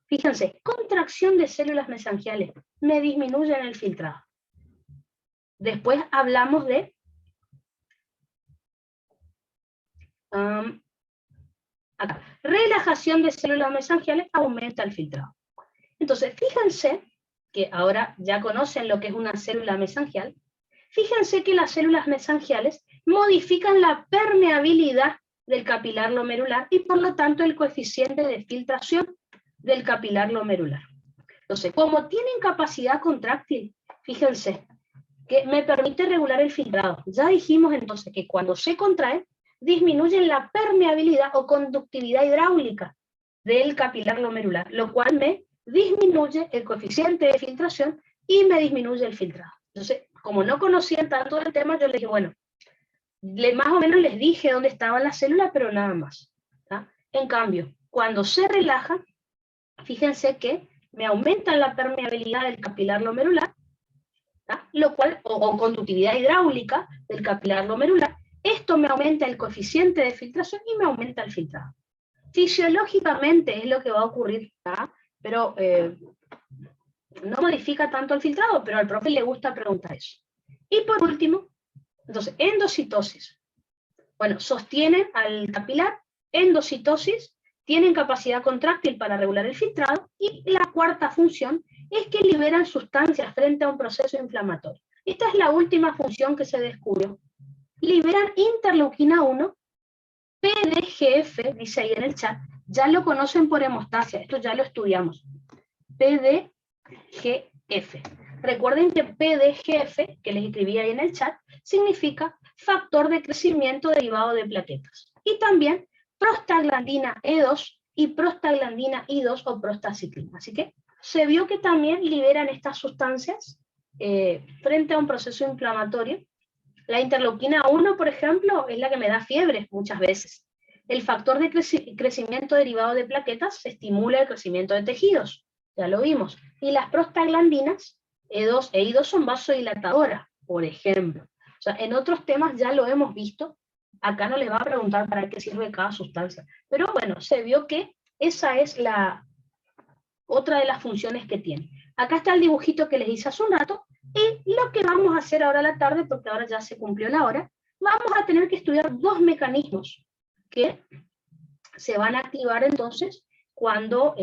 fíjense, contracción de células mesangiales me disminuyen el filtrado. Después hablamos de acá, relajación de células mesangiales aumenta el filtrado. Entonces, fíjense que ahora ya conocen lo que es una célula mesangial. Fíjense que las células mesangiales modifican la permeabilidad del capilar glomerular y por lo tanto el coeficiente de filtración del capilar glomerular. Entonces, como tienen capacidad contráctil, fíjense que me permite regular el filtrado. Ya dijimos entonces que cuando se contrae, disminuyen la permeabilidad o conductividad hidráulica del capilar glomerular, lo cual me disminuye el coeficiente de filtración y me disminuye el filtrado. Entonces, como no conocían tanto el tema, yo les dije, bueno, más o menos les dije dónde estaban las células, pero nada más. ¿Tá? En cambio, cuando se relaja, fíjense que me aumenta la permeabilidad del capilar glomerular, ¿tá? Lo cual, o conductividad hidráulica del capilar glomerular, esto me aumenta el coeficiente de filtración y me aumenta el filtrado. Fisiológicamente es lo que va a ocurrir, ¿tá? Pero no modifica tanto el filtrado, pero al profe le gusta preguntar eso. Y por último, entonces, endocitosis. Bueno, sostienen al capilar, endocitosis, tienen capacidad contráctil para regular el filtrado, y la cuarta función es que liberan sustancias frente a un proceso inflamatorio. Esta es la última función que se descubrió. Liberan interleuquina 1, PDGF, dice ahí en el chat, ya lo conocen por hemostasia, esto ya lo estudiamos. PDGF. Recuerden que PDGF, que les escribí ahí en el chat, significa factor de crecimiento derivado de plaquetas. Y también prostaglandina E2 y prostaglandina I2 o prostaciclina. Así que se vio que también liberan estas sustancias frente a un proceso inflamatorio. La interleuquina 1, por ejemplo, es la que me da fiebre muchas veces. El factor de crecimiento derivado de plaquetas estimula el crecimiento de tejidos, ya lo vimos. Y las prostaglandinas E2 e I2 son vasodilatadoras, por ejemplo. O sea, en otros temas ya lo hemos visto. Acá no les va a preguntar para qué sirve cada sustancia. Pero bueno, se vio que esa es otra de las funciones que tiene. Acá está el dibujito que les hice hace un rato, Y lo que vamos a hacer ahora a la tarde, porque ahora ya se cumplió la hora, vamos a tener que estudiar dos mecanismos que se van a activar entonces cuando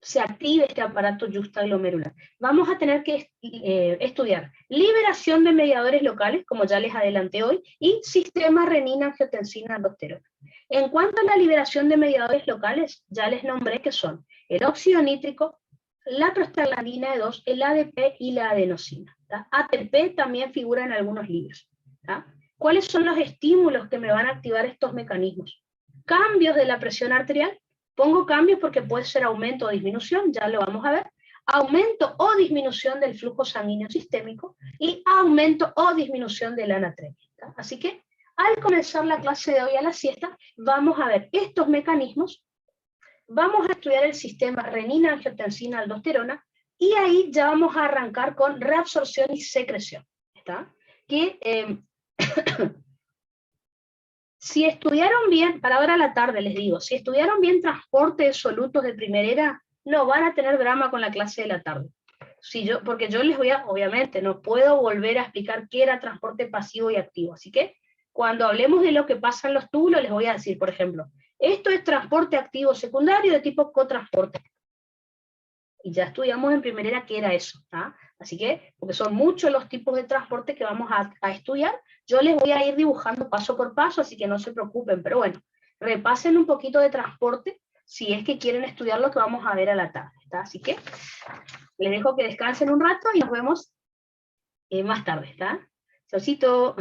se active este aparato juxtaglomerular. Vamos a tener que estudiar liberación de mediadores locales, como ya les adelanté hoy, y sistema renina-angiotensina-aldosterona. En cuanto a la liberación de mediadores locales, ya les nombré que son el óxido nítrico, la prostaglandina E2, el ADP y la adenosina. ¿Tá? ATP también figura en algunos libros. ¿Tá? ¿Cuáles son los estímulos que me van a activar estos mecanismos? Cambios de la presión arterial. Pongo cambios porque puede ser aumento o disminución, ya lo vamos a ver. Aumento o disminución del flujo sanguíneo sistémico y aumento o disminución de la natremia. ¿Tá? Así que al comenzar la clase de hoy a la siesta, vamos a ver estos mecanismos. Vamos a estudiar el sistema renina-angiotensina-aldosterona y ahí ya vamos a arrancar con reabsorción y secreción. ¿Está? Que si estudiaron bien, para ahora a la tarde les digo, si estudiaron bien transporte de solutos de primerera, no van a tener drama con la clase de la tarde. Porque yo les voy a, obviamente, no puedo volver a explicar qué era transporte pasivo y activo. Así que cuando hablemos de lo que pasa en los túbulos, les voy a decir, por ejemplo, esto es transporte activo secundario de tipo cotransporte. Y ya estudiamos en primerera qué era eso. ¿Ah? Así que, porque son muchos los tipos de transporte que vamos a estudiar, yo les voy a ir dibujando paso por paso, así que no se preocupen. Pero bueno, repasen un poquito de transporte si es que quieren estudiar lo que vamos a ver a la tarde. ¿Está? Así que les dejo que descansen un rato y nos vemos más tarde. ¿Está? Chaucito.